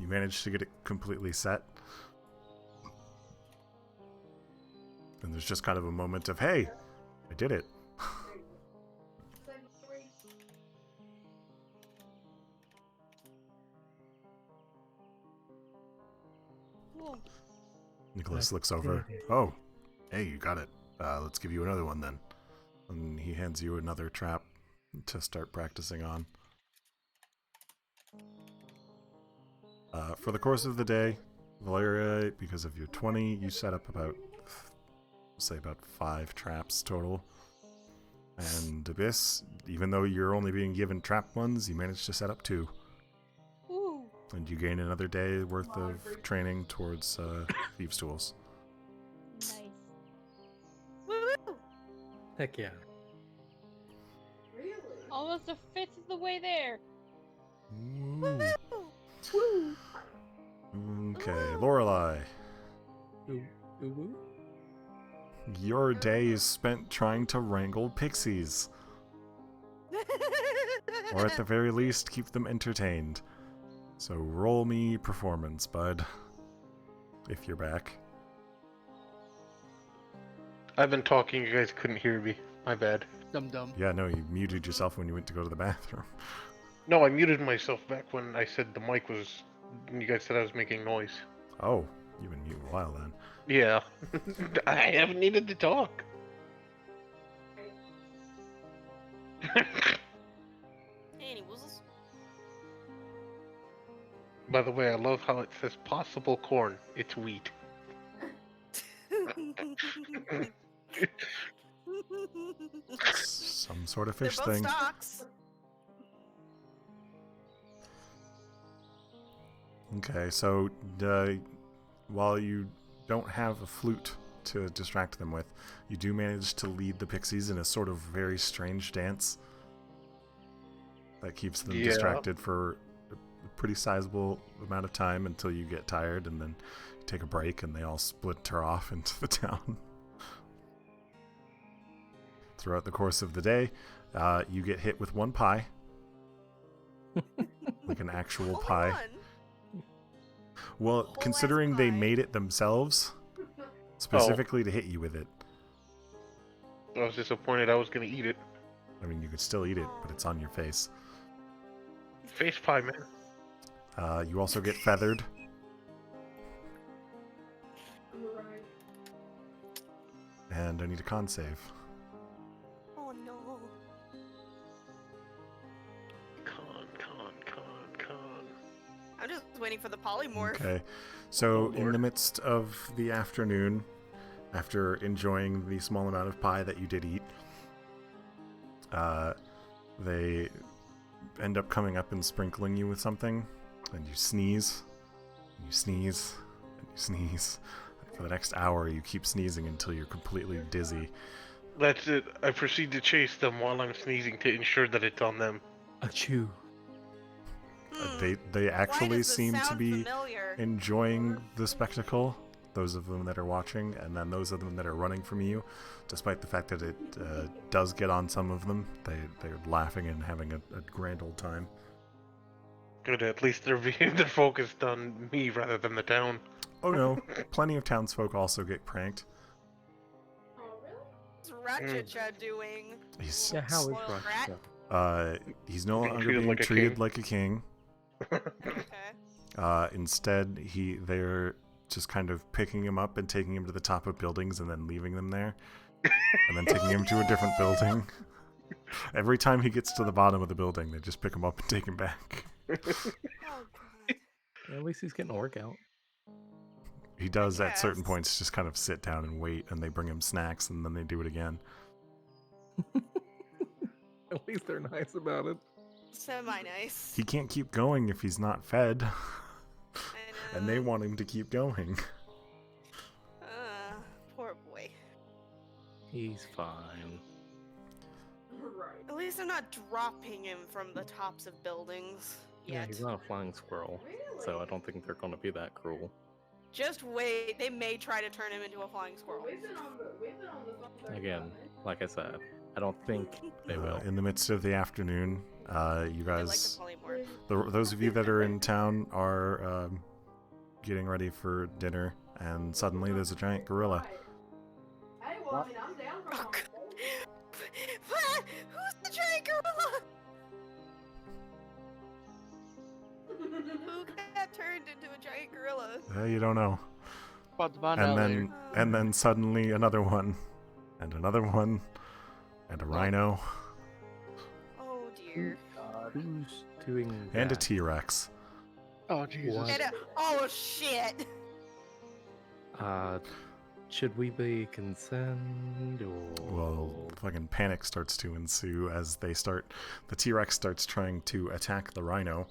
you manage to get it completely set. And there's just kind of a moment of, hey, I did it. Nicholas looks over. Oh, hey, you got it. Let's give you another one then. And he hands you another trap to start practicing on. For the course of the day, Valeria, because of your 20, you set up about 5 traps total. And Abyss, even though you're only being given trap ones, you managed to set up 2. Ooh. And you gain another day worth of training towards Thieves' Tools. Nice. Woo! Heck yeah. Almost a fifth of the way there. Woo. Okay, Lorelei. Ooh, ooh, ooh. Your day is spent trying to wrangle pixies. Or at the very least, keep them entertained. So roll me performance, bud. If you're back. I've been talking, you guys couldn't hear me. My bad. dum dum. Yeah, no, you muted yourself when you went to go to the bathroom. No, I muted myself back when I said the mic was... You guys said I was making noise. Oh, you've been mute a while then. Yeah. I haven't needed to talk. Anyways. By the way, I love how it says possible corn. It's wheat. Some sort of They're fish both thing. stocks. Okay, so while you don't have a flute to distract them with, you do manage to lead the pixies in a sort of very strange dance that keeps them distracted for a pretty sizable amount of time until you get tired, and then you take a break and they all splinter off into the town. Throughout the course of the day, you get hit with 1 pie. Like an actual Only pie. one. Well, Whole considering ass they pie. made it themselves, specifically to hit you with it. I was disappointed I was gonna eat it. I mean, you could still eat it, but it's on your face. Face pie, man. You also get feathered. And I need a con save. Oh no. Con. I'm just waiting for the polymorph. Okay. So, Oh, in Lord. the midst of the afternoon, after enjoying the small amount of pie that you did eat, they end up coming up and sprinkling you with something, and you sneeze, and you sneeze, and you sneeze. For the next hour, you keep sneezing until you're completely dizzy. That's it. I proceed to chase them while I'm sneezing to ensure that it's on them. Achoo. They Why actually does this seem to sound be familiar? enjoying the spectacle. Those of them that are watching, and then those of them that are running from you, despite the fact that it does get on some of them, they're laughing and having a grand old time. Good, at least they're they're focused on me rather than the town. Oh no, plenty of townsfolk also get pranked. What's Ratchet doing? He's Yeah, how is Spoiled Rochester? brat? he's no Being longer treated being like a treated king. like a king. Okay. Instead, they're just kind of picking him up and taking him to the top of buildings and then leaving them there, and then taking him to a different building. Every time he gets to the bottom of the building, they just pick him up and take him back. Oh god. At least he's getting a workout. He does at certain guess. points just kind of sit down and wait, and they bring him snacks, and then they do it again. At least they're nice about it. Semi-nice. He can't keep going if he's not fed, I and they know. want him to keep going. Poor boy. He's fine. At least they're not dropping him from the tops of buildings Yeah, yet. he's not a flying squirrel, so I don't think they're going to be that cruel. Just wait. They may try to turn him into a flying squirrel. Again, like I said, I don't think they will. In the midst of the afternoon, you I like the guys, polymorph. those of you that are in town are getting ready for dinner, and suddenly there's a giant gorilla. Oh, God. Who's the giant gorilla? Who got turned into a giant gorilla? You don't know. About to find out later. And then suddenly another one, and another one, and a rhino, Oh dear. Who's doing and a that? T-Rex. Oh Jesus! What? And oh shit. Should we be concerned or? Well, fucking panic starts to ensue as the T-Rex starts trying to attack the rhino.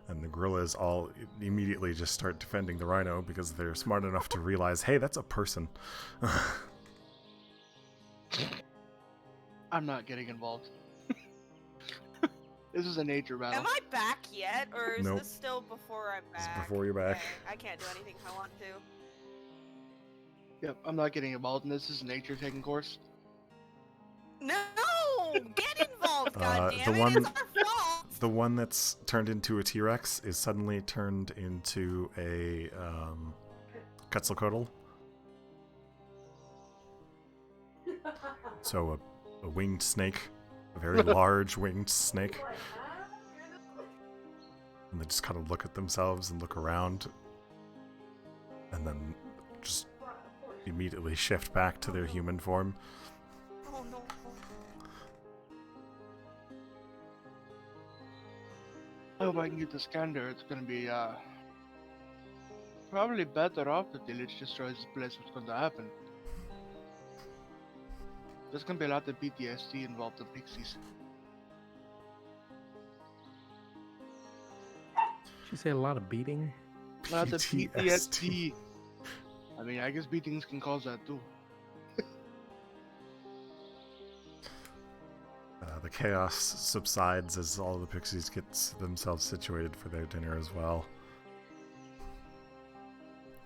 And the gorillas all immediately just start defending the rhino because they're smart enough to realize, hey, that's a person. I'm not getting involved. This is a nature battle. Am I back yet, or is Nope. this still before I'm This is back? before you're back. Okay, I can't do anything if I want to. Yep, I'm not getting involved in this. This is nature taking course. No! Get involved, goddammit! the one- It's our fault! The one that's turned into a T-Rex is suddenly turned into a Quetzalcoatl. So a winged snake, a very large winged snake. And they just kind of look at themselves and look around, and then just immediately shift back to their human form. Oh no. I hope I can get the scanner. It's gonna be probably better off if the Lich destroys this place. What's going to happen? There's gonna be a lot of PTSD involved in pixies. Did you say a lot of beating? A lot of PTSD. I mean, I guess beatings can cause that too. The chaos subsides as all the pixies get themselves situated for their dinner as well.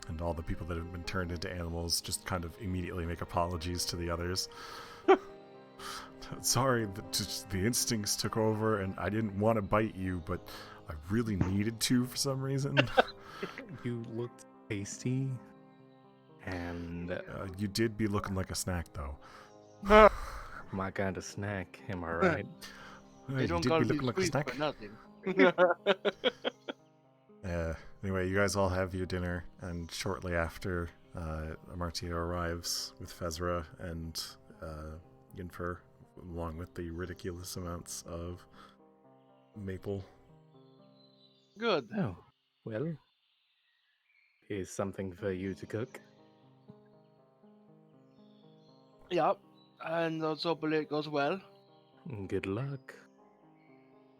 And all the people that have been turned into animals just kind of immediately make apologies to the others. Sorry, the instincts took over and I didn't want to bite you, but I really needed to for some reason. You looked tasty, and You did be looking like a snack, though. my kind of snack. Am I right? They You don't did call be me looking like a sweet snack. for nothing. Anyway, you guys all have your dinner, and shortly after, Amartya arrives with Fezra and Yinfer, along with the ridiculous amounts of maple. Good. Oh, well. Here's something for you to cook. Yep. And let's hopefully it goes well. Good luck.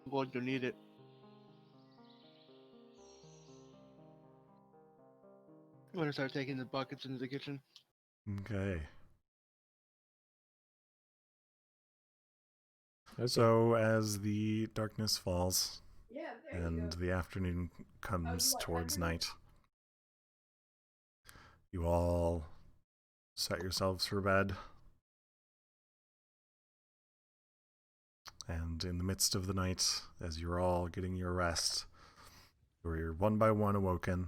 I'm going to need it. I'm gonna start taking the buckets into the kitchen. Okay. Okay. So as the darkness falls and the afternoon comes towards night, you all set yourselves for bed. And in the midst of the night, as you're all getting your rest, you're one by one awoken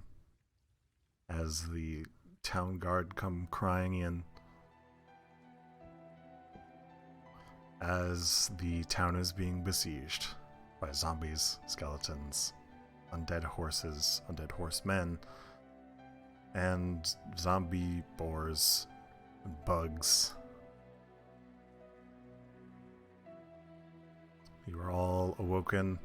as the town guard come crying in, as the town is being besieged by zombies, skeletons, undead horses, undead horsemen, and zombie boars and bugs. You are all awoken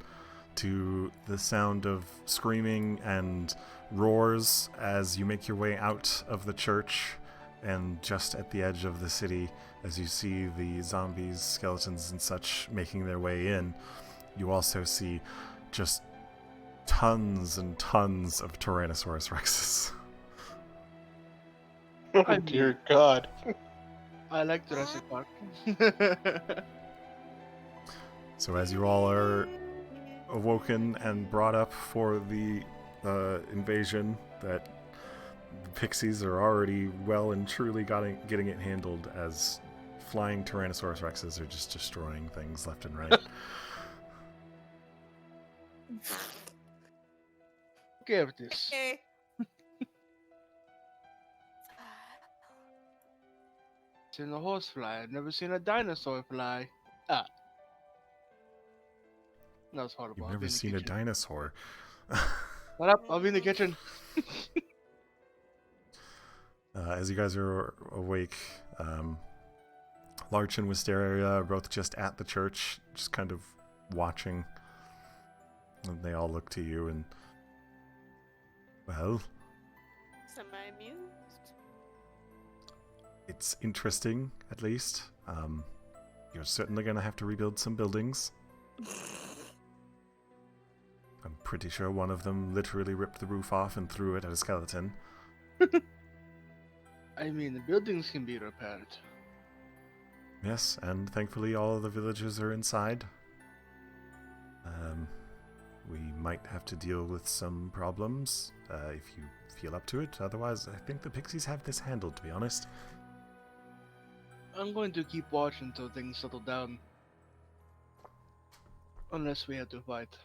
to the sound of screaming and roars as you make your way out of the church and just at the edge of the city. As you see the zombies, skeletons, and such making their way in, you also see just tons and tons of Tyrannosaurus Rexes. Oh dear God. I like Jurassic Park. So as you all are awoken and brought up for the invasion, that the pixies are already well and truly getting it handled, as flying Tyrannosaurus Rexes are just destroying things left and right. Give this. Okay. Seen a horse fly. I've never seen a dinosaur fly. Ah. That was horrible. You've I'll be never in the seen a kitchen. dinosaur. Shut up. I'll be in the kitchen. As you guys are awake, Larch and Wisteria are both just at the church, just kind of watching. And they all look to you and, well, Semi-amused? it's interesting, at least. You're certainly going to have to rebuild some buildings. I'm pretty sure one of them literally ripped the roof off and threw it at a skeleton. I mean, the buildings can be repaired. Yes, and thankfully all of the villagers are inside. We might have to deal with some problems if you feel up to it. Otherwise, I think the pixies have this handled, to be honest. I'm going to keep watch until things settle down. Unless we have to fight.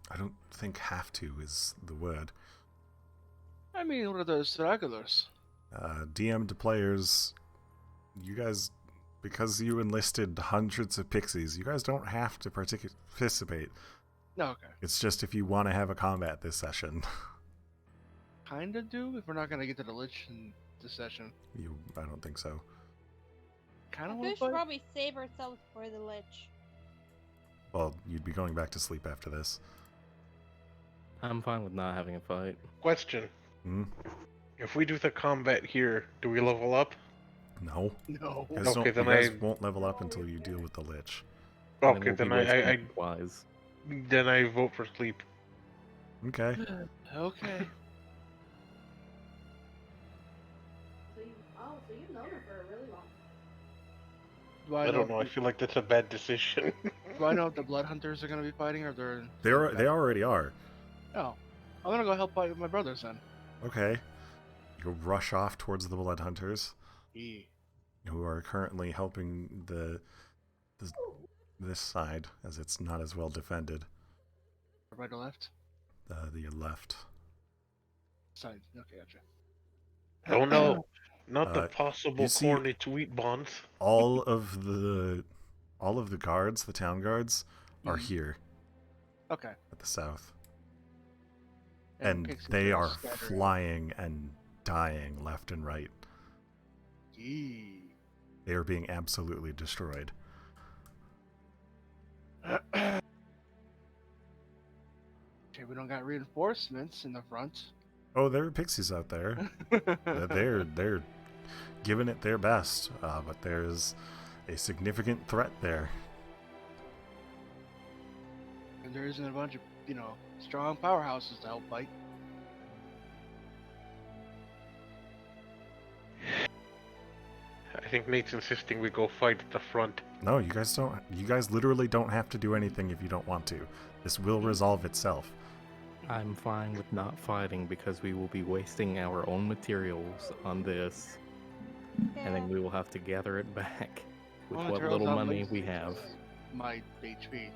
I don't think have to is the word. I mean, what are those stragglers? DM to players, you guys, because you enlisted hundreds of pixies, you guys don't have to participate. No, okay. It's just if you want to have a combat this session. Kinda do, if we're not gonna get to the Lich in this session. I don't think so. Kinda I wanna think we should fight? probably save ourselves for the Lich. Well, you'd be going back to sleep after this. I'm fine with not having a fight. Question. Hmm? If we do the combat here, do we level up? No. No. You guys, Okay, you then guys I- won't level up until you deal with the Lich. And Okay, we'll then be wasting wise. I vote for sleep. Okay. Okay. So you've known her for a really long time. Do I don't know. I feel like that's a bad decision. Do I know if the Blood Hunters are gonna be fighting, or they're... They already are. Oh. I'm gonna go help fight with my brothers then. Okay. You rush off towards the Blood Hunters, Yeah. who are currently helping this side, as it's not as well defended. Right or left? The left. Side. Okay, gotcha. Oh no, not the Uh, possible you see- corny tweet bonds. All of the guards, the town guards, are Mhm. here Okay. at the south. And pixies they are scattered. flying and dying left and right. Yee. They are being absolutely destroyed. Okay, we don't got reinforcements in the front. Oh, there are pixies out there. They're giving it their best, but there's a significant threat there. And there isn't a bunch of, strong powerhouses to help fight. I think Nate's insisting we go fight at the front. No, you guys don't. You guys literally don't have to do anything if you don't want to. This will resolve itself. I'm fine with not fighting because we will be wasting our own materials on this, and then we will have to gather it back with Well, what materials little on money links we is have. My HP.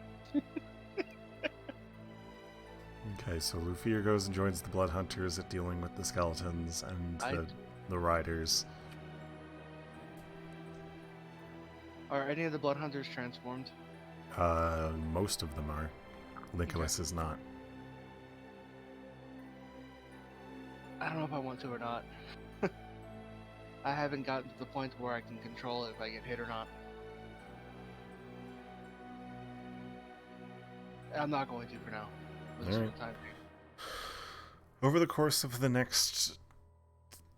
Okay, so Lufir goes and joins the Blood Hunters at dealing with the skeletons and the riders. Are any of the blood hunters transformed? Most of them are. Nicholas is not. I don't know if I want to or not. I haven't gotten to the point where I can control it if I get hit or not. I'm not going to for now. For this Alright. time being. Over the course of the next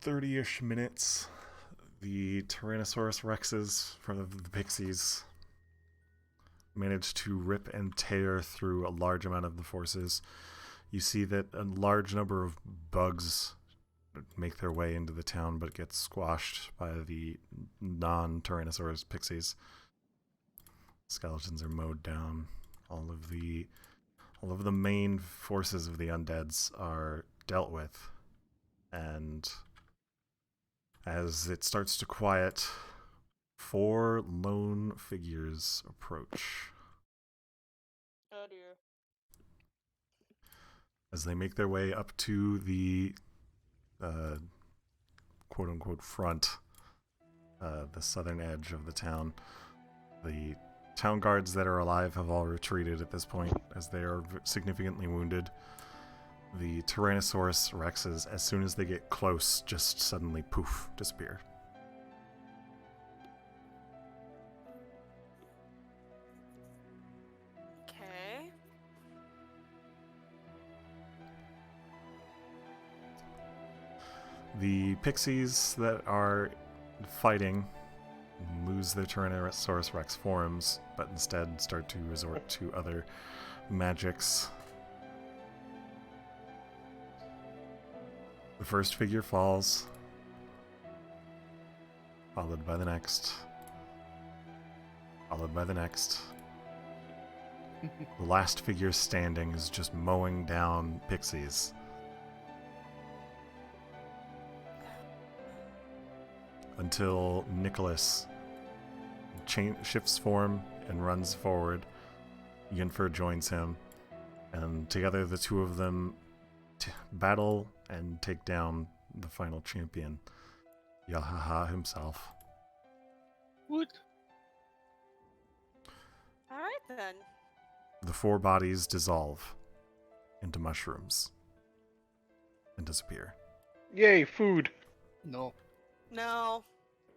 30-ish minutes, the Tyrannosaurus Rexes from the Pixies manage to rip and tear through a large amount of the forces. You see that a large number of bugs make their way into the town but get squashed by the non-Tyrannosaurus Pixies. Skeletons are mowed down. All of the main forces of the undeads are dealt with. And as it starts to quiet, 4 lone figures approach. Oh dear. As they make their way up to the quote-unquote front, the southern edge of the town, the town guards that are alive have all retreated at this point as they are significantly wounded. The Tyrannosaurus Rexes, as soon as they get close, just suddenly poof, disappear. Okay. The pixies that are fighting lose their Tyrannosaurus Rex forms, but instead start to resort to other magics. The first figure falls, followed by the next, followed by the next. The last figure standing is just mowing down pixies. Until Nicholas shifts form and runs forward. Yennefer joins him, and together the two of them battle and take down the final champion, Yahaha himself. What? Alright then. The 4 bodies dissolve into mushrooms and disappear. Yay, food! No. No.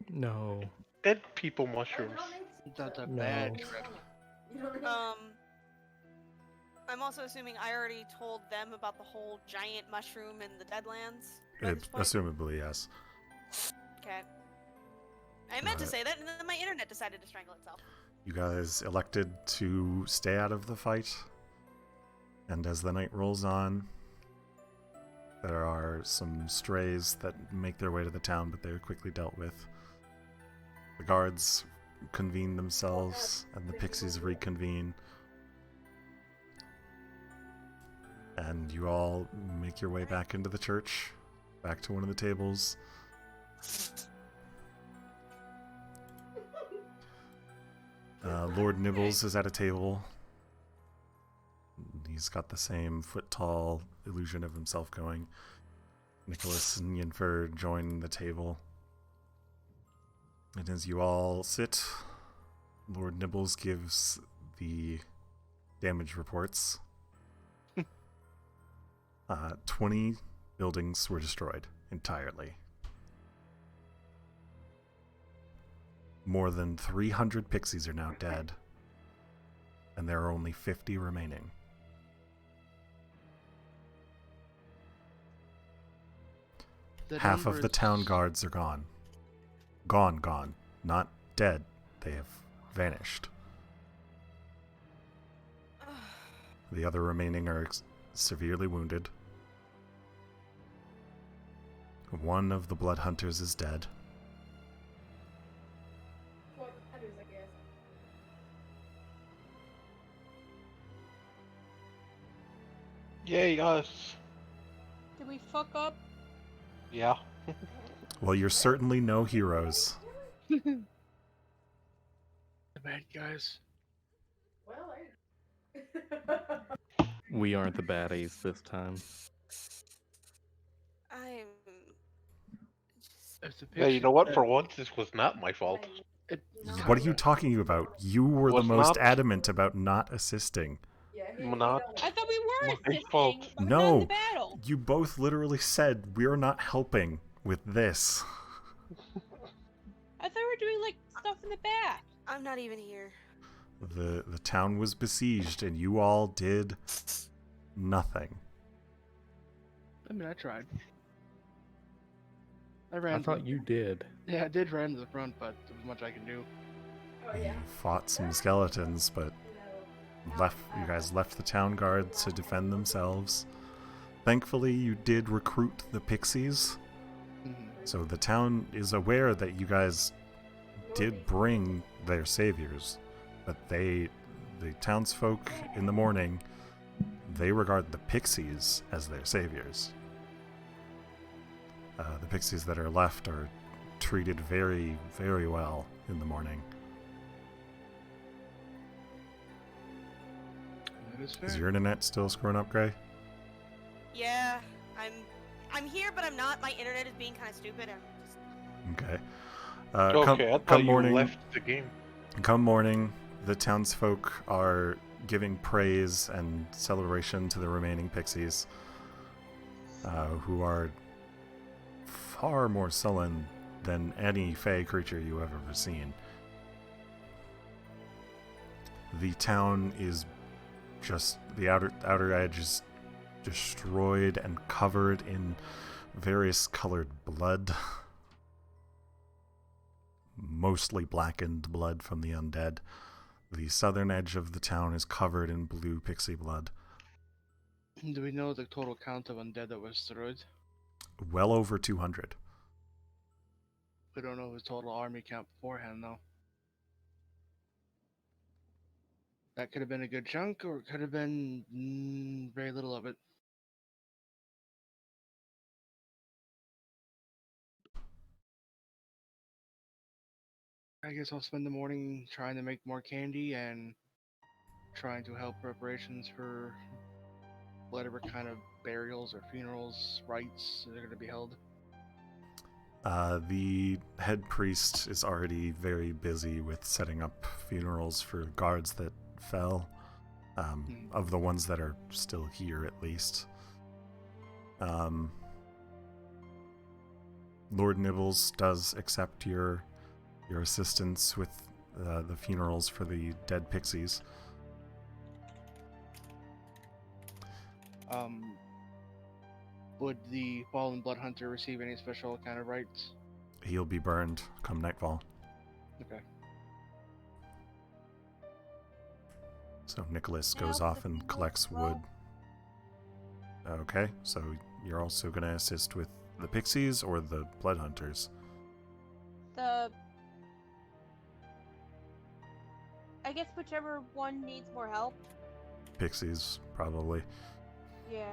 No. Dead people mushrooms. That's a No. bad trip. You don't know. I'm also assuming I already told them about the whole giant mushroom in the Deadlands. by this point? Assumably, yes. Okay. I meant to say that, and then my internet decided to strangle itself. You guys elected to stay out of the fight, and as the night rolls on, there are some strays that make their way to the town, but they're quickly dealt with. The guards convene themselves, and the pixies reconvene. And you all make your way back into the church, back to one of the tables. Lord Nibbles is at a table. He's got the same foot-tall illusion of himself going. Nicholas and Yennefer join the table. And as you all sit, Lord Nibbles gives the damage reports. 20 buildings were destroyed entirely. More than 300 pixies are now dead, and there are only 50 remaining. Half of the town guards are gone. Gone. Not dead. They have vanished. The other remaining are severely wounded. One of the blood hunters is dead. Yay, us. Did we fuck up? Yeah. Well, you're certainly no heroes. The bad guys. Well, We aren't the baddies this time. I'm. If the Yeah, you picture know what? said For once, this was not my fault. it, What are you talking about? You were the Was most not- adamant about not assisting. yeah, Not I thought we were my assisting, fault. but not in No, the battle. you both literally said we're not helping with this. I thought we were doing like stuff in the back. I'm not even here. The town was besieged, and you all did nothing. I mean, I tried. I I ran. thought you did. Yeah, I did run to the front, but there was much I can do. Oh You yeah. fought some skeletons, but you guys left the town guard to defend themselves. Thankfully, you did recruit the pixies, so the town is aware that you guys did bring their saviors, but the townsfolk in the morning, they regard the pixies as their saviors. The pixies that are left are treated very, very well in the morning. That is Is fair. your internet still screwing up, Gray? Yeah, I'm here, but I'm not. My internet is being kind of stupid. I'm just. Okay. Okay, I thought come you morning, left the game. Come morning, the townsfolk are giving praise and celebration to the remaining pixies, who are far more sullen than any fey creature you have ever seen. The town is just, the outer edge is destroyed and covered in various colored blood. Mostly blackened blood from the undead. The southern edge of the town is covered in blue pixie blood. Do we know the total count of undead that was destroyed? Well over 200. We don't know the total army count beforehand, though. That could have been a good chunk, or it could have been very little of it. I guess I'll spend the morning trying to make more candy and trying to help preparations for whatever kind of burials or funerals, rites that are going to be held. The head priest is already very busy with setting up funerals for guards that fell, of the ones that are still here at least. Lord Nibbles does accept your assistance with the funerals for the dead pixies. Would the fallen blood hunter receive any special kind of rites? He'll be burned come nightfall. Okay. So Nicholas Can I goes help off the and funerals collects as well? wood. Okay, so you're also going to assist with the pixies or the blood hunters? I guess whichever one needs more help. Pixies, probably. Yeah.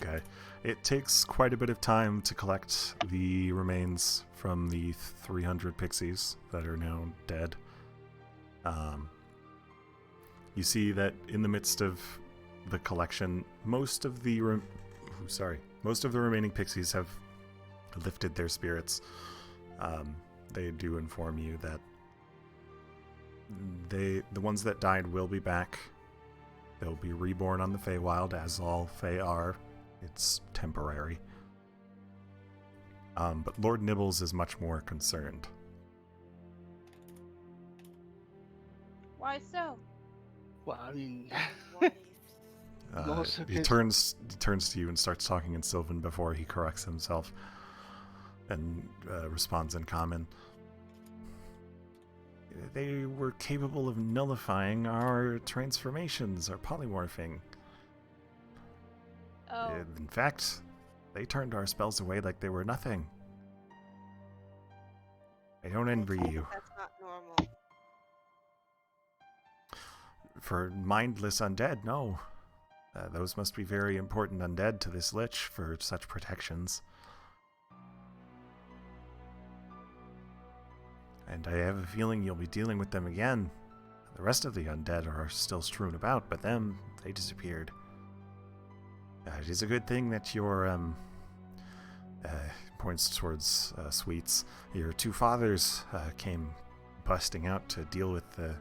Okay. It takes quite a bit of time to collect the remains from the 300 pixies that are now dead. You see that in the midst of the collection, most of the remaining pixies have lifted their spirits. They do inform you that the ones that died will be back. They'll be reborn on the Feywild, as all Fey are. It's temporary. But Lord Nibbles is much more concerned. Why so? Well, I mean, Why? Most of He his- turns to you and starts talking in Sylvan before he corrects himself and responds in Common. They were capable of nullifying our transformations, our polymorphing. Oh. In fact, they turned our spells away like they were nothing. I don't envy you. That's not normal. For mindless undead, no. Those must be very important undead to this lich for such protections. And I have a feeling you'll be dealing with them again. The rest of the undead are still strewn about, but them, they disappeared. It is a good thing that your, points towards Sweets, your two fathers came busting out to deal with the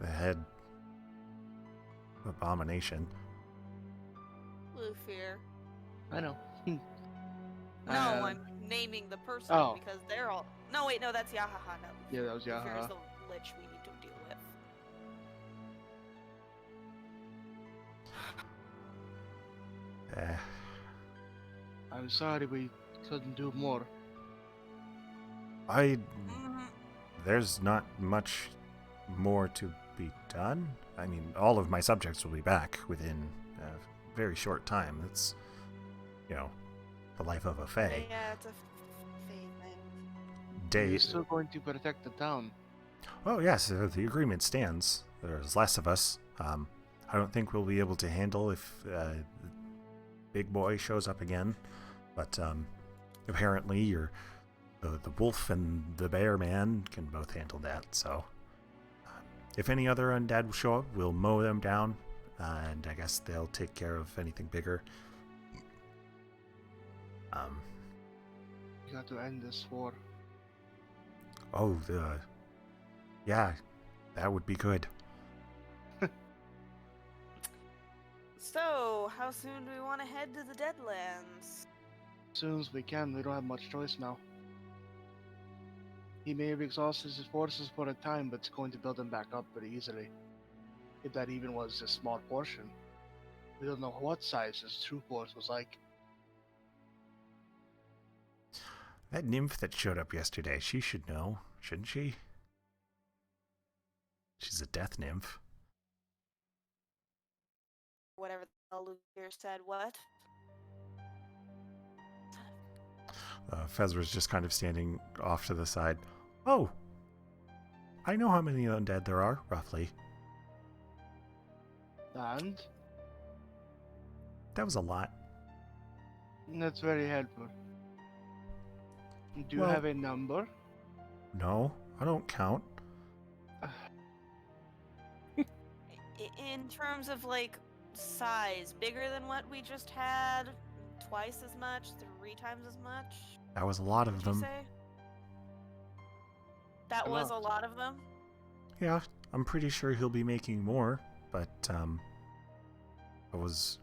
head abomination. Lufir. I know. No, I'm naming the person Oh. because they're all. No, wait, no, that's Yahaha. No, Yeah, that was Lufir is Yahaha. the lich we need to deal with. I'm sorry we couldn't do more. There's not much more to be done. I mean, all of my subjects will be back within a very short time. It's, the life of a fae. Yeah, it's a fae thing. We're still going to protect the town. Oh, yes, the agreement stands. There's less of us. I don't think we'll be able to handle if Big Boy shows up again. But apparently the wolf and the bear man can both handle that. So if any other undead show up, we'll mow them down. And I guess they'll take care of anything bigger. You got to end this war. Oh, yeah, that would be good. So, how soon do we want to head to the Deadlands? As soon as we can, we don't have much choice now. He may have exhausted his forces for a time, but it's going to build them back up pretty easily. If that even was a small portion. We don't know what size his true force was like. That nymph that showed up yesterday, she should know, shouldn't she? She's a death nymph. Whatever the hell Lufir said, what? Fezra's just kind of standing off to the side. Oh! I know how many undead there are, roughly. And? That was a lot. That's very helpful. Do you Well- have a number? No, I don't count. In terms of, like, size, bigger than what we just had? Twice as much? 3 times as much? That was a lot of Would you them. say? That A was a lot. lot of them? Yeah, I'm pretty sure he'll be making more, but I was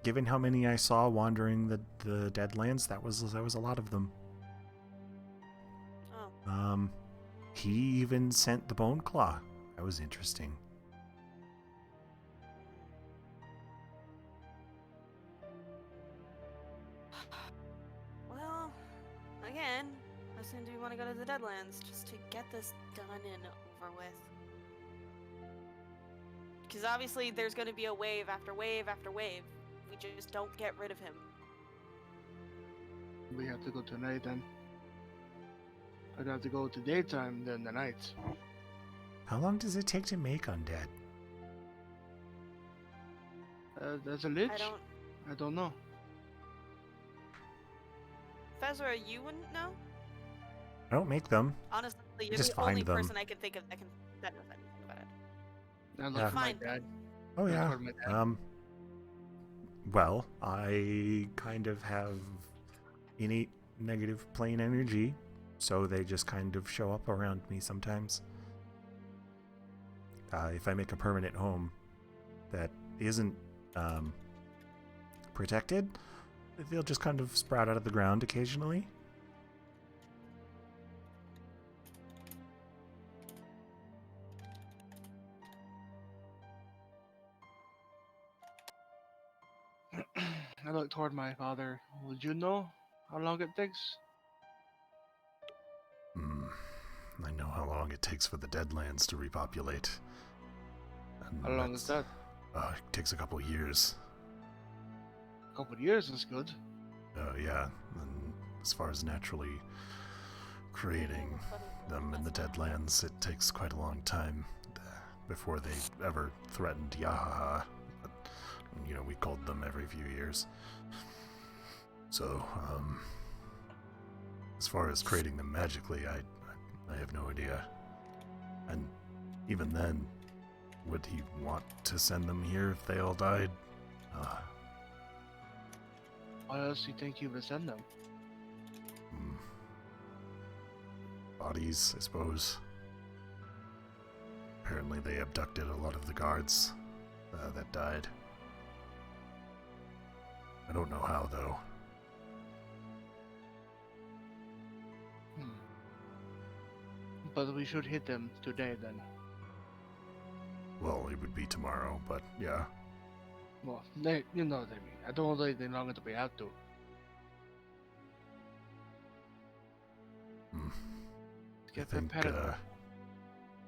given how many I saw wandering the Deadlands, that was a lot of them. Oh. He even sent the Bone Claw. That was interesting. Well, again, how soon do we want to go to the Deadlands just to get this done and over with? Because obviously there's going to be a wave after wave after wave. We just don't get rid of him. We have to go tonight then. I'd have to go to daytime then the night. How long does it take to make undead? There's a lich? I don't... I don't know. Fezra, you wouldn't know? I don't make them. Honestly, you're just the only find them. person I can think of that knows anything about it. I look Yeah. for my Fine. dad. Oh Look yeah. for my dad. Well, I kind of have innate negative plane energy, so they just kind of show up around me sometimes. If I make a permanent home that isn't protected, they'll just kind of sprout out of the ground occasionally. I look toward my father. Would you know how long it takes? I know how long it takes for the Deadlands to repopulate. And How long is that? It takes a couple years. A couple of years is good. Yeah. And as far as naturally creating them in the Deadlands, it takes quite a long time before they ever threatened Yahaha. But We culled them every few years. So, as far as creating them magically, I have no idea. And even then, would he want to send them here if they all died? Why else do you think he would send them? Bodies, I suppose. Apparently they abducted a lot of the guards that died. I don't know how, though. But we should hit them today, then. Well, it would be tomorrow, but yeah. Well, you know what I mean. I don't think they're not going to be out to. I Get them think, padded.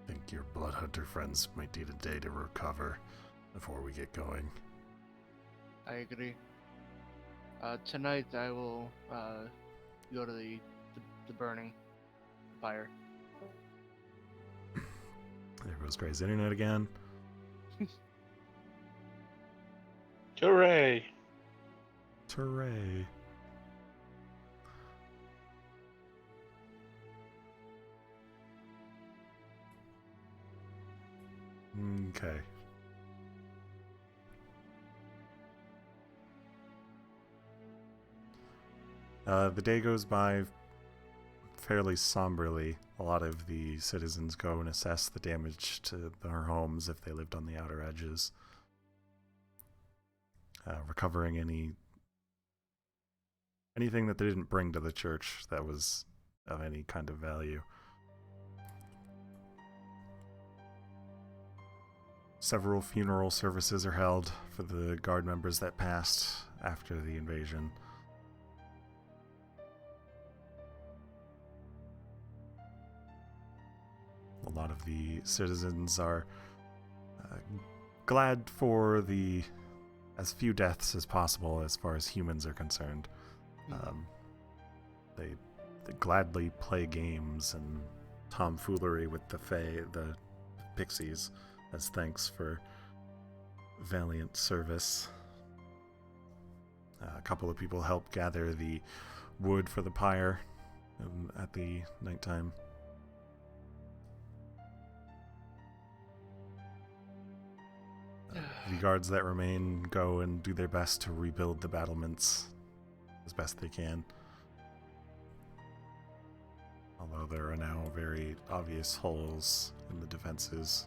think your blood hunter friends might need a day to recover before we get going. I agree. Tonight I will go to the burning fire. There goes Gray's internet again. Hooray! Hooray. Okay. The day goes by fairly somberly. A lot of the citizens go and assess the damage to their homes if they lived on the outer edges, recovering anything that they didn't bring to the church that was of any kind of value. Several funeral services are held for the guard members that passed after the invasion. A lot of the citizens are glad for as few deaths as possible as far as humans are concerned. They gladly play games and tomfoolery with the pixies, as thanks for valiant service. A couple of people help gather the wood for the pyre at the nighttime. The guards that remain go and do their best to rebuild the battlements as best they can. Although there are now very obvious holes in the defenses.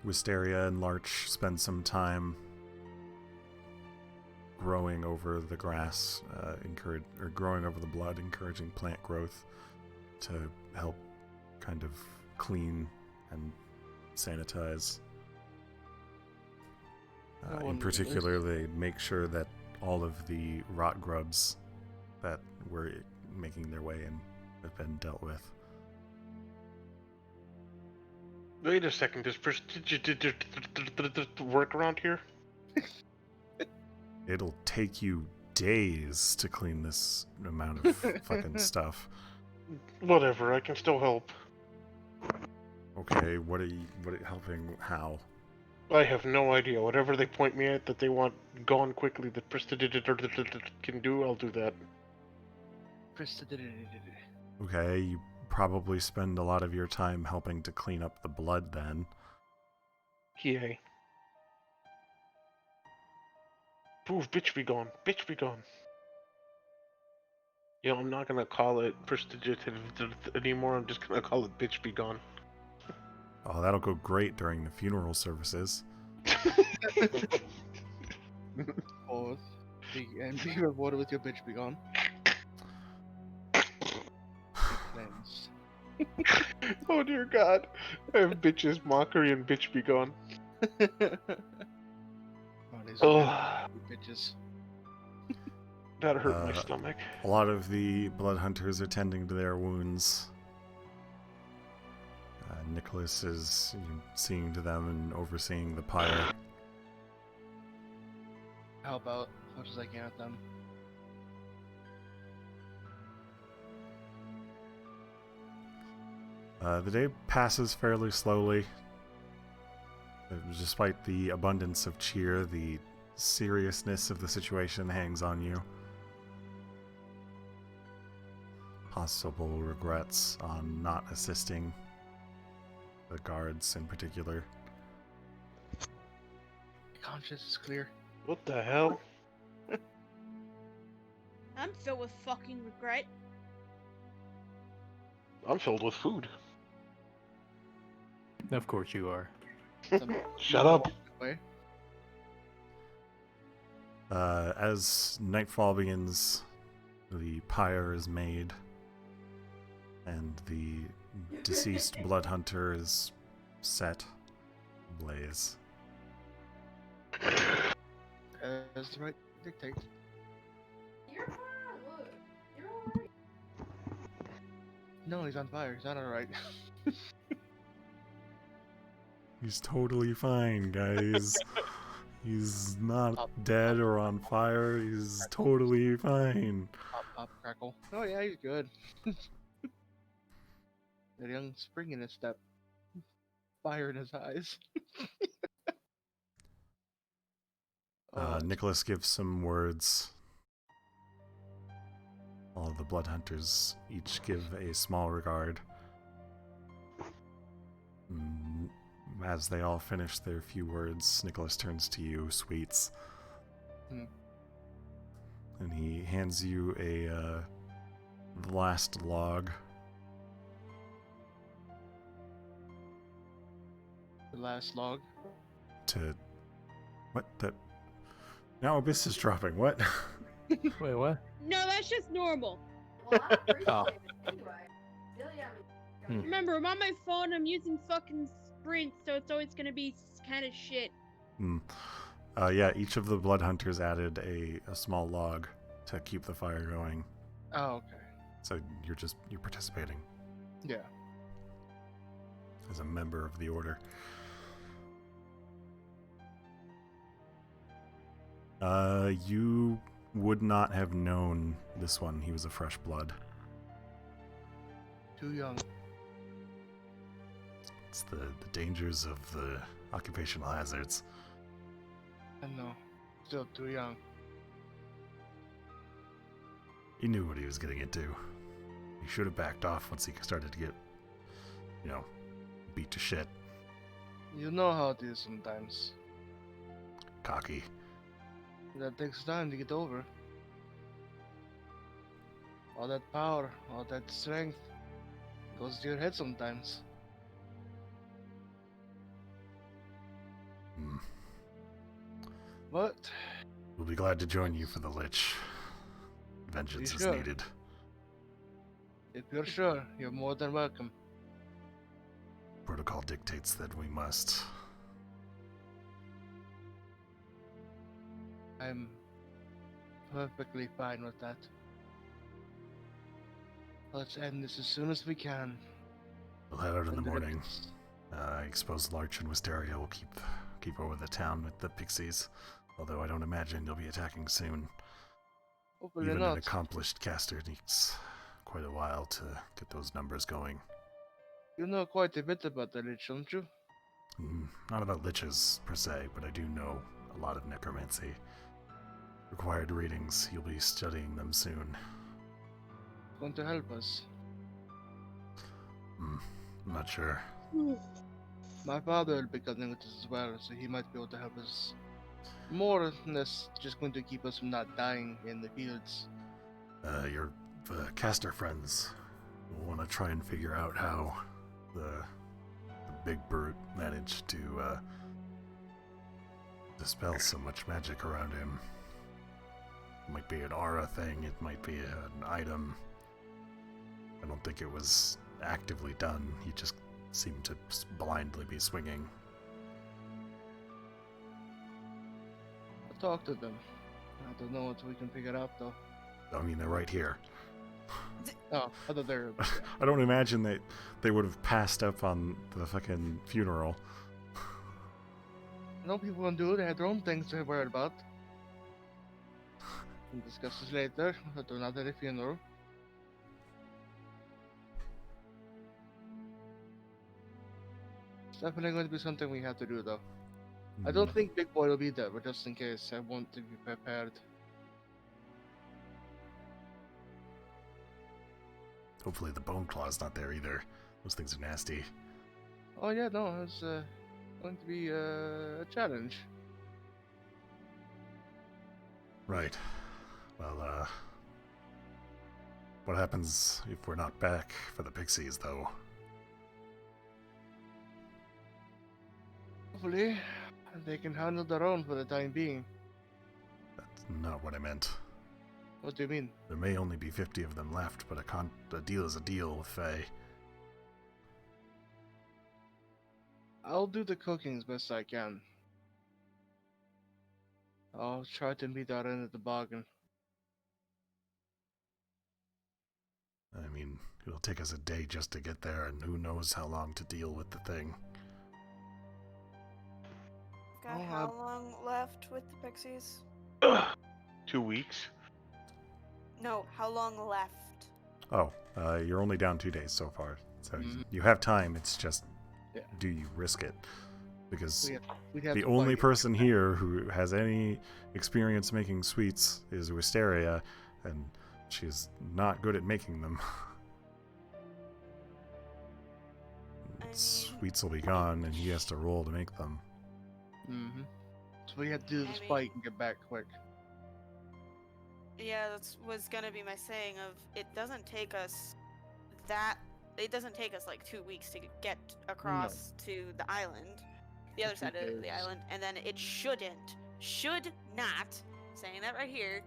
Wisteria and Larch spend some time growing over the grass, growing over the blood, encouraging plant growth to help kind of clean and sanitize. In particular, they make sure that all of the rot grubs that were making their way in have been dealt with. Wait a second, does work around here? It'll take you days to clean this amount of fucking stuff. Whatever, I can still help. Okay, what are you helping? How? I have no idea. Whatever they point me at that they want gone quickly that can do, I'll do that. Okay, you probably spend a lot of your time helping to clean up the blood then. Yay. Proof, bitch be gone. Bitch be gone. You know, I'm not gonna call it prestidigitative anymore. I'm just gonna call it bitch be gone. Oh, that'll go great during the funeral services. Pause. And be rewarded with your bitch be gone. Names. Oh dear God. I have bitches, mockery, and bitch be gone. Oh, bitches. That hurt my stomach. A lot of the blood hunters are tending to their wounds. Nicholas is seeing to them and overseeing the pyre. Help out as much as I can with them. The day passes fairly slowly. Despite the abundance of cheer, the seriousness of the situation hangs on you. Possible regrets on not assisting the guards in particular. Conscience is clear. What the hell? I'm filled with fucking regret. I'm filled with food. Of course you are. Shut up. Way. As nightfall begins, the pyre is made, and the deceased blood hunter is set ablaze. As the right dictates. You're fine. Look, you're alright. No, he's on fire. He's not alright. He's totally fine, guys. He's not dead or on fire. He's totally fine. Pop, pop, crackle. Oh yeah, he's good. That young spring in his step. Fire in his eyes. Nicholas gives some words. All of the blood hunters each give a small regard. As they all finish their few words, Nicholas turns to you, Sweets. And he hands you a last log. The last log. To... What? That... Now Abyss is dropping. What? Wait, what? No, that's just normal. Well, I appreciate Oh. it anyway. Billy, I mean, Remember, I'm on my phone. I'm using fucking Sprint, so it's always gonna be kind of shit. Yeah, each of the blood hunters added a small log to keep the fire going. Oh, okay. So you're participating Yeah. as a member of the order. You would not have known this one. He was a fresh blood. Too young. It's the dangers of the occupational hazards. I know. Still too young. He knew what he was getting into. He should have backed off once he started to get, beat to shit. You know how it is sometimes. Cocky. That takes time to get over. All that power, all that strength goes to your head sometimes. But We'll be glad to join you for the Lich. Vengeance is sure? needed. if you're sure, you're more than welcome. Protocol dictates that we must. I'm perfectly fine with that. Let's end this as soon as we can. We'll head out in the And then morning. it's- I expose Larch and Wisteria will keep over the town with the pixies. Although I don't imagine they'll be attacking soon. Hopefully Even not. an accomplished caster needs quite a while to get those numbers going. You know quite a bit about the Lich, don't you? Not about liches per se, but I do know a lot of necromancy. Required readings, you'll be studying them soon. Going to help us. I'm not sure. My father will be coming with us as well, so he might be able to help us. More or less just going to keep us from not dying in the fields. Your caster friends will want to try and figure out how the big brute managed to dispel so much magic around him. It might be an aura thing, it might be an item. I don't think it was actively done. He just seemed to blindly be swinging. I'll talk to them. I don't know what we can figure out though. I mean, they're right here. Oh, I thought they're. I don't imagine that they would have passed up on the fucking funeral. I know people can do. They have their own things to worry about. We'll discuss this later. But they're not at a funeral. It's definitely going to be something we have to do, though. I don't think Big Boy will be there, but just in case, I want to be prepared. Hopefully the bone claw's not there either. Those things are nasty. Oh yeah, no, it's going to be a challenge. Right. Well, what happens if we're not back for the Pixies, though? Hopefully, they can handle their own for the time being. That's not what I meant. What do you mean? There may only be 50 of them left, but a deal is a deal with Faye. I'll do the cooking as best I can. I'll try to meet that end of the bargain. I mean, it'll take us a day just to get there, and who knows how long to deal with the thing. Got Oh, how long left with the Pixies? 2 weeks. No, how long left? Oh, you're only down 2 days so far, so Mhm. you have time. It's just, Yeah. do you risk it? Because We'd have the to only fight it. person here who has any experience making sweets is Wisteria, and she's not good at making them. I mean, Sweets will be gone, and he has to roll to make them. Mm-hmm. So we have to do I this mean- fight and get back quick. yeah, that was gonna be my saying of it doesn't take us like 2 weeks to get across to the island, the other side of the days. island, and then it should not, saying that right here,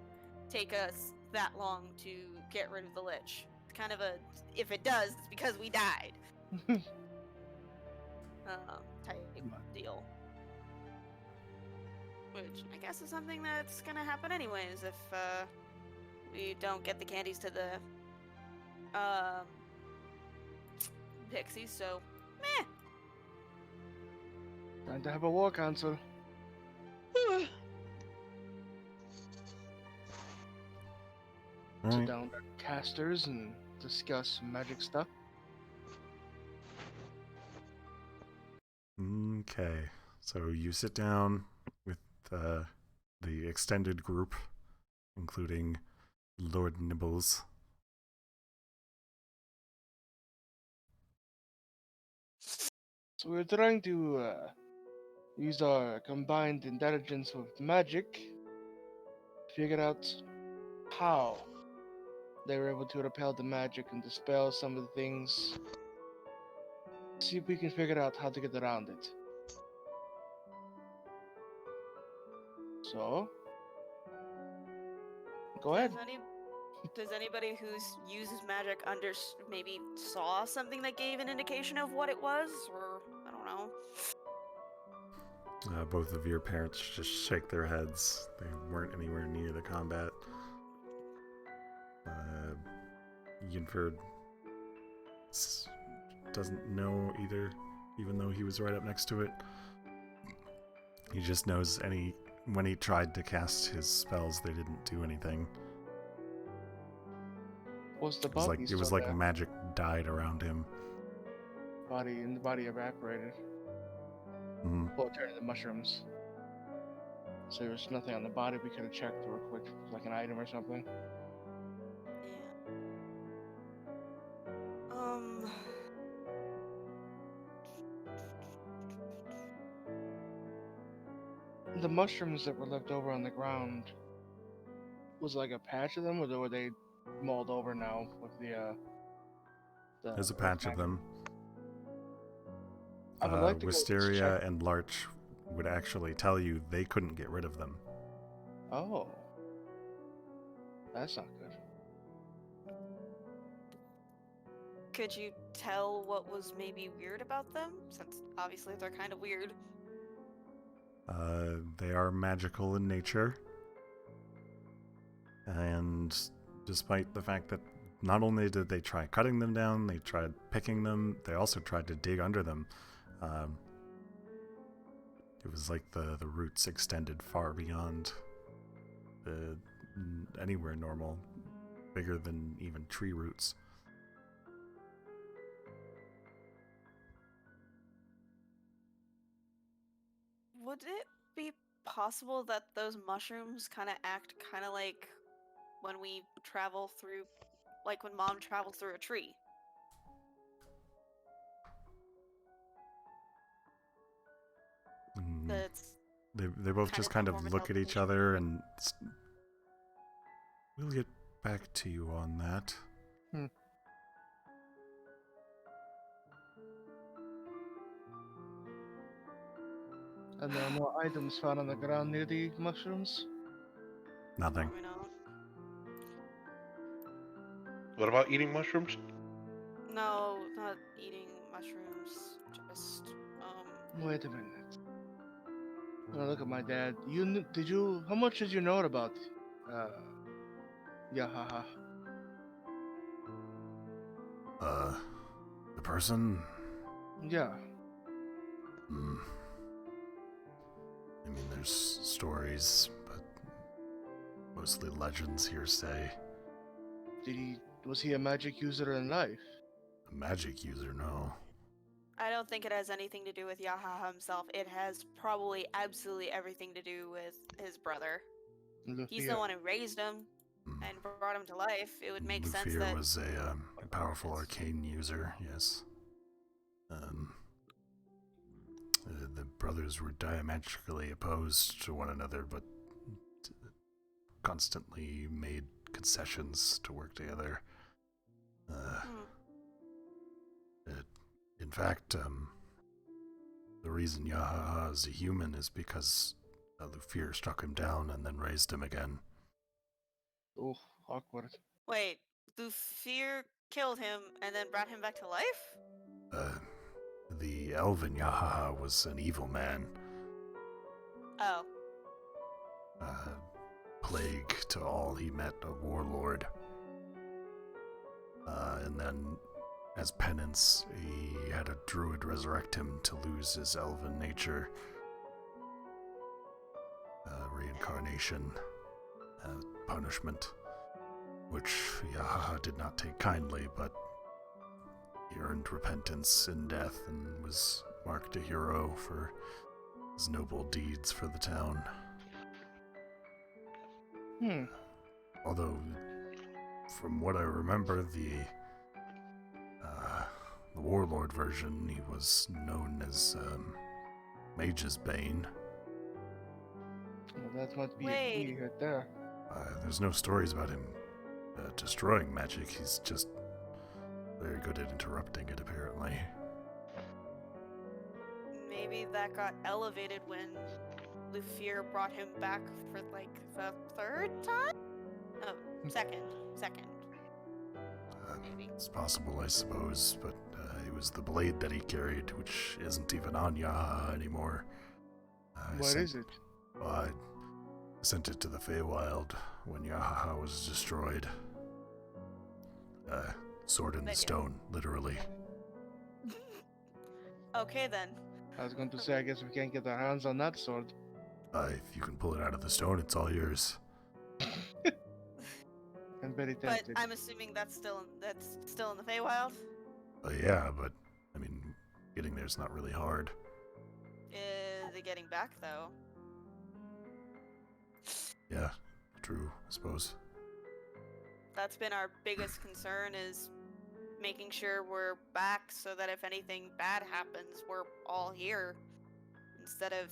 take us that long to get rid of the Lich. It's kind of if it does, it's because we died. Type deal. Which I guess is something that's gonna happen anyways if we don't get the candies to the Pixies, so meh. Time to have a war council. Sit Alright. down with casters and discuss magic stuff. Okay, so you sit down with the extended group, including Lord Nibbles. So we're trying to use our combined intelligence with magic, figure out how they were able to repel the magic and dispel some of the things. See if we can figure out how to get around it. So, go ahead. Does anybody who uses magic maybe saw something that gave an indication of what it was, or I don't know? Both of your parents just shake their heads. They weren't anywhere near the combat. Yinford doesn't know either, even though he was right up next to it. He just knows when he tried to cast his spells, they didn't do anything. Was the It was body like still there? magic died around him. The body evaporated. Mhm. Well, it turned into mushrooms. So there was nothing on the body we could have checked real quick, like an item or something. Yeah. The mushrooms that were left over on the ground, was like a patch of them, or were they mauled over now with the There's a patch of them. I would like to go Wisteria check. and Larch would actually tell you they couldn't get rid of them. Oh, that's not good. Could you tell what was maybe weird about them? Since obviously they're kind of weird. They are magical in nature. And despite the fact that not only did they try cutting them down, they tried picking them, they also tried to dig under them. It was like the roots extended far beyond anywhere normal, bigger than even tree roots. Would it be possible that those mushrooms kind of act kind of like when we travel through, like when Mom travels through a tree? Mm, That's they both just kind form of of look at each teleportation. other and we'll get back to you on that. And there are no items found on the ground near the mushrooms? Nothing. Probably not. What about eating mushrooms? No, not eating mushrooms. Just Wait a minute. I'm gonna look at my dad. How much did you know about, Yahaha? The person? Yeah. Hmm. I mean, there's stories, but mostly legends, hearsay. Was he a magic user in life? A magic user, no. I don't think it has anything to do with Yaha himself. It has probably absolutely everything to do with his brother. He's the Lufia. one who raised him and brought him to life. It would make sense Lufir that was a powerful arcane user, yes. The brothers were diametrically opposed to one another, but constantly made concessions to work together. In fact, the reason Yahaha is a human is because Lufir struck him down and then raised him again. Oh, awkward. Wait, Lufir killed him and then brought him back to life? The elven Yahaha was an evil man. Oh. Plague to all he met, a warlord. And then, as penance, he had a druid resurrect him to lose his elven nature. Reincarnation. Punishment. Which Yahaha did not take kindly, but he earned repentance in death and was marked a hero for his noble deeds for the town. Although, from what I remember, the warlord version, he was known as Mage's Bane. Well, that might be a Wait. key right there. There's no stories about him destroying magic. He's just very good at interrupting it, apparently. Maybe that got elevated when Lufir brought him back for like the third time? Oh, second. Maybe. It's possible, I suppose, but it was the blade that he carried, which isn't even on Yaha anymore. What is it? Well, I sent it to the Feywild when Yahaha was destroyed. Sword in the stone, literally. Okay then. I was going to say, I guess we can't get our hands on that sword. If you can pull it out of the stone, it's all yours. I'm very But tempted. I'm assuming that's still in the Feywild? Yeah, but, I mean, getting there's not really hard. The getting back though. Yeah, true, I suppose. That's been our biggest concern, is making sure we're back so that if anything bad happens, we're all here instead of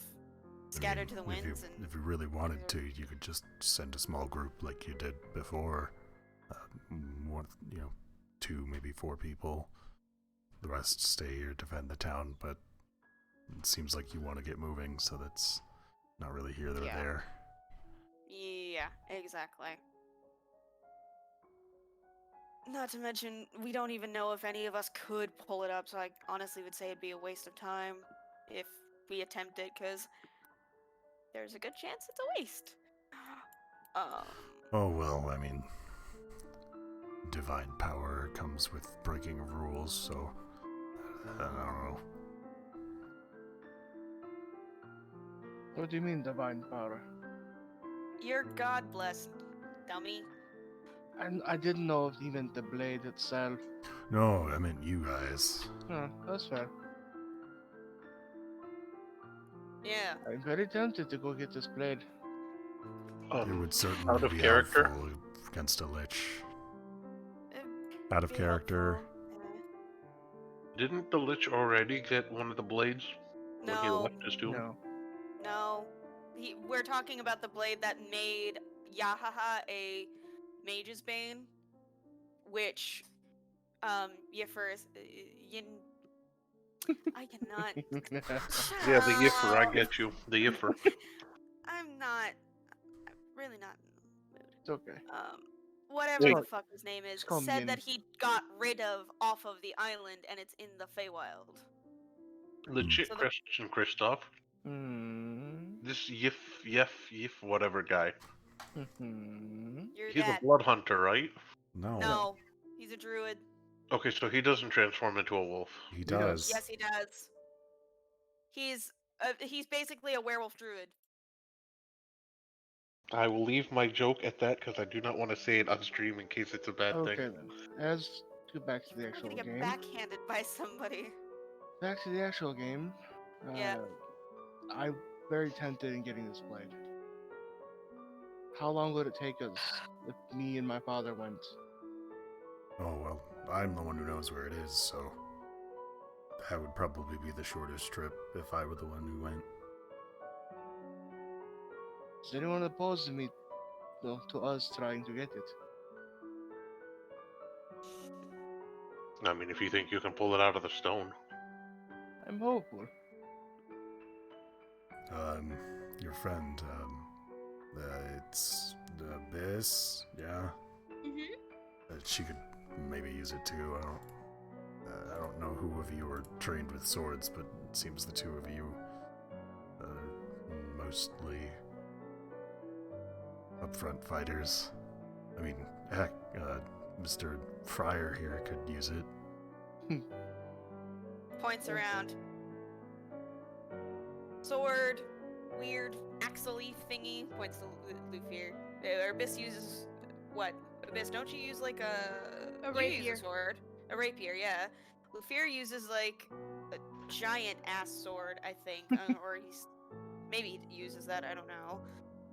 scattered to the winds. If you really wanted to, you could just send a small group like you did before. One, 2, maybe 4 people. The rest stay here, defend the town, but it seems like you want to get moving, so that's not really here or there. Yeah, exactly. Not to mention, we don't even know if any of us could pull it up, so I honestly would say it'd be a waste of time if we attempt it, because there's a good chance it's a waste. Oh, well, I mean, divine power comes with breaking of rules, so I don't know. What do you mean, divine power? You're God blessed, dummy. I didn't know if he meant the blade itself. No, I meant you guys. Huh, that's fair. Yeah. I'm very tempted to go get this blade. It would Out certainly of be character. helpful against a lich. It'd Out of be character. helpful, yeah. Didn't the Lich already get one of the blades when he No, left his tomb? No. no. We're talking about the blade that made Yahaha a Mage's Bane, which, Yifer Yin. I cannot. Shut Yeah, the Yiffer, I up. get you. The Yiffer. I'm really not in the mood. It's okay. Whatever Wait. the fuck his name is, Just call me said Yin. that he got rid of off of the island and it's in the Feywild. Legit So the- question, Christoph. Hmm. This Yif, whatever guy. You're He's that. a blood hunter, right? No. No, he's a druid. Okay, so he doesn't transform into a wolf. He does. does. Yes, he does. He's basically a werewolf druid. I will leave my joke at that because I do not want to say it on stream in case it's a bad Okay thing. then. As to back to the I'm actual gonna get game. backhanded by somebody. Back to the actual game. Yeah. I'm very tempted in getting this blade. How long would it take us if me and my father went? Oh, well, I'm the one who knows where it is, so that would probably be the shortest trip if I were the one who went. Is anyone opposed to me, to us trying to get it? I mean, if you think you can pull it out of the stone. I'm hopeful. Your friend, it's Abyss, yeah? She could maybe use it too. I don't know who of you are trained with swords, but it seems the two of you are mostly upfront fighters. I mean, heck, Mr. Fryer here could use it. Points around. Sword, weird axle-y thingy. Points to Lufier. Abyss uses what? Abyss, don't you use like A you use rapier. a sword? A rapier, yeah. Lufier uses like a giant ass sword, I think, or maybe he uses that. I don't know.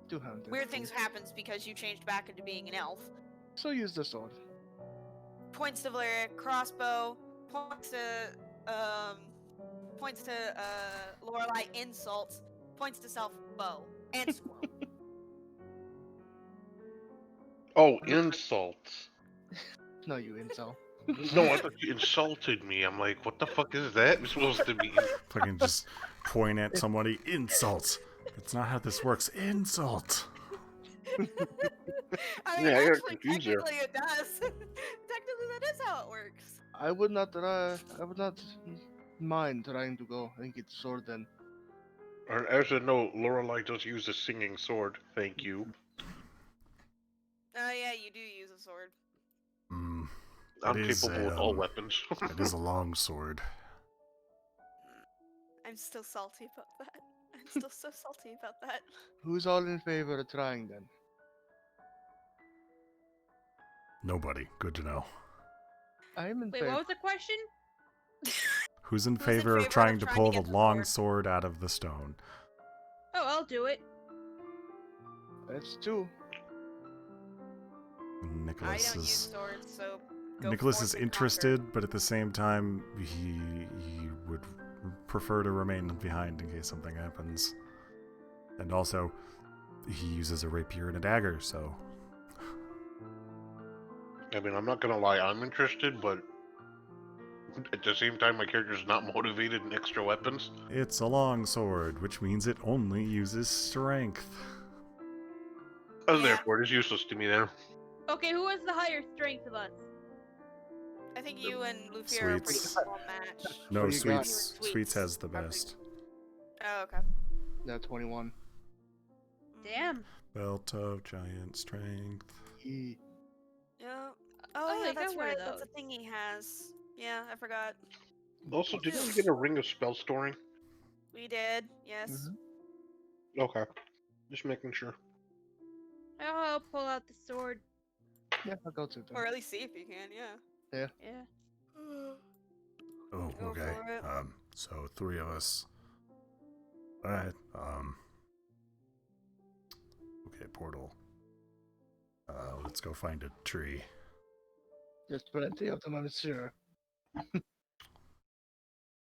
Two-handed. Weird things happens because you changed back into being an elf. So use the sword. Points to Valeria, crossbow. Points to Lorelei, insults. Points to self, bow and squirrel. Oh, insults. No, you incel. No, I thought you insulted me. I'm like, what the fuck is that supposed to mean? Fucking just point at somebody, insult. That's not how this works. Insult. I mean, Yeah, I got actually, confused there. technically it does. Technically, that is how it works. I would not mind trying to go and get the sword then. Or, as a note, Lorelei does use a singing sword. Thank you. Oh yeah, you do use a sword. I'm It is capable with all weapons. It is a long sword. I'm still salty about that. I'm still so salty about that. Who's all in favor of trying then? Nobody. Good to know. I'm in Wait, favor. what was the question? Who's in Who's in favor of favor trying of to trying pull to the get the long sword? sword out of the stone? Oh, I'll do it. That's two. I Nicholas don't use is swords, so go Nicholas forth is and interested, conquer. but at the same time, he would prefer to remain behind in case something happens. And also, he uses a rapier and a dagger, so I mean, I'm not gonna lie, I'm interested, but at the same time, my character's not motivated in extra weapons. it's a long sword, which means it only uses strength. And Yeah. therefore, it is useless to me there. Okay, who has the higher strength of us? I think you and Luffy are a pretty Sweets. equal match. No, What do you got? Sweets has the best. Oh, okay. Yeah, 21. Damn. Belt of giant strength. He. Yeah. Oh, Oh, yeah, I got that's one of right. That's a those. thing he has. Yeah, I forgot. Also, didn't we get a ring of spell storing? We did, yes. Mhm. Okay. Just making sure. I'll pull out the sword. Yeah, I'll go to them. Or at least see if you can, yeah. Yeah. Oh, Go okay. for it. So three of us. Alright, okay, portal. Let's go find a tree. Just plenty of them, I'm sure.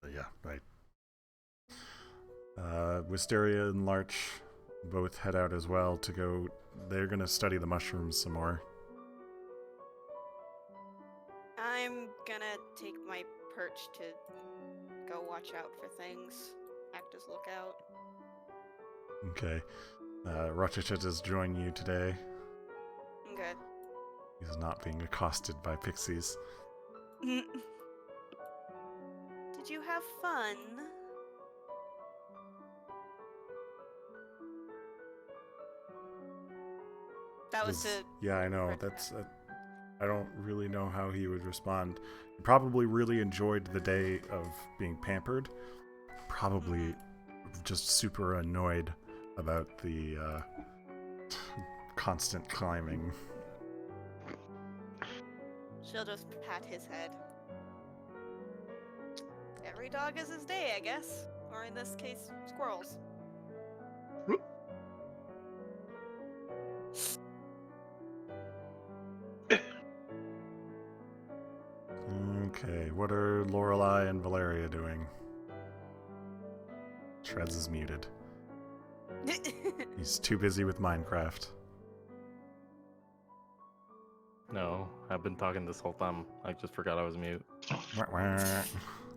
Yeah, right. Wisteria and Larch both head out as well to go. They're gonna study the mushrooms some more. I'm gonna take my perch to go watch out for things, act as lookout. Okay. Rochester has joined you today. Okay. He's not being accosted by pixies. Did you have fun? That was to. Yeah, I know. That's. I don't really know how he would respond. He probably really enjoyed the day of being pampered. Probably just super annoyed about the constant climbing. She'll just pat his head. Every dog is his day, I guess. Or in this case, squirrels. Okay, what are Lorelei and Valeria doing? Shreds is muted. He's too busy with Minecraft. No, I've been talking this whole time. I just forgot I was mute.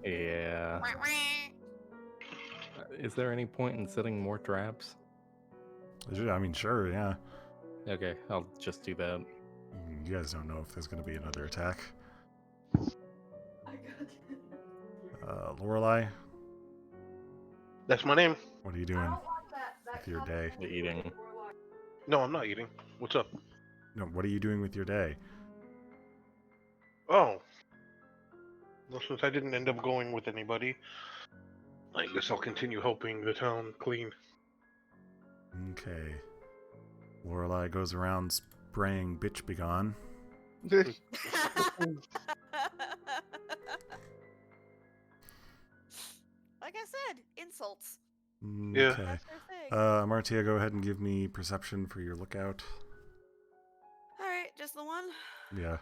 Yeah. Is there any point in setting more traps? I mean, sure, yeah. Okay, I'll just do that. You guys don't know if there's going to be another attack. I got Lorelei, That's my name. what are you I doing don't like that with your day? The eating. No, I'm not eating. What's up? No, what are you doing with your day? Oh. Well, since I didn't end up going with anybody, I guess I'll continue helping the town clean. Okay. Lorelei goes around spraying bitch begone. Like I said, insults. Yeah. Okay. That's her thing. Martia, go ahead and give me perception for your lookout. Alright, just the one. Yeah,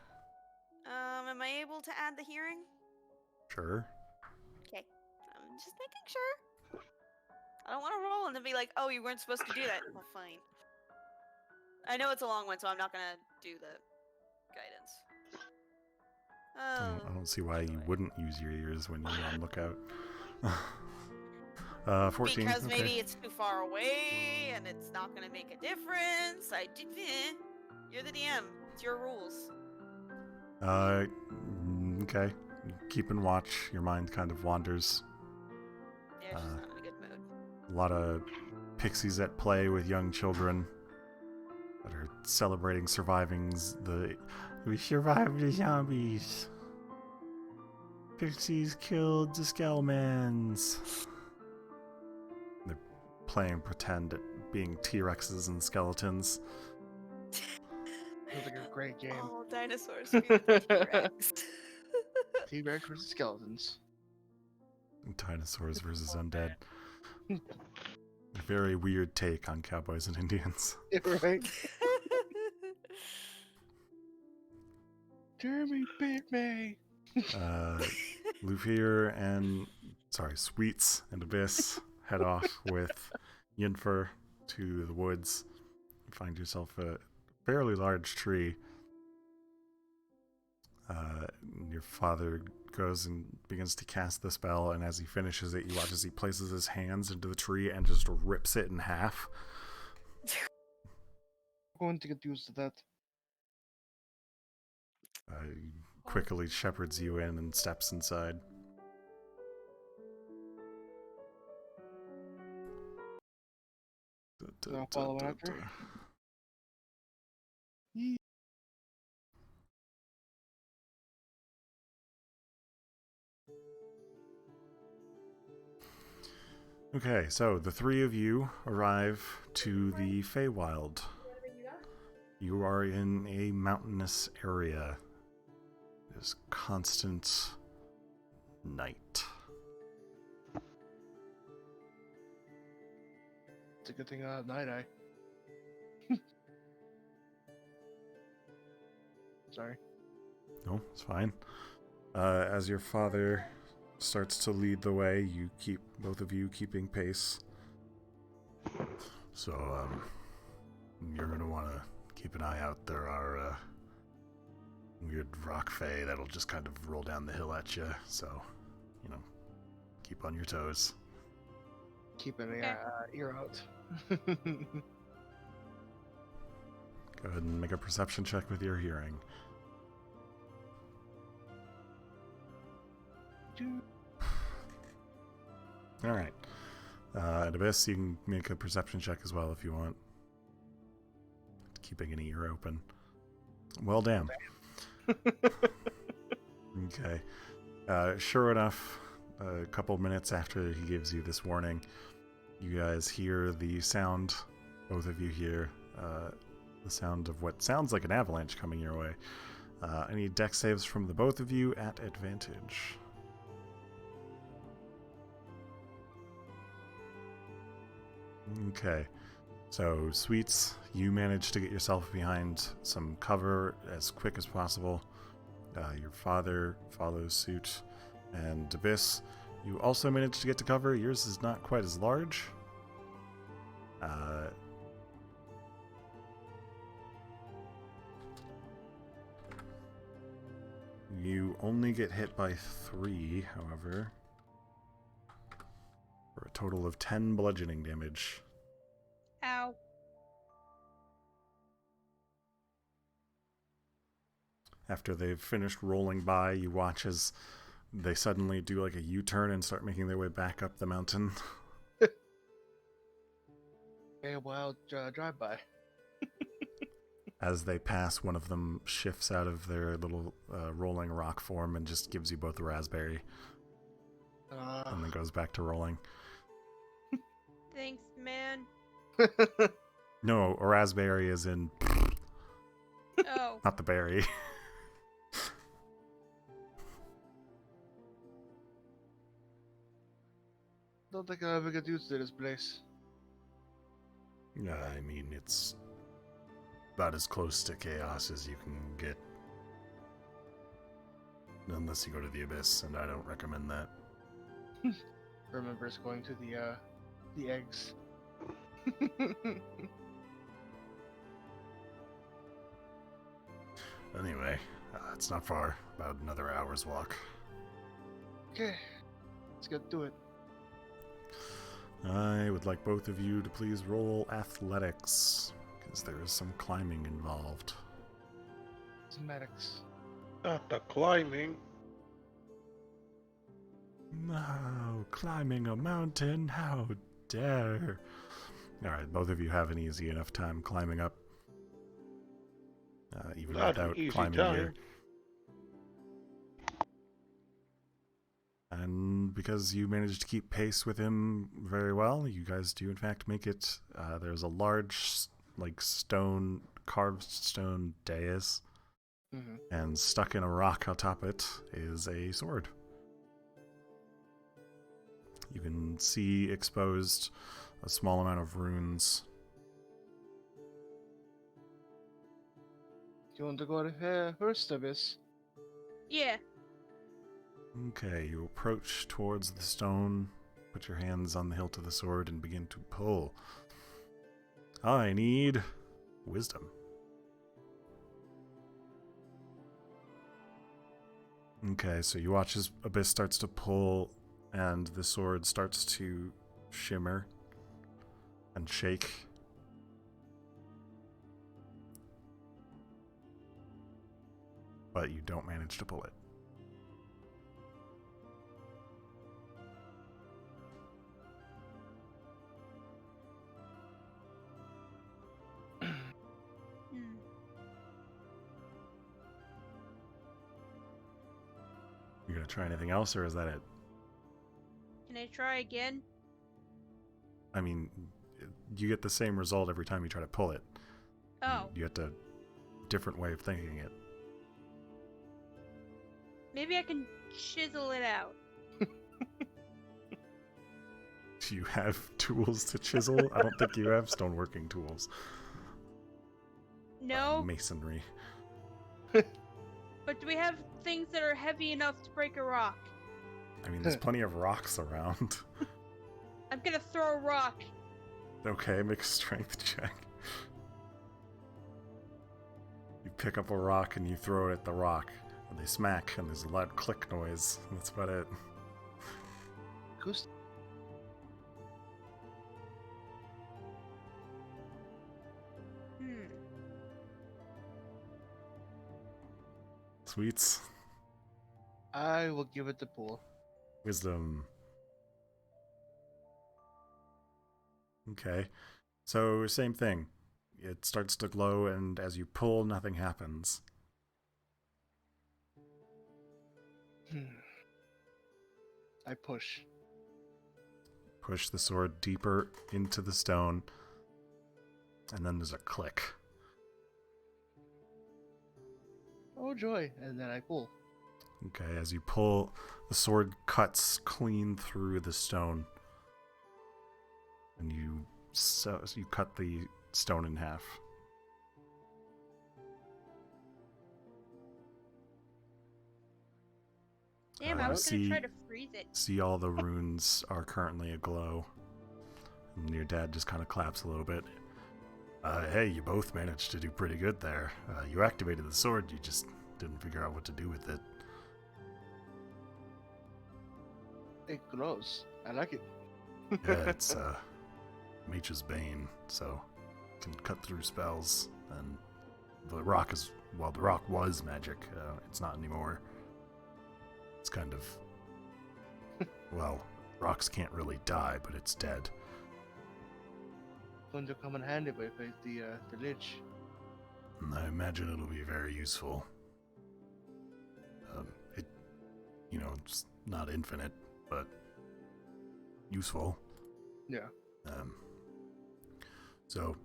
Am I able to add the hearing? sure. Okay. I'm just making sure. I don't want to roll and then be like, oh, you weren't supposed to do that. Well, fine. I know it's a long one, so I'm not gonna do the guidance. I don't see why you wouldn't use your ears when you're on lookout. 14. Because okay. maybe it's too far away and it's not gonna make a difference. You're the DM. It's your rules. Okay. Keep and watch. Your mind kind of wanders. Yeah, she's not in a good mood. A lot of pixies at play with young children that are celebrating we survived the zombies. Pixies killed the Skellmans. They're playing pretend at being T-Rexes and skeletons. Sounds like a great game. All dinosaurs feed the T-Rex. T-Rex versus skeletons. Dinosaurs versus undead. A very weird take on cowboys and Indians. Right? Jeremy beat me. Lufier and Sweets and Abyss head off with Yinfer to the woods. You find yourself a fairly large tree. Your father goes and begins to cast the spell, and as he finishes it, you watch as he places his hands into the tree and just rips it in half. I'm going to get used to that. He quickly shepherds you in and steps inside. I'll follow after. Okay, so the three of you arrive to the Feywild. You are in a mountainous area. There's constant night. It's a good thing I have night eye. Sorry. No, it's fine. As your father starts to lead the way, you keep both of you keeping pace. So, you're gonna want to keep an eye out. There are weird rock fae that'll just kind of roll down the hill at you. So, keep on your toes. Keep an ear out. Go ahead and make a perception check with your hearing. All right. At Abyss, you can make a perception check as well if you want. Keeping an ear open. Well, damn. Okay. Sure enough, a couple minutes after he gives you this warning, you guys hear the sound, both of you hear the sound of what sounds like an avalanche coming your way. I need dex saves from the both of you at advantage. Okay. So, Sweets, you managed to get yourself behind some cover as quick as possible. Your father follows suit. And Abyss, you also managed to get to cover. Yours is not quite as large. You only get hit by 3, however, for a total of 10 bludgeoning damage. Ow. After they've finished rolling by, you watch as they suddenly do like a U-turn and start making their way back up the mountain. A wild drive-by. As they pass, one of them shifts out of their little rolling rock form and just gives you both a raspberry. And then goes back to rolling. Thanks, man. No, a raspberry is in... Oh. not the berry. Don't think I'll ever get used to this place. I mean, it's about as close to chaos as you can get. Unless you go to the Abyss, and I don't recommend that. Remembers going to the eggs. Anyway, it's not far. About another hour's walk. Okay, let's get to it. I would like both of you to please roll athletics, because there is some climbing involved. Cosmetics. Not the climbing. No, climbing a mountain, how dare. Alright, both of you have an easy enough time climbing up. Even Not an without easy climbing time. gear. And because you managed to keep pace with him very well, you guys do in fact make it. There's a large, carved stone dais, and stuck in a rock atop it is a sword. You can see exposed a small amount of runes. You want to go to first, Abyss? Yeah. Okay, you approach towards the stone, put your hands on the hilt of the sword, and begin to pull. I need wisdom. Okay, so you watch as Abyss starts to pull, and the sword starts to shimmer and shake. But you don't manage to pull it. You gonna try anything else, or is that it? Can I try again? I mean, you get the same result every time you try to pull it. Oh. You get a different way of thinking it. Maybe I can chisel it out. Do you have tools to chisel? I don't think you have stoneworking tools. No, Masonry. but do we have things that are heavy enough to break a rock? I mean, there's plenty of rocks around. I'm gonna throw a rock. Okay, make a strength check. You pick up a rock and you throw it at the rock, and they smack, and there's a loud click noise. And that's about it. Acoustic. Sweets. I will give it the pull. Wisdom. Okay. So, same thing. It starts to glow, and as you pull, nothing happens. I push. Push the sword deeper into the stone, and then there's a click. Oh joy! And then I pull. Okay, as you pull, the sword cuts clean through the stone. And you cut the stone in half. Damn, I was gonna see- try to freeze it. See, all the runes are currently aglow. And your dad just kind of claps a little bit. Hey, you both managed to do pretty good there. You activated the sword, you just didn't figure out what to do with it. It glows. I like it. Yeah, it's Mage's Bane, so can cut through spells. And the rock is, well, the rock was magic. It's not anymore. It's kind of, well, rocks can't really die, but it's dead. Going to come in handy if I face the lich. And I imagine it'll be very useful. It's not infinite, but useful. Yeah. So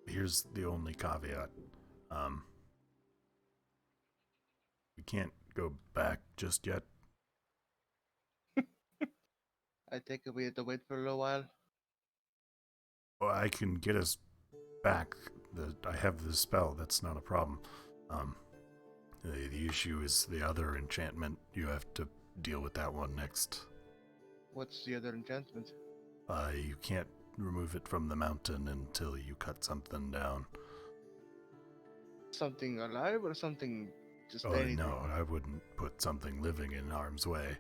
here's the only caveat. We can't go back just yet. I think we have to wait for a little while. Well, I can get us back. I have the spell. That's not a problem. The issue is the other enchantment. You have to deal with that one next. What's the other enchantment? You can't remove it from the mountain until you cut something down. Something alive or something just Oh, anything? no, I wouldn't put something living in harm's way.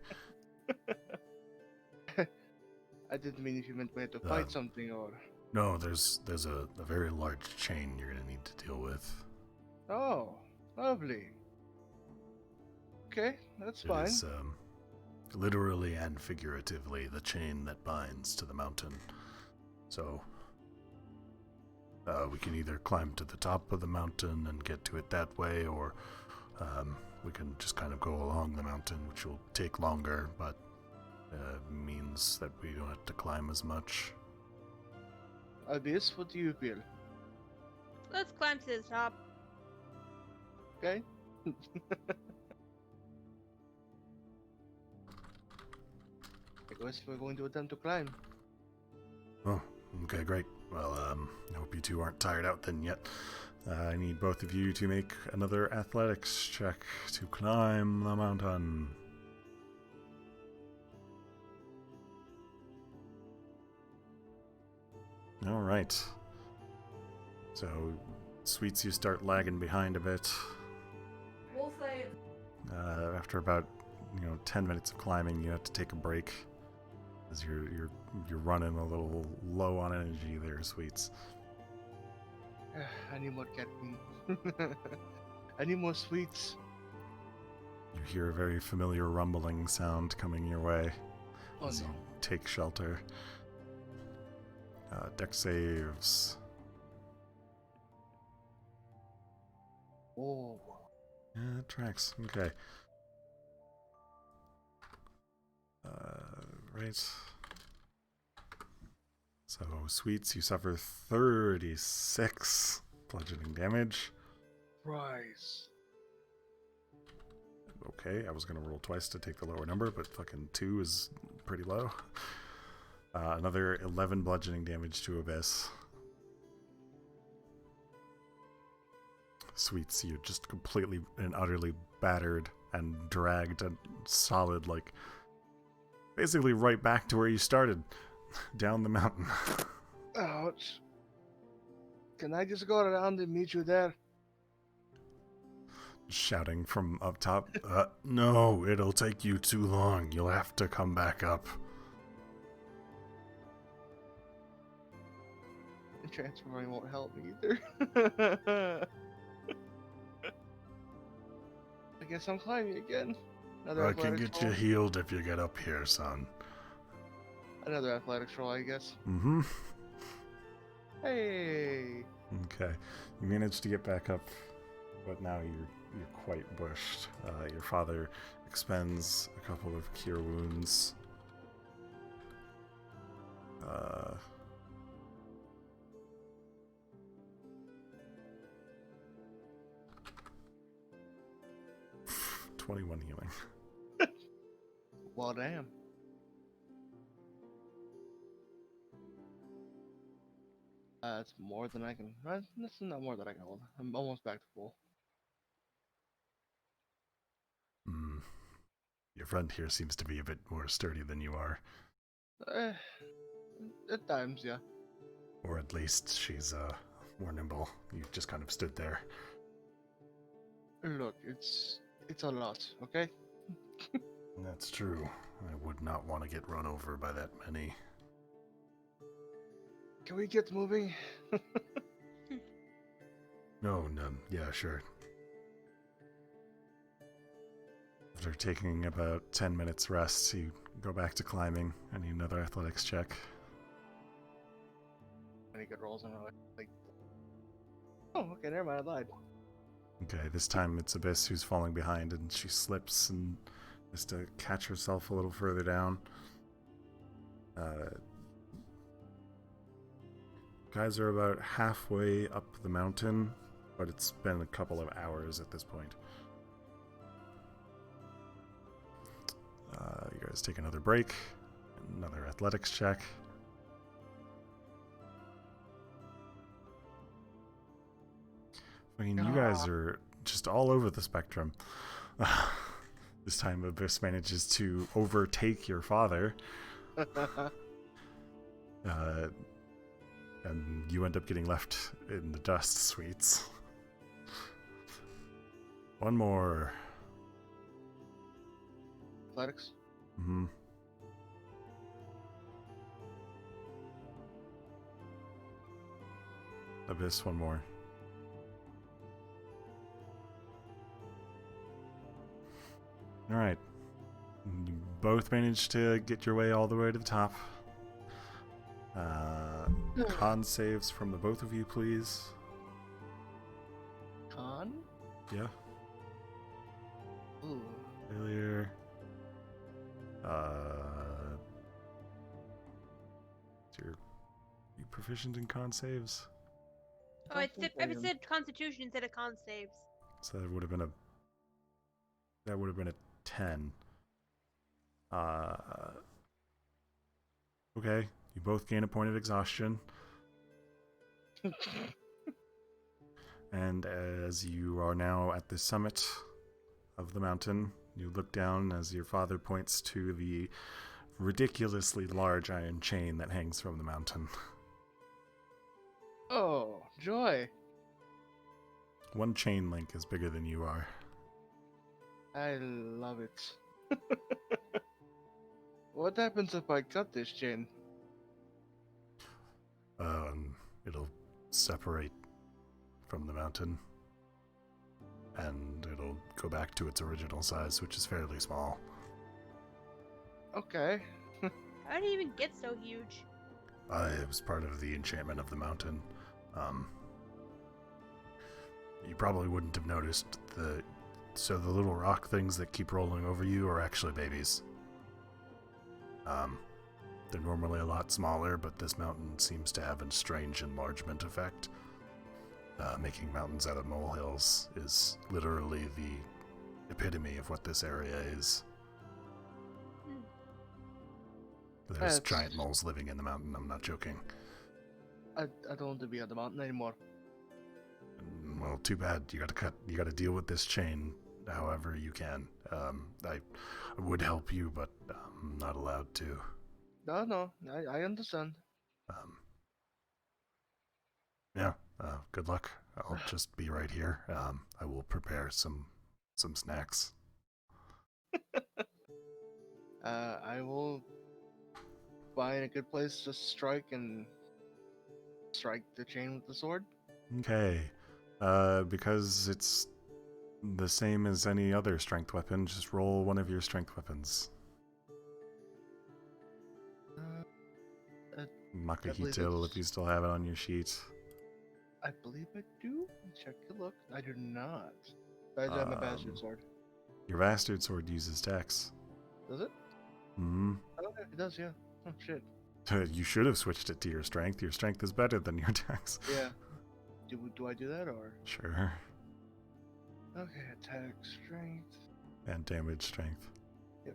I didn't mean if you meant we had to fight something or... No, there's a very large chain you're going to need to deal with. Oh, lovely. Okay, that's It fine. is literally and figuratively the chain that binds to the mountain. So we can either climb to the top of the mountain and get to it that way, or we can just kind of go along the mountain, which will take longer, but means that we don't have to climb as much. Abyss, what do you feel? Let's climb to the top. Okay? I guess we're going to attempt to climb. Oh, okay, great. Well, I hope you two aren't tired out then yet. I need both of you to make another athletics check to climb the mountain. All right. So, Sweets, you start lagging behind a bit. We'll say After about 10 minutes of climbing, you have to take a break, as you're running a little low on energy there, Sweets. I need more caffeine. I need more sweets. You hear a very familiar rumbling sound coming your way Oh as no. you take shelter. Deck saves. Oh. Yeah, it tracks. Okay. Right. So, Sweets, you suffer 36 bludgeoning damage. Prize. Okay, I was going to roll twice to take the lower number, but fucking 2 is pretty low. Another 11 bludgeoning damage to Abyss. Sweets, you're just completely and utterly battered and dragged and solid, like basically right back to where you started, down the mountain. Ouch. Can I just go around and meet you there? Shouting from up top, no, it'll take you too long. You'll have to come back up. Transferring won't help me either. I guess I'm climbing again. Another I can athletics get you roll. healed if you get up here, son. Another athletics roll, I guess. Mm-hmm. Hey. Okay. You managed to get back up, but now you're quite bushed. Your father expends a couple of cure wounds. 21 healing. Well, damn. That's more than I can. This is not more than I can hold. I'm almost back to full. Your friend here seems to be a bit more sturdy than you are. At times, yeah. Or at least she's more nimble. You just kind of stood there. Look, it's a lot, okay? That's true. I would not want to get run over by that many. Can we get moving? No, yeah, sure. After taking about 10 minutes rest, you go back to climbing. I need another athletics check. Any good rolls in like. Oh, okay, never mind. I lied. Okay, this time it's Abyss who's falling behind, and she slips and has to catch herself a little further down. Guys are about halfway up the mountain, but it's been a couple of hours at this point. You guys take another break, another athletics check. I mean, you guys are just all over the spectrum. This time Abyss manages to overtake your father. And you end up getting left in the dust, Sweets. One more. Athletics? Mm-hmm. Abyss, one more. Alright. You both managed to get your way all the way to the top. Con saves from the both of you, please. Con? Yeah. Ooh. Failure. You proficient in con saves? Oh, I said Constitution instead of con saves. So that would have been a 10. Okay, you both gain a point of exhaustion. And as you are now at the summit of the mountain, you look down as your father points to the ridiculously large iron chain that hangs from the mountain. Oh, joy. One chain link is bigger than you are. I love it. What happens if I cut this chain? It'll separate from the mountain, and it'll go back to its original size, which is fairly small. Okay. How did it even get so huge? It was part of the enchantment of the mountain. You probably wouldn't have noticed the little rock things that keep rolling over you are actually babies. They're normally a lot smaller, but this mountain seems to have a strange enlargement effect. Making mountains out of molehills is literally the epitome of what this area is. There's That's- giant moles living in the mountain. I'm not joking. I don't want to be on the mountain anymore. Well, too bad. You gotta deal with this chain however you can. I would help you, but I'm not allowed to. No, I understand. Um, yeah. Good luck. I'll just be right here. I will prepare some snacks. I will find a good place to strike the chain with the sword. Okay. Because it's the same as any other strength weapon, just roll one of your strength weapons. Makahito, if you still have it on your sheet. I believe I do. Check the look. I do not. I do have my bastard sword. Your bastard sword uses dex. Does it? Hmm. Oh, yeah, it does, yeah. Oh, shit. You should have switched it to your strength. Your strength is better than your dex. Yeah. Do I do that, or? Sure. Okay, attack, strength. And damage strength. Yep.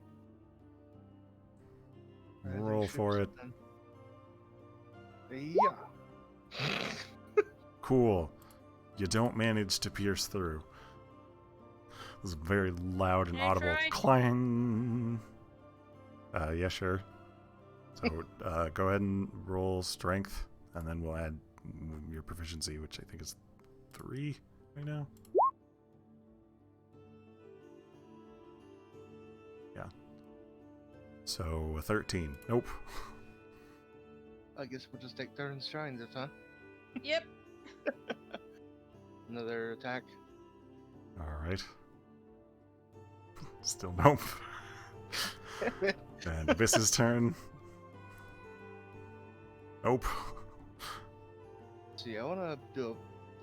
Roll for it. Yeah. Cool. You don't manage to pierce through. It was a very loud and Can I audible try? clang. Yeah, sure. So go ahead and roll strength, and then we'll add your proficiency, which I think is 3 right now. Yeah. So a 13. Nope. I guess we'll just take turns trying this, huh? Yep. Another attack. All right. Still nope. And Abys's turn. Nope. See, I want to do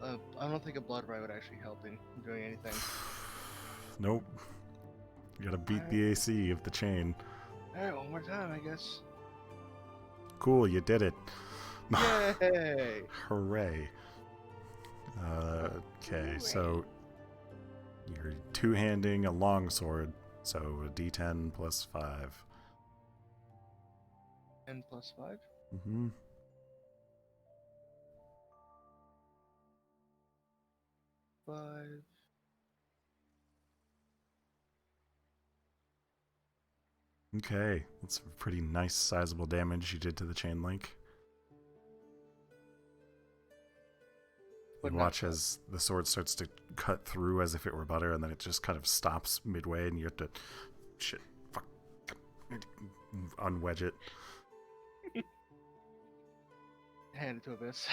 I don't think a blood ray would actually help in doing anything. Nope. You gotta beat the AC of the chain. Alright, one more time, I guess. Cool, you did it. Yay! Hooray. Okay, so you're two-handing a longsword, so a d10 plus 5. 10 plus 5? Mm-hmm. Five. Okay, that's pretty nice sizable damage you did to the chain link. But You not watch as the sword starts to cut through as if it were butter, and then it just kind of stops midway, and you have to unwedge it. hand it to Abyss.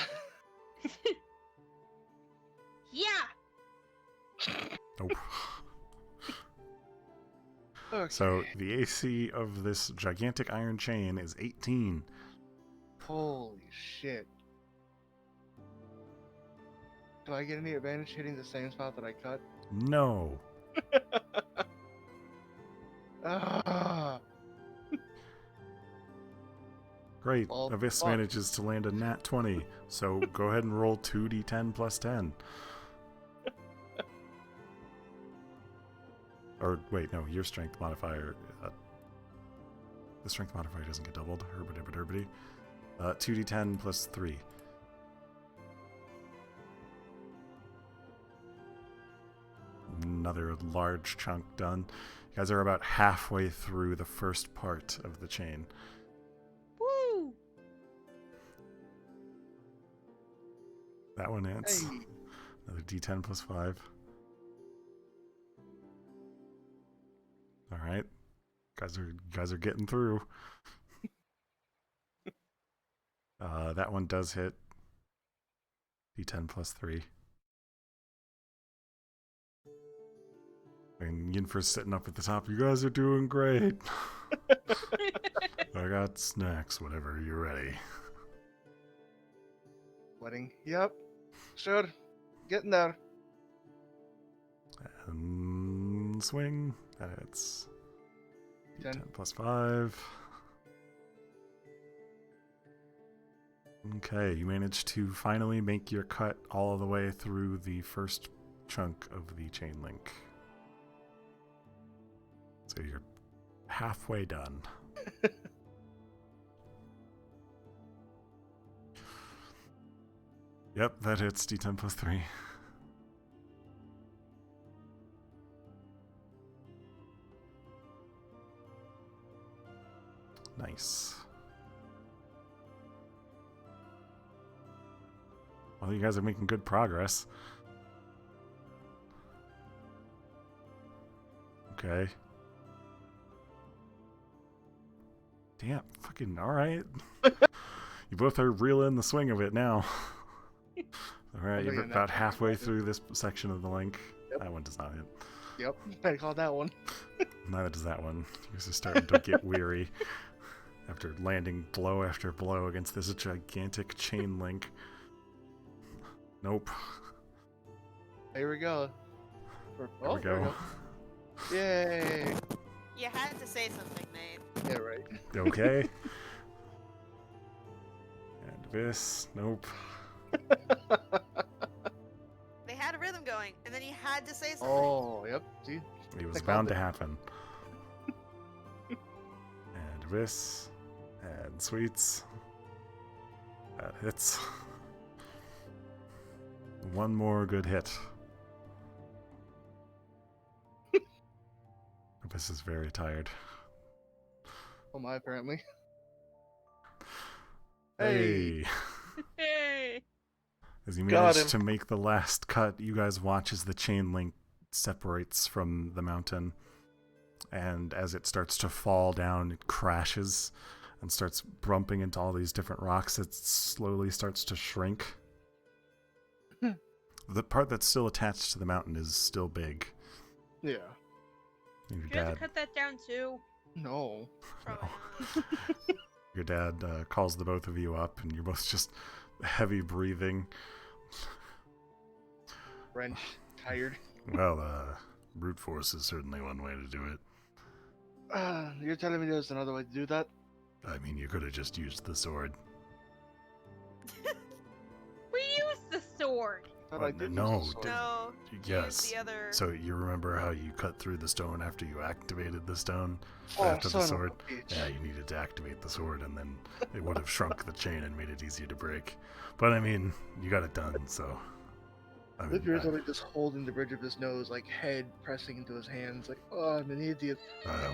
Yeah. Nope. Okay. So the AC of this gigantic iron chain is 18. Holy shit. Do I get any advantage hitting the same spot that I cut? No. Ah, Great. Well, Abyss fuck. manages to land a nat 20. So go ahead and roll 2d10 plus 10. Or wait, no, your strength modifier. The strength modifier doesn't get doubled. Herbity. 2d10 plus 3. Another large chunk done. You guys are about halfway through the first part of the chain. Woo. That one hits. hey. Another d10 plus 5. All right. Guys are getting through. That one does hit. D10 plus 3. And Yinfer's sitting up at the top. You guys are doing great. I got snacks whenever you're ready. Wedding. Yep. Sure. Getting there. And swing. And it's 10. 10 plus 5. Okay, you managed to finally make your cut all the way through the first chunk of the chain link. So you're halfway done. Yep, that hits. D10 plus 3. Nice. Well, you guys are making good progress. Okay. Damn, fucking alright. You both are real in the swing of it now. Alright, you're about halfway through this section of the link. Yep. That one does not hit. Yep, I called that one. Neither does that one. You guys are starting to get weary after landing blow after blow against this gigantic chain link. Nope. Here we go. There we go. Yay! You had to say something, Nate. Yeah, right. Okay. And this. Nope. They had a rhythm going, and then you had to say something. Oh, yep. See? It was I bound called to it. happen. And this. And sweets. That hits. One more good hit. This is very tired. Oh my, apparently. Hey! Hey! As you Got manage him. to make the last cut, you guys watch as the chain link separates from the mountain. And as it starts to fall down, it crashes and starts bumping into all these different rocks. It slowly starts to shrink. The part that's still attached to the mountain is still big. Yeah. And your Do you have dad, to cut that down too? No. Probably your dad calls the both of you up, and you're both just heavy breathing. Wrench. Tired. Well, brute force is certainly one way to do it. You're telling me there's another way to do that? I mean, you could have just used the sword. We used the sword. Thought Well, I did no, use the sword. did- No. Yes. Use the other. So you remember how you cut through the stone after you activated the stone? Oh, after the son of a sword? bitch. Yeah, you needed to activate the sword, and then it would have shrunk the chain and made it easier to break. But I mean, you got it done, so. I mean, Livier is only just holding the bridge of his nose, like head pressing into his hands, like, oh, I'm an idiot. I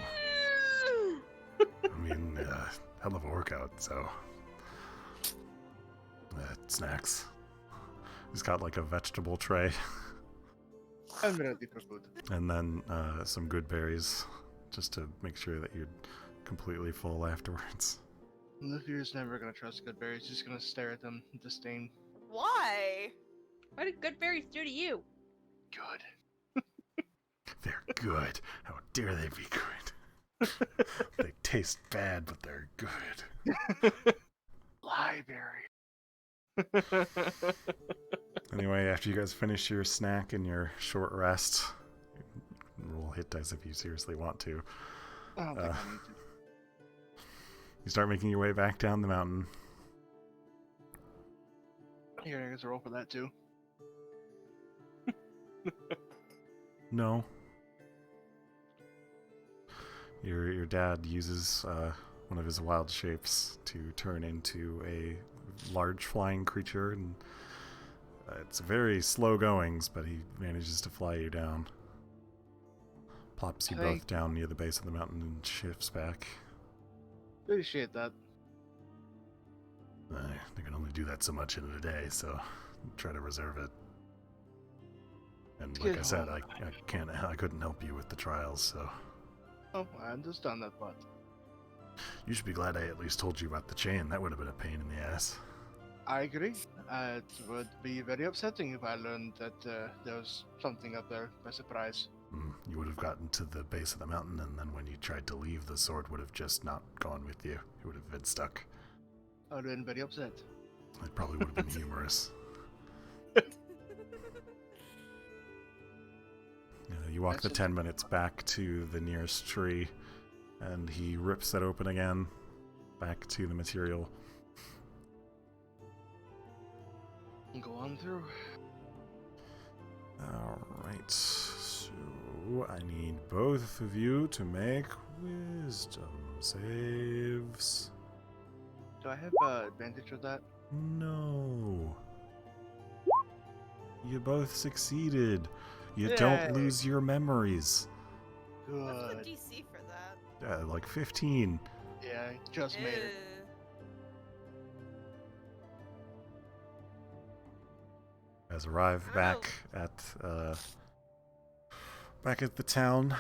mean, hell of a workout, so. Snacks. He's got like a vegetable tray, I'm gonna do for food. and then some good berries, just to make sure that you're completely full afterwards. Livier's never gonna trust good berries. He's just gonna stare at them in disdain. Why? What did good berries do to you? Good. They're good. How dare they be good? They taste bad, but they're good. Library. Anyway, after you guys finish your snack and your short rest, roll hit dice if you seriously want to. I don't think I need to. You start making your way back down the mountain. Here, I guess roll for that too. No. Your dad uses one of his wild shapes to turn into a large flying creature, and it's very slow goings, but he manages to fly you down. Plops you both down near the base of the mountain and shifts back. Appreciate that. They can only do that so much in a day, so try to reserve it. And like I said, I couldn't help you with the trials, so Oh, I understand that part. you should be glad I at least told you about the chain. That would have been a pain in the ass. I agree. It would be very upsetting if I learned that there was something up there by surprise. You would have gotten to the base of the mountain, and then when you tried to leave, the sword would have just not gone with you. It would have been stuck. I would have been very upset. It probably would have been humorous. You walk the 10 minutes back to the nearest tree, and he rips it open again, back to the material. Go on through. Alright, so I need both of you to make wisdom saves. Do I have advantage of that? No. You both succeeded. You Yay. don't lose your memories. What's the Good. DC for that? Like 15. Yeah, I just made it. Ew. You guys arrive I don't back at the town.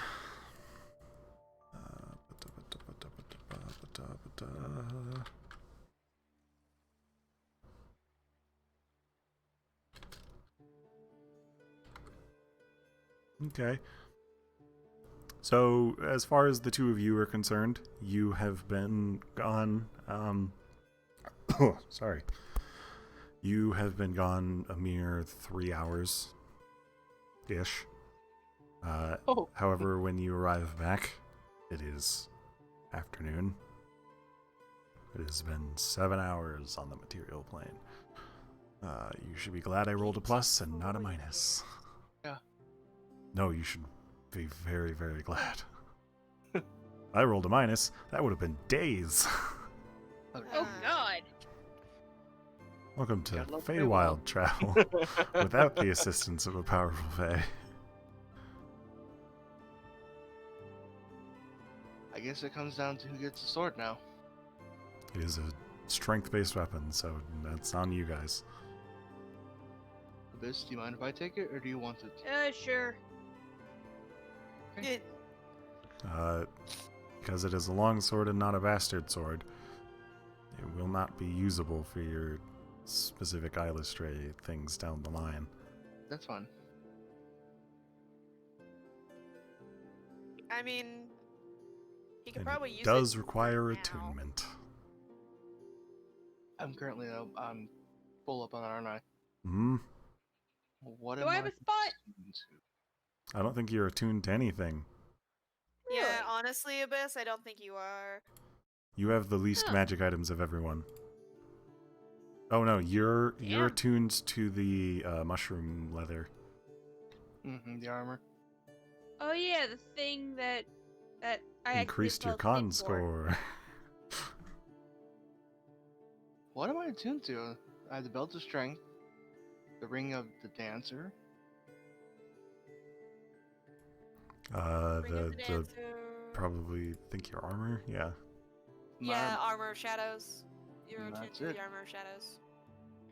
Okay. So, as far as the two of you are concerned, you have been gone. Sorry. You have been gone a mere 3 hours ish. Oh. However, when you arrive back, it is afternoon. It has been 7 hours on the material plane. You should be glad I rolled a plus and not a minus. Yeah. No, you should be very, very glad. I rolled a minus. That would have been days. Oh God. Welcome to Gotta love Feywild travel without the assistance of a powerful Fey. I guess it comes down to who gets the sword now. It is a strength-based weapon, so that's on you guys. Abyss, do you mind if I take it, or do you want it? Sure. It, Because it is a long sword and not a bastard sword, it will not be usable for your specific Illustrated things down the line. That's fine. I mean, he could And probably it use does it require now. attunement. I'm currently I'm full up on it, aren't I? Hmm. What Do am I have a spot? attuned to? I don't think you're attuned to anything. Yeah, Really? honestly, Abyss, I don't think you are. You have the least Huh. magic items of everyone. Oh no, you're Damn. attuned to the mushroom leather. The armor. Oh yeah, the thing that I Increased your accidentally con spelled thin for. score. What am I attuned to? I have the belt of strength, the ring of the dancer. Ring of the The Dancer. probably think your armor. Yeah. My Yeah, armor. Armor of Shadows. You're And attuned that's to it. the Armor of Shadows.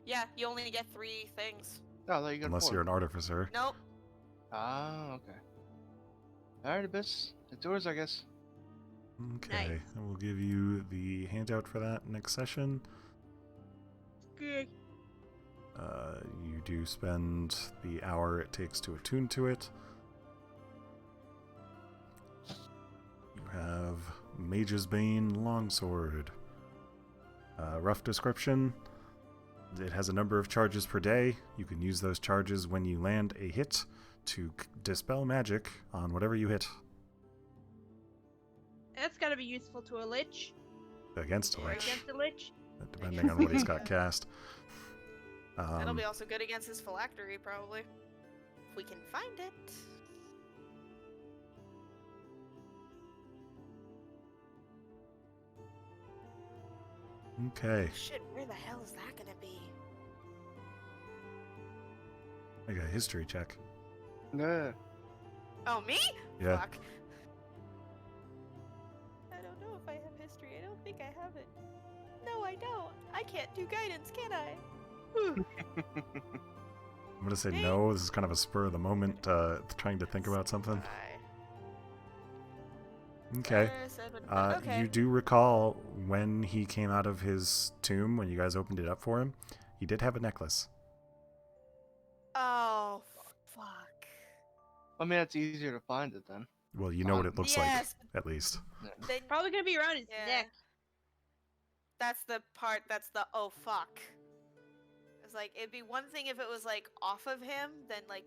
Yeah, you only get 3 things. Oh, there you go. Unless you're an artificer. Nope. Ah, okay. Alright, Abyss. It's yours, I guess. Okay, Nice. I will give you the handout for that next session. Good. You do spend the hour it takes to attune to it. You have Mage's Bane Longsword. Rough description. It has a number of charges per day. You can use those charges when you land a hit to dispel magic on whatever you hit. That's gotta be useful to a lich. Against a Or lich, against a lich. depending on what he's got cast. That'll be also good against his phylactery, probably. If we can find it. Okay, Shit, where the hell is that gonna be? I got a history check. No. Oh, me? Yeah. Fuck. I don't know if I have history. I don't think I have it. No, I don't. I can't do guidance, can I? I'm gonna say no. This is kind of a spur of the moment, trying to think about something. Okay. Okay. You do recall when he came out of his tomb, when you guys opened it up for him, he did have a necklace. Oh, fuck. I mean, it's easier to find it then. Well, you know what it looks Yes. like, at least. Then, Probably gonna be around his yeah. neck. That's the part, that's the oh fuck. It's like, it'd be one thing if it was like off of him, then like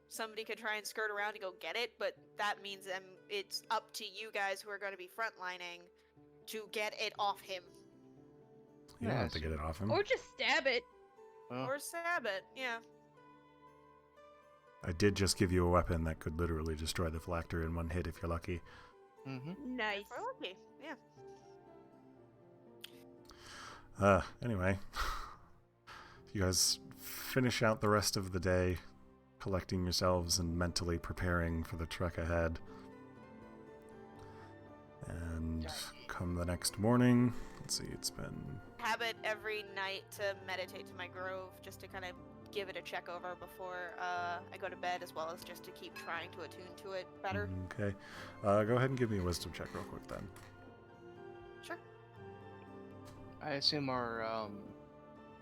somebody could try and skirt around to go get it, but that means it's up to you guys who are going to be frontlining to get it off him. You don't have to Yes. get it off him. Or just stab it. Well, Or stab it, yeah. I did just give you a weapon that could literally destroy the phylactery in one hit if you're lucky. Nice. If we're lucky, yeah. Anyway. You guys finish out the rest of the day, collecting yourselves and mentally preparing for the trek ahead. And come the next morning, let's see, it's been... Habit every night to meditate to my grove, just to kind of give it a check over before I go to bed, as well as just to keep trying to attune to it better. Okay. Go ahead and give me a wisdom check real quick then. Sure. I assume our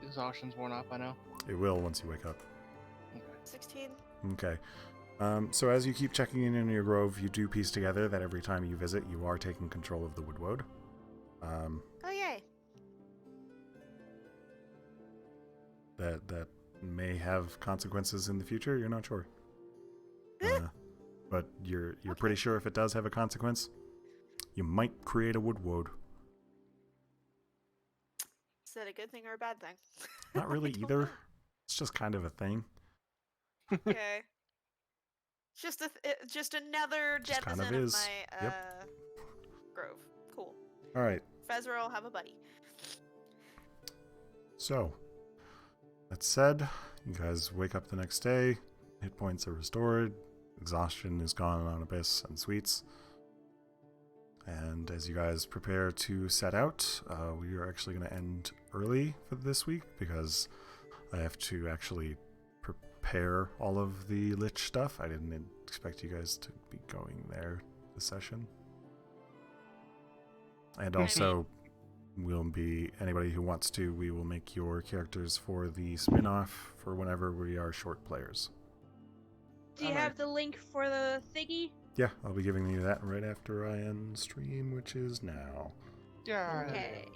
exhaustion's worn off by now. It will once you wake up. 16. Okay. So as you keep checking in your grove, you do piece together that every time you visit, you are taking control of the wood. Oh, yay. That may have consequences in the future. You're not sure, but you're pretty sure if it does have a consequence, you might create a wood. Is that a good thing or a bad thing? Not really I don't either. know. It's just kind of a thing. Okay. Just another Just kind denizen of of is. my Yep. grove. Cool. All right. Fezra will have a buddy. So, that said, you guys wake up the next day. Hit points are restored. Exhaustion is gone on Abyss and Sweets. And as you guys prepare to set out, we are actually going to end early for this week because I have to actually prepare all of the Lich stuff. I didn't expect you guys to be going there this session. And also, we'll be, anybody who wants to, we will make your characters for the spin-off for whenever we are short players. Do you have the link for the thingy? Yeah, I'll be giving you that right after I end stream, which is now. Yeah. Okay.